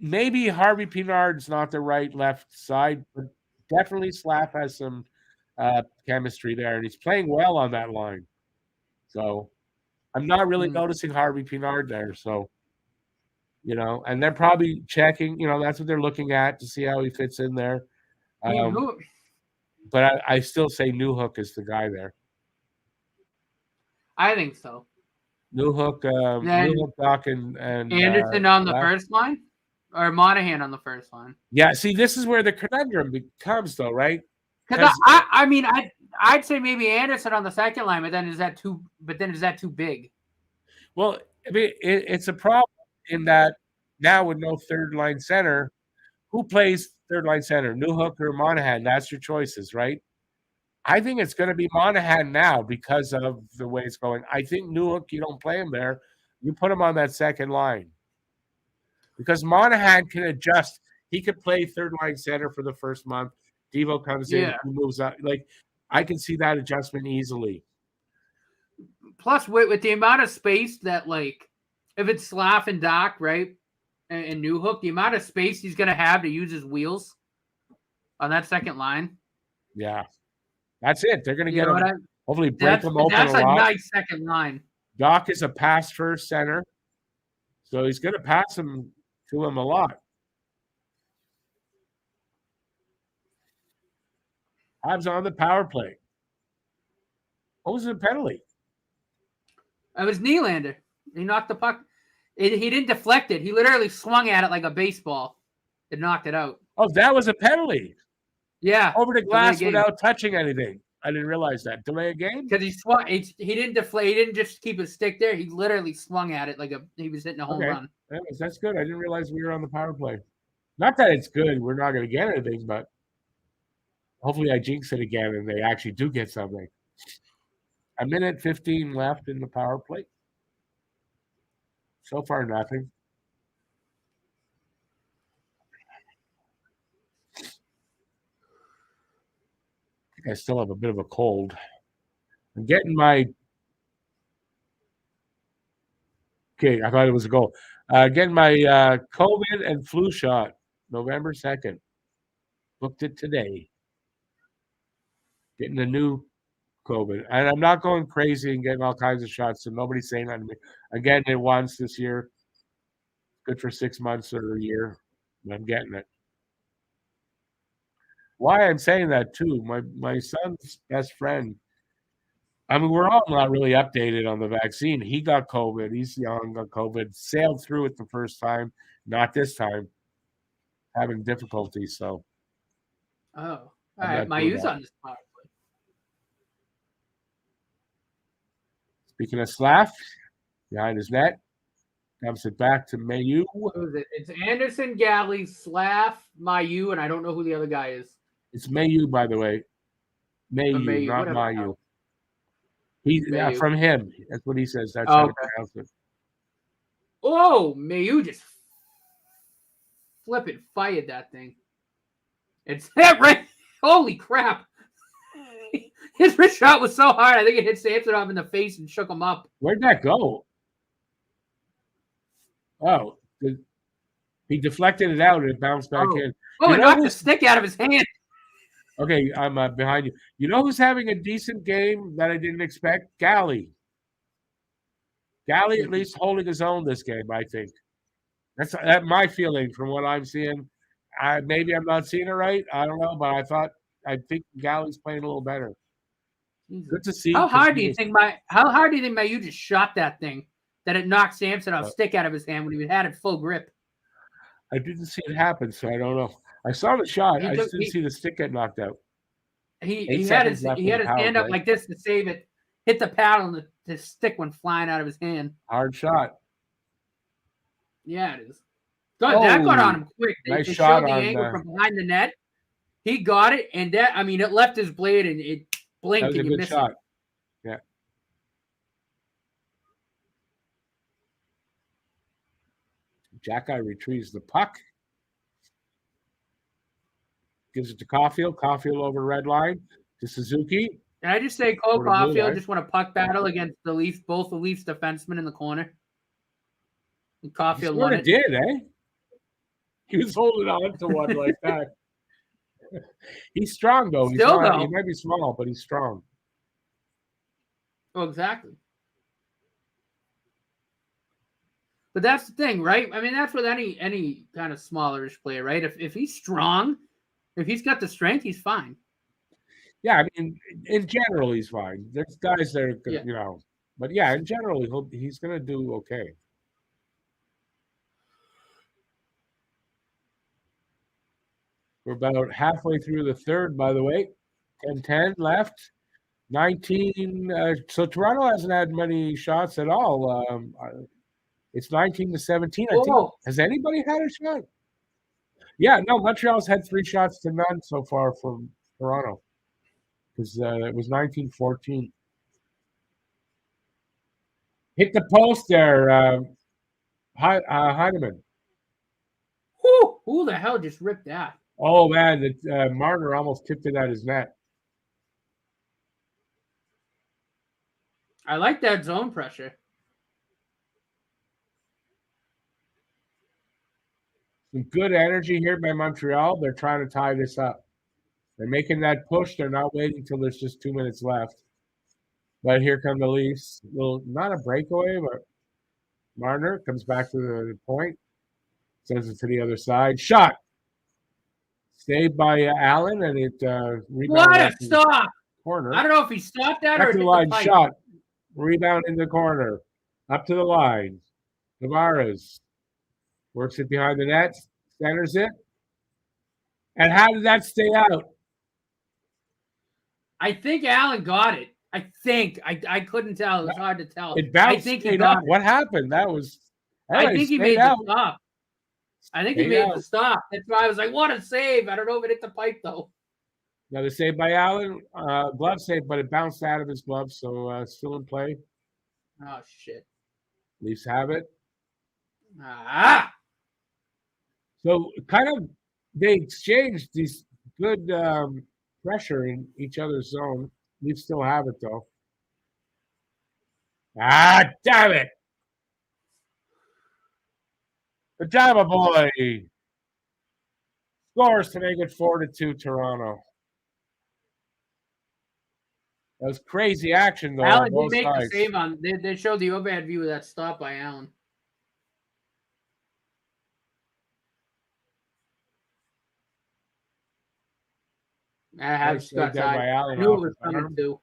maybe Harvey Pinard's not the right left side, but definitely Slav has some chemistry there, and he's playing well on that line. So I'm not really noticing Harvey Pinard there. So, and they're probably checking, that's what they're looking at to see how he fits in there. But I still say Newhook is the guy there. I think so. Newhook, Doc, and Anderson on the first line? Or Monahan on the first line? Yeah, see, this is where the conundrum becomes, though, right? Because I'd say maybe Anderson on the second line, but then is that too big? Well, I mean, it's a problem in that now with no third line center, who plays third line center, Newhook or Monahan? That's your choices, right? I think it's going to be Monahan now because of the way it's going. I think Newhook, you don't play him there. You put him on that second line. Because Monahan can adjust. He could play third line center for the first month. Devo comes in, he moves up. Like, I can see that adjustment easily. Plus, with the amount of space that, like, if it's Slav and Doc, right, and Newhook, the amount of space he's going to have to use his wheels on that second line. Yeah. That's it. They're going to get him, hopefully break them open a lot. That's a nice second line. Doc is a pass-first center, so he's going to pass him to him a lot. Habs on the power play. What was the penalty? It was Nylander. He knocked the puck. He didn't deflect it. He literally swung at it like a baseball and knocked it out. Oh, that was a penalty. Yeah. Over the delay glass game. without touching anything. I didn't realize that. Delay a game? Because he swung. He didn't deflate. He didn't just keep his stick there. He literally swung at it like he was hitting a home run. That's good. I didn't realize we were on the power play. Not that it's good. We're not going to get anything, but hopefully I jinx it again and they actually do get something. A minute 15 left in the power play. So far, nothing. I still have a bit of a cold. I'm getting my. Okay, I thought it was a goal. Getting my COVID and flu shot, November 2nd. Booked it today. Getting the new COVID. And I'm not going crazy and getting all kinds of shots, so nobody's saying that to me. I'm getting it once this year. Good for 6 months or a year. But I'm getting it. Why I'm saying that too, my son's best friend, I mean, we're all not really updated on the vaccine. He got COVID. He's young, got COVID, sailed through it the first time, not this time, having difficulties. So, oh, all right. Mayu's on this power play. Speaking of Slav, behind his net, dumps it back to Mayu. Who is it? It's Anderson, Galley, Slav, Mayu, and I don't know who the other guy is. It's Mayu, by the way. Mayu, not Mayu. He's from him. That's what he says. That's how to pronounce it. Oh, Mayu just flipping fired that thing. It's that right. Holy crap. His wrist shot was so hard. I think it hit Samsonov in the face and shook him up. Where'd that go? Oh, he deflected it out and it bounced back in. Oh, it knocked the stick out of his hand. Okay, I'm behind you. You know who's having a decent game that I didn't expect? Galley. Galley at least holding his own this game, I think. That's my feeling from what I'm seeing. Maybe I'm not seeing it right. I don't know, but I think Galley's playing a little better. Good to see. How hard do you think Mayu just shot that thing that it knocked Samsonov stick out of his hand when he had it full grip? I didn't see it happen, so I don't know. I saw the shot. I just didn't see the stick get knocked out. He had his hand up like this to save it. Hit the paddle and the stick went flying out of his hand. Hard shot. Yeah, it is. That got on him quick. Nice they shot showed the angle from behind the net. He got it, and it left his blade and it blinked and you missed it. Yeah. Jack-Eye retrieves the puck. Gives it to Caulfield. Caulfield over red line to Suzuki. Can I just say Cole Caulfield just won a puck battle against the Leafs, both the Leafs defensemen in the corner. And Caulfield won it. Did, eh? He was holding on to one like that. He's strong, though. He might be small, but he's strong. Oh, exactly. But that's the thing, right? I mean, that's with any kind of smallerish player, right? If he's strong, if he's got the strength, he's fine. Yeah, I mean, in general, he's fine. There's guys that are, but yeah, in general, he's going to do okay. We're about halfway through the third, by the way. 10-10 left. 19. So Toronto hasn't had many shots at all. It's 19-17. I think. Has anybody had a shot? Yeah, no. Montreal's had 3 shots to none so far from Toronto. Because it was 19-14. Hit the post there, Heineman. Who the hell just ripped that? Oh, man, Marner almost tipped it at his net. I like that zone pressure. Some good energy here by Montreal. They're trying to tie this up. They're making that push. They're not waiting till there's just 2 minutes left. But here come the Leafs. Not a breakaway, but Marner comes back to the point. Sends it to the other side. Shot. Saved by Allen, and it what a stop! Corner. I don't know if he stopped that back or to the line. Shot. Rebound in the corner. Up to the line. Tavares works it behind the net. Centers it. And how did that stay out? I think Allen got it. I think. I couldn't tell. It was hard to tell. It bounced I think he straight got up. it. What happened? That was. I think he made the stop. I think he Stayed made out. the stop. That's why I was like, what a save. I don't know if it hit the pipe, though. Another save by Allen. Glove save, but it bounced out of his glove, so still in play. Oh, shit. Leafs have it. Ah! So kind of they exchanged these good pressure in each other's zone. Leafs still have it, though. Ah, damn it. Pajama boy scores to make it 4-2 Toronto. That was crazy action, though. Allen on both did make sides. the save on. They showed the overhead view of that stop by Allen. I have Nice save Scott's done eye. by Allen I knew it off was his coming arm. too.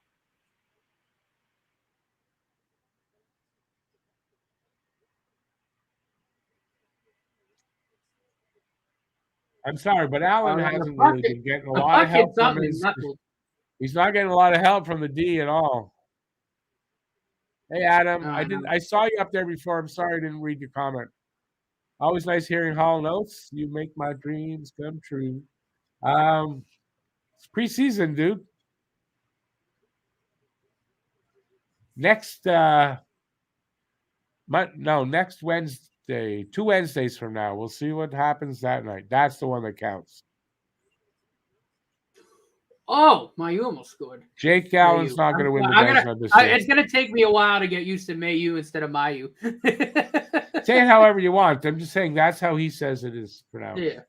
I'm sorry, but Allen The hasn't puck really been getting a the lot puck of hit help from something and his. knuckled. He's not getting a lot of help from the D at all. Hey, Adam, No, I didn't. I saw you up there before. I'm sorry I didn't read your comment. Always nice hearing Hall notes. You make my dreams come true. It's preseason, dude. Next, next Wednesday, 2 Wednesdays from now, we'll see what happens that night. That's the one that counts. Oh, Mayu almost scored. Jake Allen's not going to win the Vezina this year. It's going to take me a while to get used to Mayu instead of Mayu. Say it however you want. I'm just saying that's how he says it is pronounced. Yeah.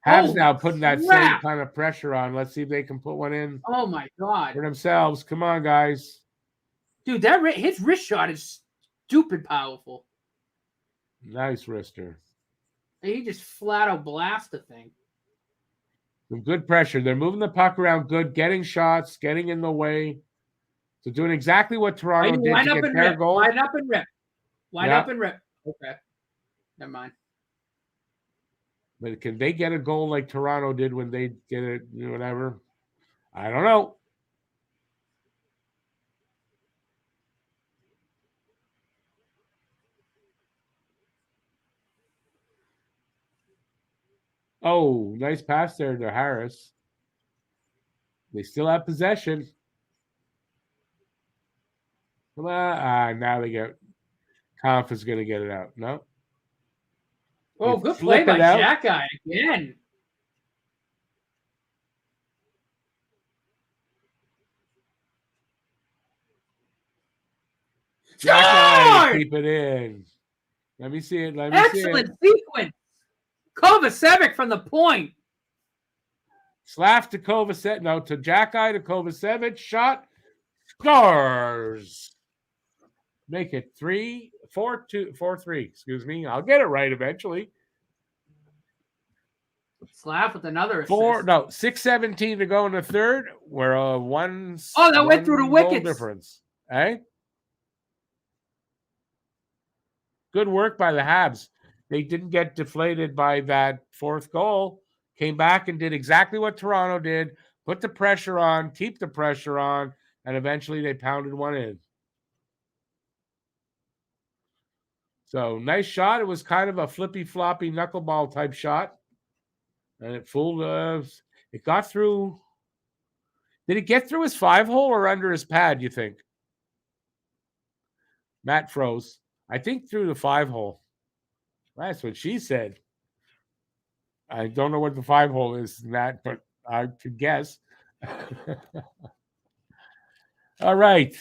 Habs now putting that same crap. kind of pressure on. Let's see if they can put one in Oh my god, for themselves. Come on, guys. dude! His wrist shot is stupid powerful. Nice wrister. He just flat out blast the thing. Some good pressure. They're moving the puck around good, getting shots, getting in the way. So doing exactly what Toronto did to get their goal. Line up and rip. Line up and rip. Okay. Never mind. But can they get a goal like Toronto did when they get it, whatever? I don't know. Oh, nice pass there to Harris. They still have possession. Come on. Now they get Conf is going to get it out. No. Oh, good play by Jack Guy again. Jack Guy to keep it in. Let me see it. Excellent sequence. Kovacevic from the point. Slav to Kovacevic. No, to Jack Guy to Kovacevic. Shot. Scores. Make it 4-3. Excuse me. I'll get it right eventually. Slav with another assist. 6:17 to go in the third. We're one. Oh, that went through the wickets. Difference. Eh? Good work by the Habs. They didn't get deflated by that fourth goal. Came back and did exactly what Toronto did. Put the pressure on, keep the pressure on, and eventually they pounded one in. So nice shot. It was kind of a flippy-floppy knuckleball type shot. And it fooled it got through. Did it get through his 5-hole or under his pad, you think? Matt froze. I think through the 5-hole. That's what she said. I don't know what the 5-hole is, Matt, but I could guess. All right.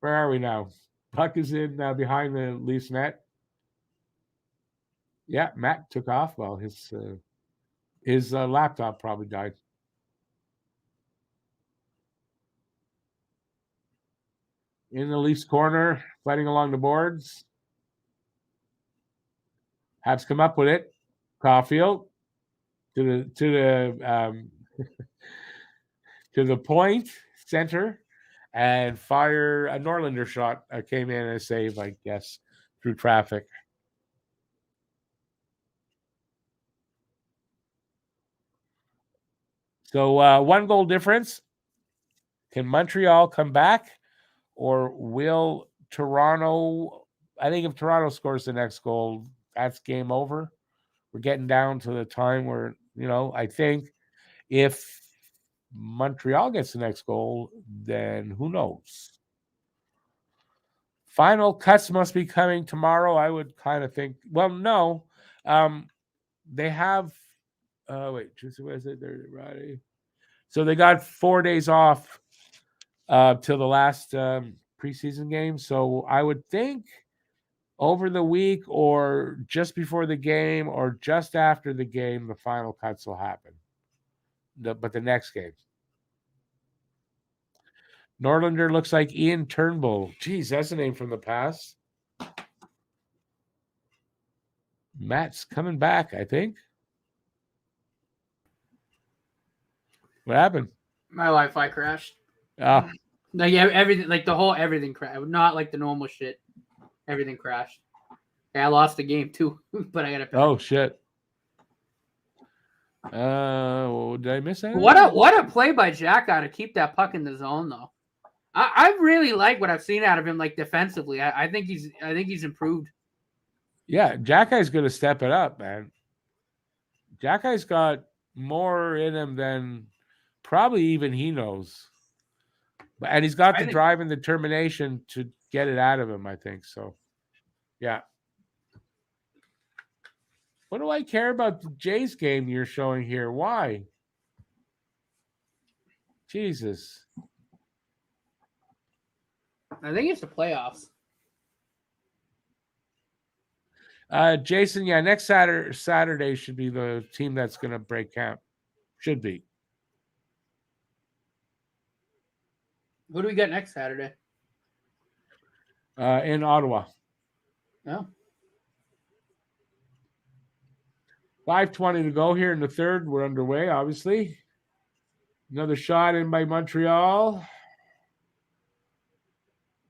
Where are we now? Puck is in behind the Leafs net. Yeah, Matt took off. Well, his laptop probably died. In the Leafs corner, fighting along the boards. Habs come up with it. Caulfield to the to the point center and fire a Norlander shot. Came in and save, I guess, through traffic. So 1 goal difference. Can Montreal come back, or will Toronto? I think if Toronto scores the next goal, that's game over. We're getting down to the time where, I think if Montreal gets the next goal, then who knows? Final cuts must be coming tomorrow. I would kind of think. Well, no, they have. Wait, Tuesday, Wednesday, Thursday, Friday. So they got 4 days off till the last preseason game. So I would think over the week or just before the game or just after the game, the final cuts will happen. But the next game. Norlander looks like Ian Turnbull. Geez, that's a name from the past. Matt's coming back, I think. What happened? My Wi-Fi crashed. Oh. Like everything, like the whole everything crashed. Not like the normal shit. Everything crashed. Yeah, I lost the game too, but I got to. Oh shit. Did I miss anything? What a play by Xhaka to keep that puck in the zone though. I really like what I've seen out of him, like defensively. I think he's improved. Yeah, Xhaka's going to step it up, man. Xhaka's got more in him than probably even he knows. And he's got the drive and determination to get it out of him, I think. So, yeah. What do I care about the Jays game you're showing here? Why? Jesus. I think it's the playoffs. Jason, yeah, next Saturday should be the team that's going to break camp. Should be. What do we got next Saturday? In Ottawa. No. 5:20 to go here in the third. We're underway, obviously. Another shot in by Montreal.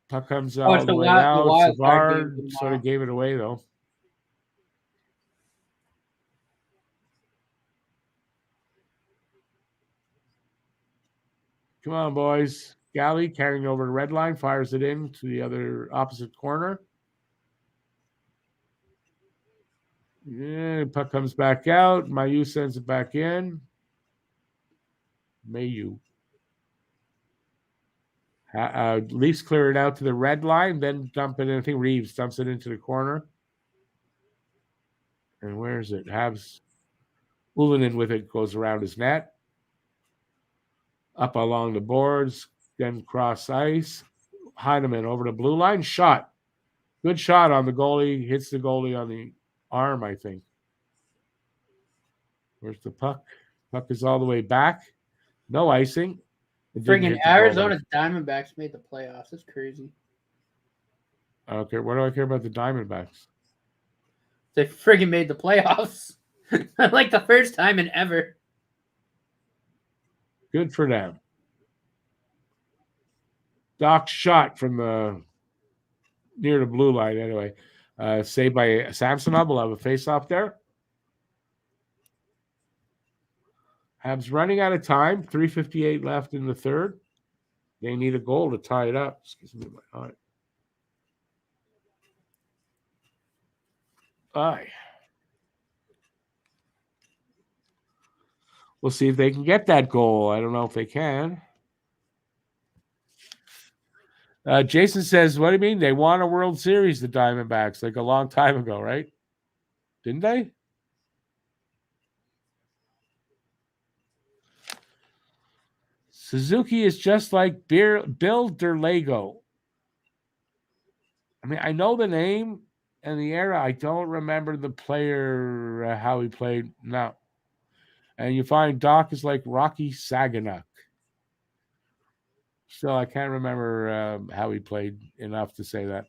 Puck comes all the way out. Savard sort of gave it away, though. Come on, boys. Galley carrying over the red line, fires it in to the other opposite corner. Yeah, puck comes back out. Mayu sends it back in. Mayu. Leafs clear it out to the red line, then dump it in. I think Reeves dumps it into the corner. And where is it? Habs. Ulinen with it goes around his net. Up along the boards, then cross ice. Heineman over the blue line. Shot. Good shot on the goalie. Hits the goalie on the arm, I think. Where's the puck? Puck is all the way back. No icing. Friggin' Arizona Diamondbacks made the playoffs. That's crazy. I don't care. What do I care about the Diamondbacks? They friggin' made the playoffs. Like the first time in ever. Good for them. Doc's shot from the near the blue line anyway. Saved by Samsonov. We'll have a face-off there. Habs running out of time. 3:58 left in the third. They need a goal to tie it up. Excuse me, my heart. Aye. We'll see if they can get that goal. I don't know if they can. Jason says, what do you mean? They won a World Series, the Diamondbacks, like a long time ago, right? Didn't they? Suzuki is just like Bill Derlago. I mean, I know the name and the era. I don't remember the player, how he played. No. And you find Doc is like Rocky Saganuk. Still, I can't remember how he played enough to say that.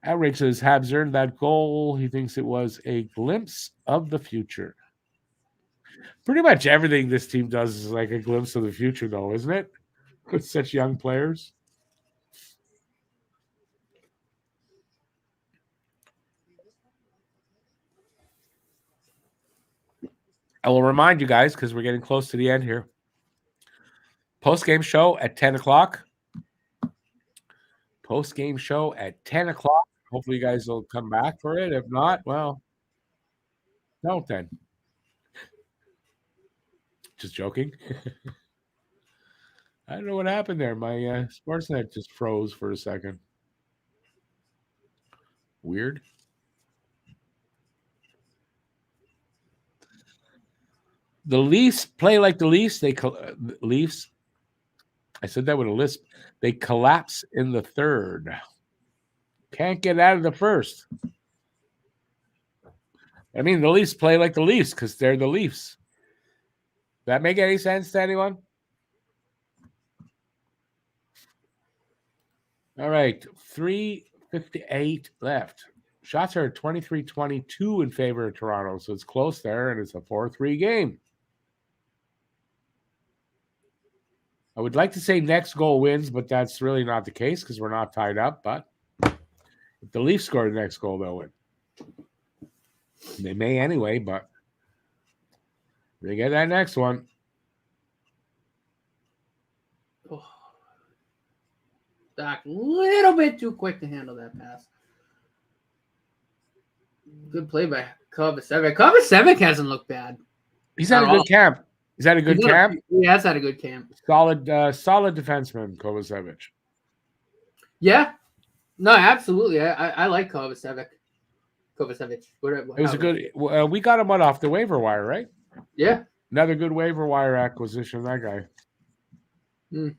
Outrage says Habs earned that goal. He thinks it was a glimpse of the future. Pretty much everything this team does is like a glimpse of the future, though, isn't it? With such young players. I will remind you guys, because we're getting close to the end here. Post-game show at 10 o'clock. Post-game show at 10 o'clock. Hopefully you guys will come back for it. If not, well, don't then. Just joking. I don't know what happened there. My Sportsnet just froze for a second. Weird. The Leafs play like the Leafs. Leafs. I said that with a lisp. They collapse in the third. Can't get out of the first. I mean, the Leafs play like the Leafs because they're the Leafs. That make any sense to anyone? All right, 3:58 left. Shots are 23-22 in favor of Toronto, so it's close there, and it's a 4-3 game. I would like to say next goal wins, but that's really not the case because we're not tied up. But if the Leafs score the next goal, they'll win. They may anyway, but they get that next one. Oh. Doc, a little bit too quick to handle that pass. Good play by Kovacevic. Kovacevic hasn't looked bad. He's had a good camp. He's had a good camp. He has had a good camp. Solid defenseman, Kovacevic. Yeah. No, absolutely. I like Kovacevic. It was a good. We got him off the waiver wire, right? Yeah. Another good waiver wire acquisition. That guy.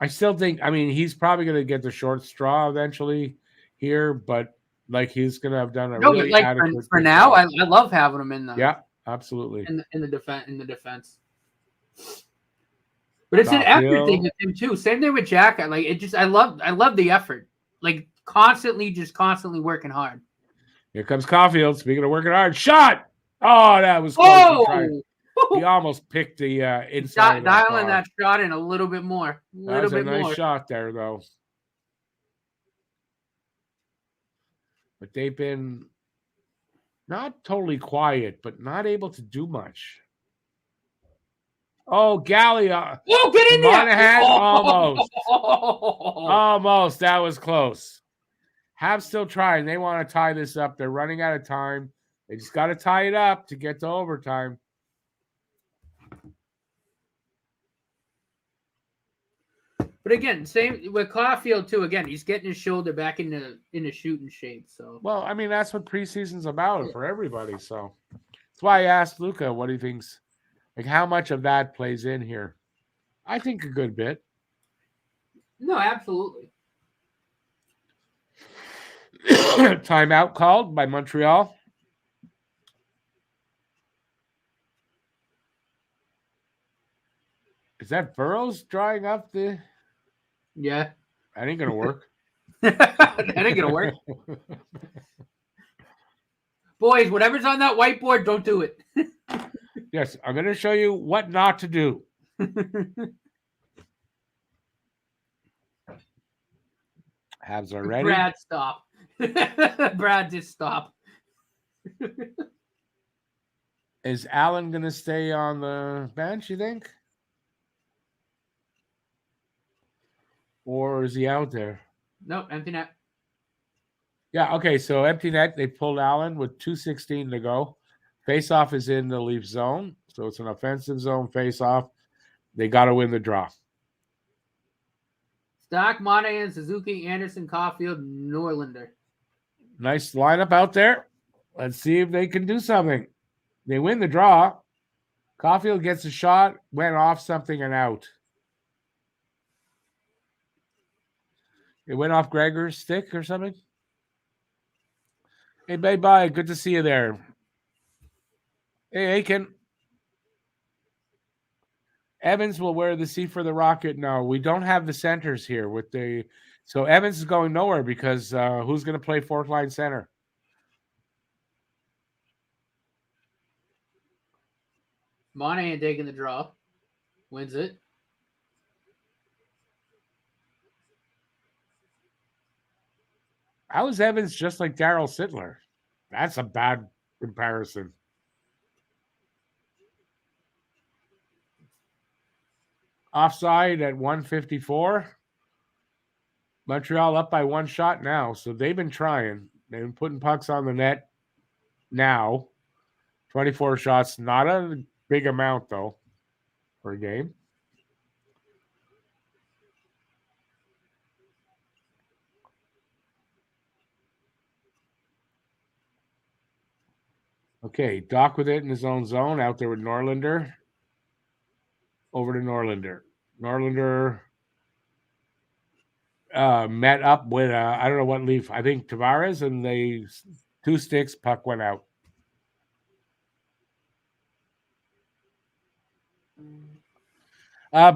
I still think. I mean, he's probably going to get the short straw eventually here, but like he's going to have done a really adequate for now. I love having him in the absolutely in the defense. But it's an effort thing with him too. Same thing with Jack. Like it just I love the effort. Like constantly working hard. Here comes Caulfield. Speaking of working hard, shot. Oh, that was close. He almost picked the inside. Dialing that shot in a little bit more. That was a nice shot there, though. But they've been not totally quiet, but not able to do much. Oh, Gallia. Oh, get in there. Monahan, almost. Almost. That was close. Habs still trying. They want to tie this up. They're running out of time. They just got to tie it up to get to overtime. But again, same with Caulfield too. Again, he's getting his shoulder back in the shooting shape. So well, I mean that's what preseason's about for everybody. So that's why I asked Luca what he thinks, like how much of that plays in here. I think a good bit. No, absolutely. Timeout called by Montreal. Is that Burrows drying up the? Yeah. That ain't gonna work. That ain't gonna work. Boys, whatever's on that whiteboard, don't do it. Yes, I'm gonna show you what not to do. Habs are ready. Brad, stop. Brad, just stop. Is Allen gonna stay on the bench, you think? Or is he out there? No, empty net. Yeah, okay, so empty net. They pulled Allen with 2:16 to go. Face-off is in the Leaf zone, so it's an offensive zone face-off. They got to win the draw. Stock, Monahan, Suzuki, Anderson, Caulfield, Norlander. Nice lineup out there. Let's see if they can do something. They win the draw. Caulfield gets a shot, went off something and out. It went off Gregor's stick or something. Hey, bye-bye. Good to see you there. Hey, Aiken. Evans will wear the C for the Rocket. No, we don't have the centers here with the. So Evans is going nowhere because who's going to play fourth line center? Monahan taking the draw. Wins it. How is Evans just like Daryl Sittler? That's a bad comparison. offside at 1:54. Montreal up by 1 shot now, so they've been trying. They've been putting pucks on the net now. 24 shots, not a big amount though per game. Okay, Doc with it in his own zone, out there with Norlinder. Over to Norlinder. Norlinder met up with, I don't know what leaf, I think Tavares, and they 2 sticks, puck went out.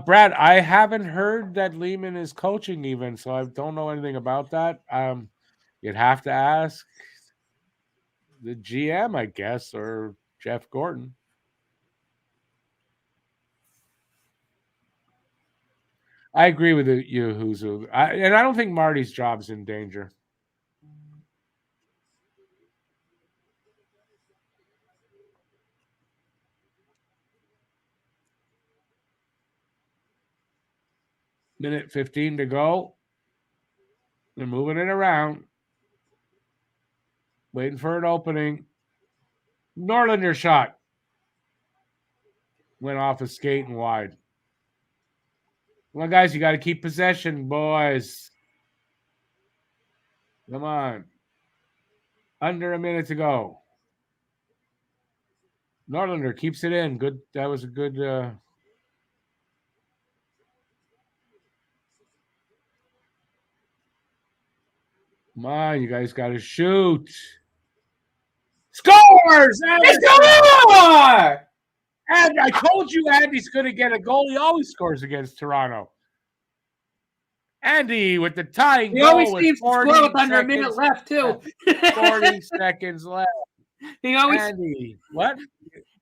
Brad, I haven't heard that Lehman is coaching even, so I don't know anything about that. You'd have to ask the GM, I guess, or Jeff Gordon. I agree with you, Huzu. And I don't think Marty's job's in danger. Minute 15 to go. They're moving it around. Waiting for an opening. Norlinder shot. Went off a skate and wide. Come on, guys, you got to keep possession, boys. Come on. Under a minute to go. Norlinder keeps it in. Good. That was a good. Come on, you guys got to shoot. Scores! Score! And I told you Andy's going to get a goal. He always scores against Toronto. Andy with the tying He goal. always seems to score with under a minute left, too. 40 seconds left. He always. Andy, what?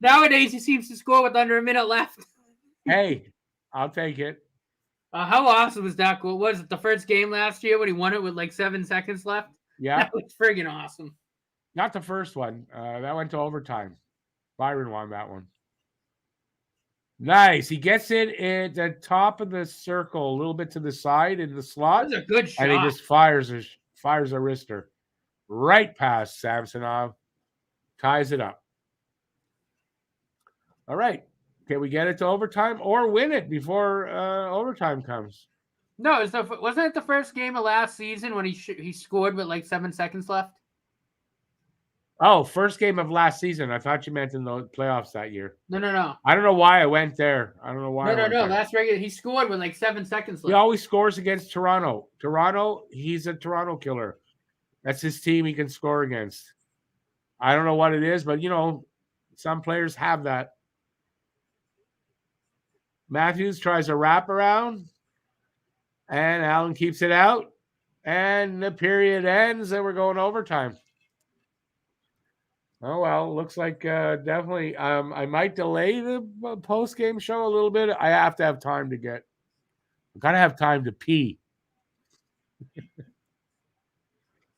Nowadays, he seems to score with under a minute left. Hey, I'll take it. How awesome was that goal? Was it the first game last year when he won it with like 7 seconds left? Yeah. That was friggin' awesome. Not the first one. That went to overtime. Byron won that one. Nice. He gets it at the top of the circle, a little bit to the side in the slot. That was a good shot. And he just fires a wrister right past Samsonov. Ties it up. All right. Can we get it to overtime or win it before overtime comes? No, wasn't it the first game of last season when he scored with like 7 seconds left? Oh, first game of last season. I thought you meant in the playoffs that year. No. I don't know why I went there. I don't know why. No. Last regular, he scored with like 7 seconds left. He always scores against Toronto. Toronto, he's a Toronto killer. That's his team he can score against. I don't know what it is, but, some players have that. Matthews tries a wraparound, and Allen keeps it out, and the period ends, and we're going overtime. Oh, well, looks like definitely I might delay the post-game show a little bit. I have to have time to get – I've got to have time to pee.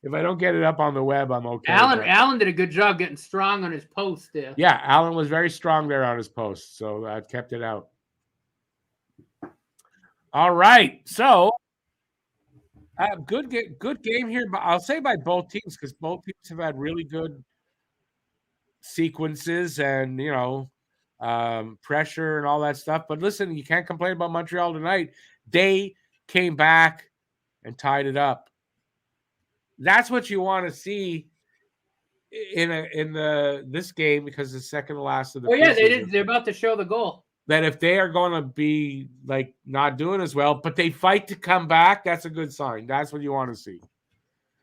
If I don't get it up on the web, I'm okay. Allen did a good job getting strong on his post there. Yeah, Allen was very strong there on his post, so I kept it out. All right, so good game here. But I'll say by both teams because both teams have had really good sequences and pressure and all that stuff. But listen, you can't complain about Montreal tonight. They came back and tied it up. That's what you want to see in this game because it's second to last of the. Oh yeah, they did. They're about to show the goal. That if they are going to be like not doing as well, but they fight to come back, that's a good sign. That's what you want to see.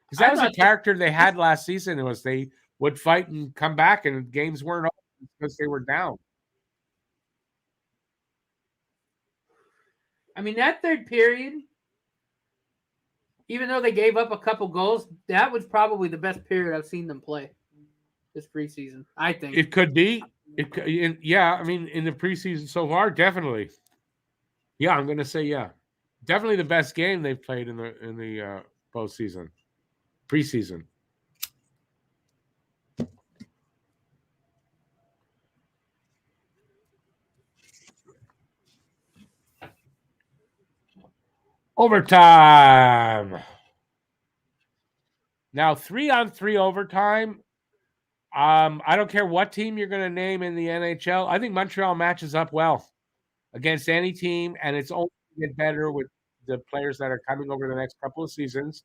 Because that was a character they had last season. It was they would fight and come back, and games weren't over because they were down. I mean, that third period, even though they gave up a couple goals, that was probably the best period I've seen them play this preseason. I think it could be. Yeah, I mean, in the preseason so far, definitely. Yeah, I'm going to say yeah. Definitely the best game they've played in the postseason, preseason. Overtime. Now, 3-on-3 overtime. I don't care what team you're going to name in the NHL. I think Montreal matches up well against any team, and it's only going to get better with the players that are coming over the next couple of seasons.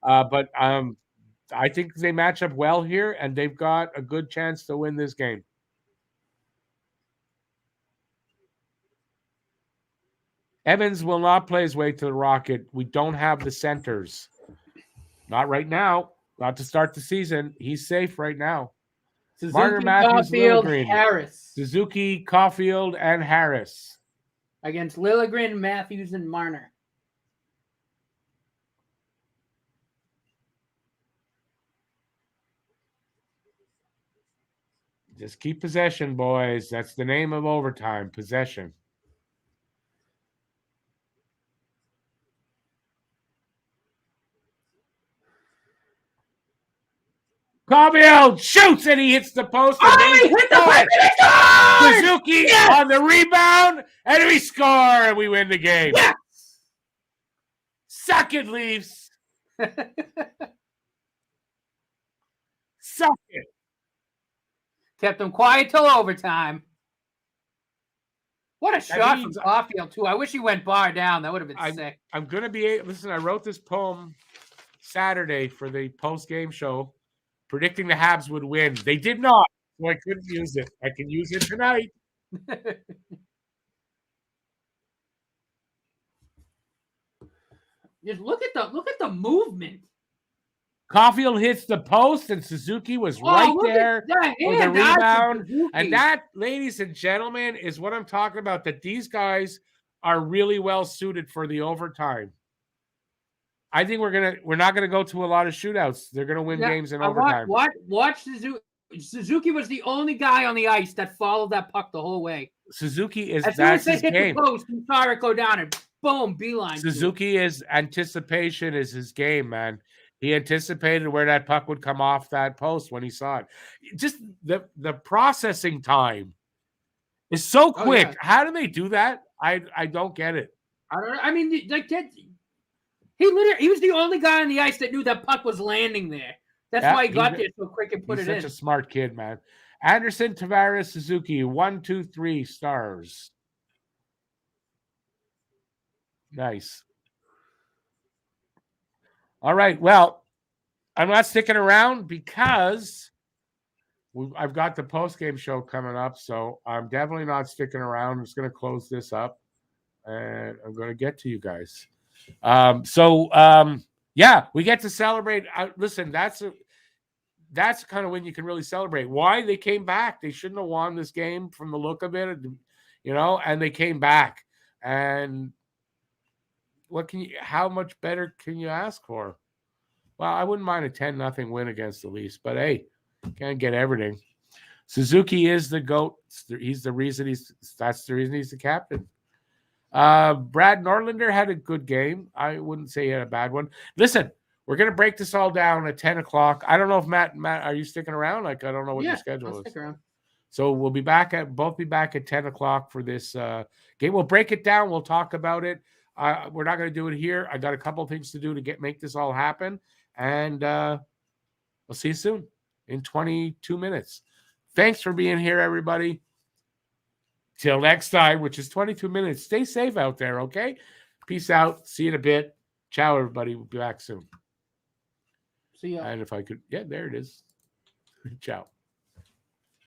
But I think they match up well here, and they've got a good chance to win this game. Evans will not play his way to the Rocket. We don't have the centers. Not right now. Not to start the season. He's safe right now. Suzuki, Caulfield, Harris. Suzuki, Caulfield, and Harris. Against Liljegren, Matthews, and Marner. Just keep possession, boys. That's the name of overtime, possession. Caulfield shoots and he hits the post. And he hit the post! Suzuki on the rebound, and we score, and we win the game. Yes! Suck it, Leafs. Suck it. Kept them quiet till overtime. What a shot from Caulfield, too. I wish he went bar down. That would have been sick. I'm going to be... Listen, I wrote this poem Saturday for the post-game show, predicting the Habs would win. They did not, so I couldn't use it. I can use it tonight. Just look at the movement. Caulfield hits the post, and Suzuki was right there for the rebound. And that, ladies and gentlemen, is what I'm talking about, that these guys are really well suited for the overtime. I think we're not gonna go to a lot of shootouts. They're gonna win games in overtime. Watch Suzuki. Suzuki was the only guy on the ice that followed that puck the whole way. Suzuki is as soon as they his hit game. The post, he saw it go down and boom, beeline. Suzuki is anticipation is his game, man. He anticipated where that puck would come off that post when he saw it. Just the processing time is so quick. Oh, yeah. How do they do that? I don't get it. I don't know. I mean, like that. He was the only guy on the ice that knew that puck was landing there. That's why he got there so quick and put it in. He's such a smart kid, man. Anderson, Tavares, Suzuki, 1, 2, 3 stars. Nice. All right. Well, I'm not sticking around because I've got the post-game show coming up, so I'm definitely not sticking around. I'm just going to close this up, and I'm going to get to you guys. Yeah, we get to celebrate. Listen, that's kind of when you can really celebrate. Why they came back? They shouldn't have won this game from the look of it, and they came back. And how much better can you ask for? Well, I wouldn't mind a 10-0 win against the Leafs, but hey, can't get everything. Suzuki is the GOAT. He's the reason that's the reason he's the captain. Brad Norlander had a good game. I wouldn't say he had a bad one. Listen, we're going to break this all down at 10 o'clock. I don't know if Matt, are you sticking around? I don't know what your schedule is. Stick around. So we'll be both be back at 10 o'clock for this game. We'll break it down. We'll talk about it. We're not going to do it here. I got a couple of things to do to make this all happen. And we'll see you soon in 22 minutes. Thanks for being here, everybody. Till next time, which is 22 minutes. Stay safe out there, okay? Peace out. See you in a bit. Ciao, everybody. We'll be back soon. See ya. And if I could, there it is. Ciao.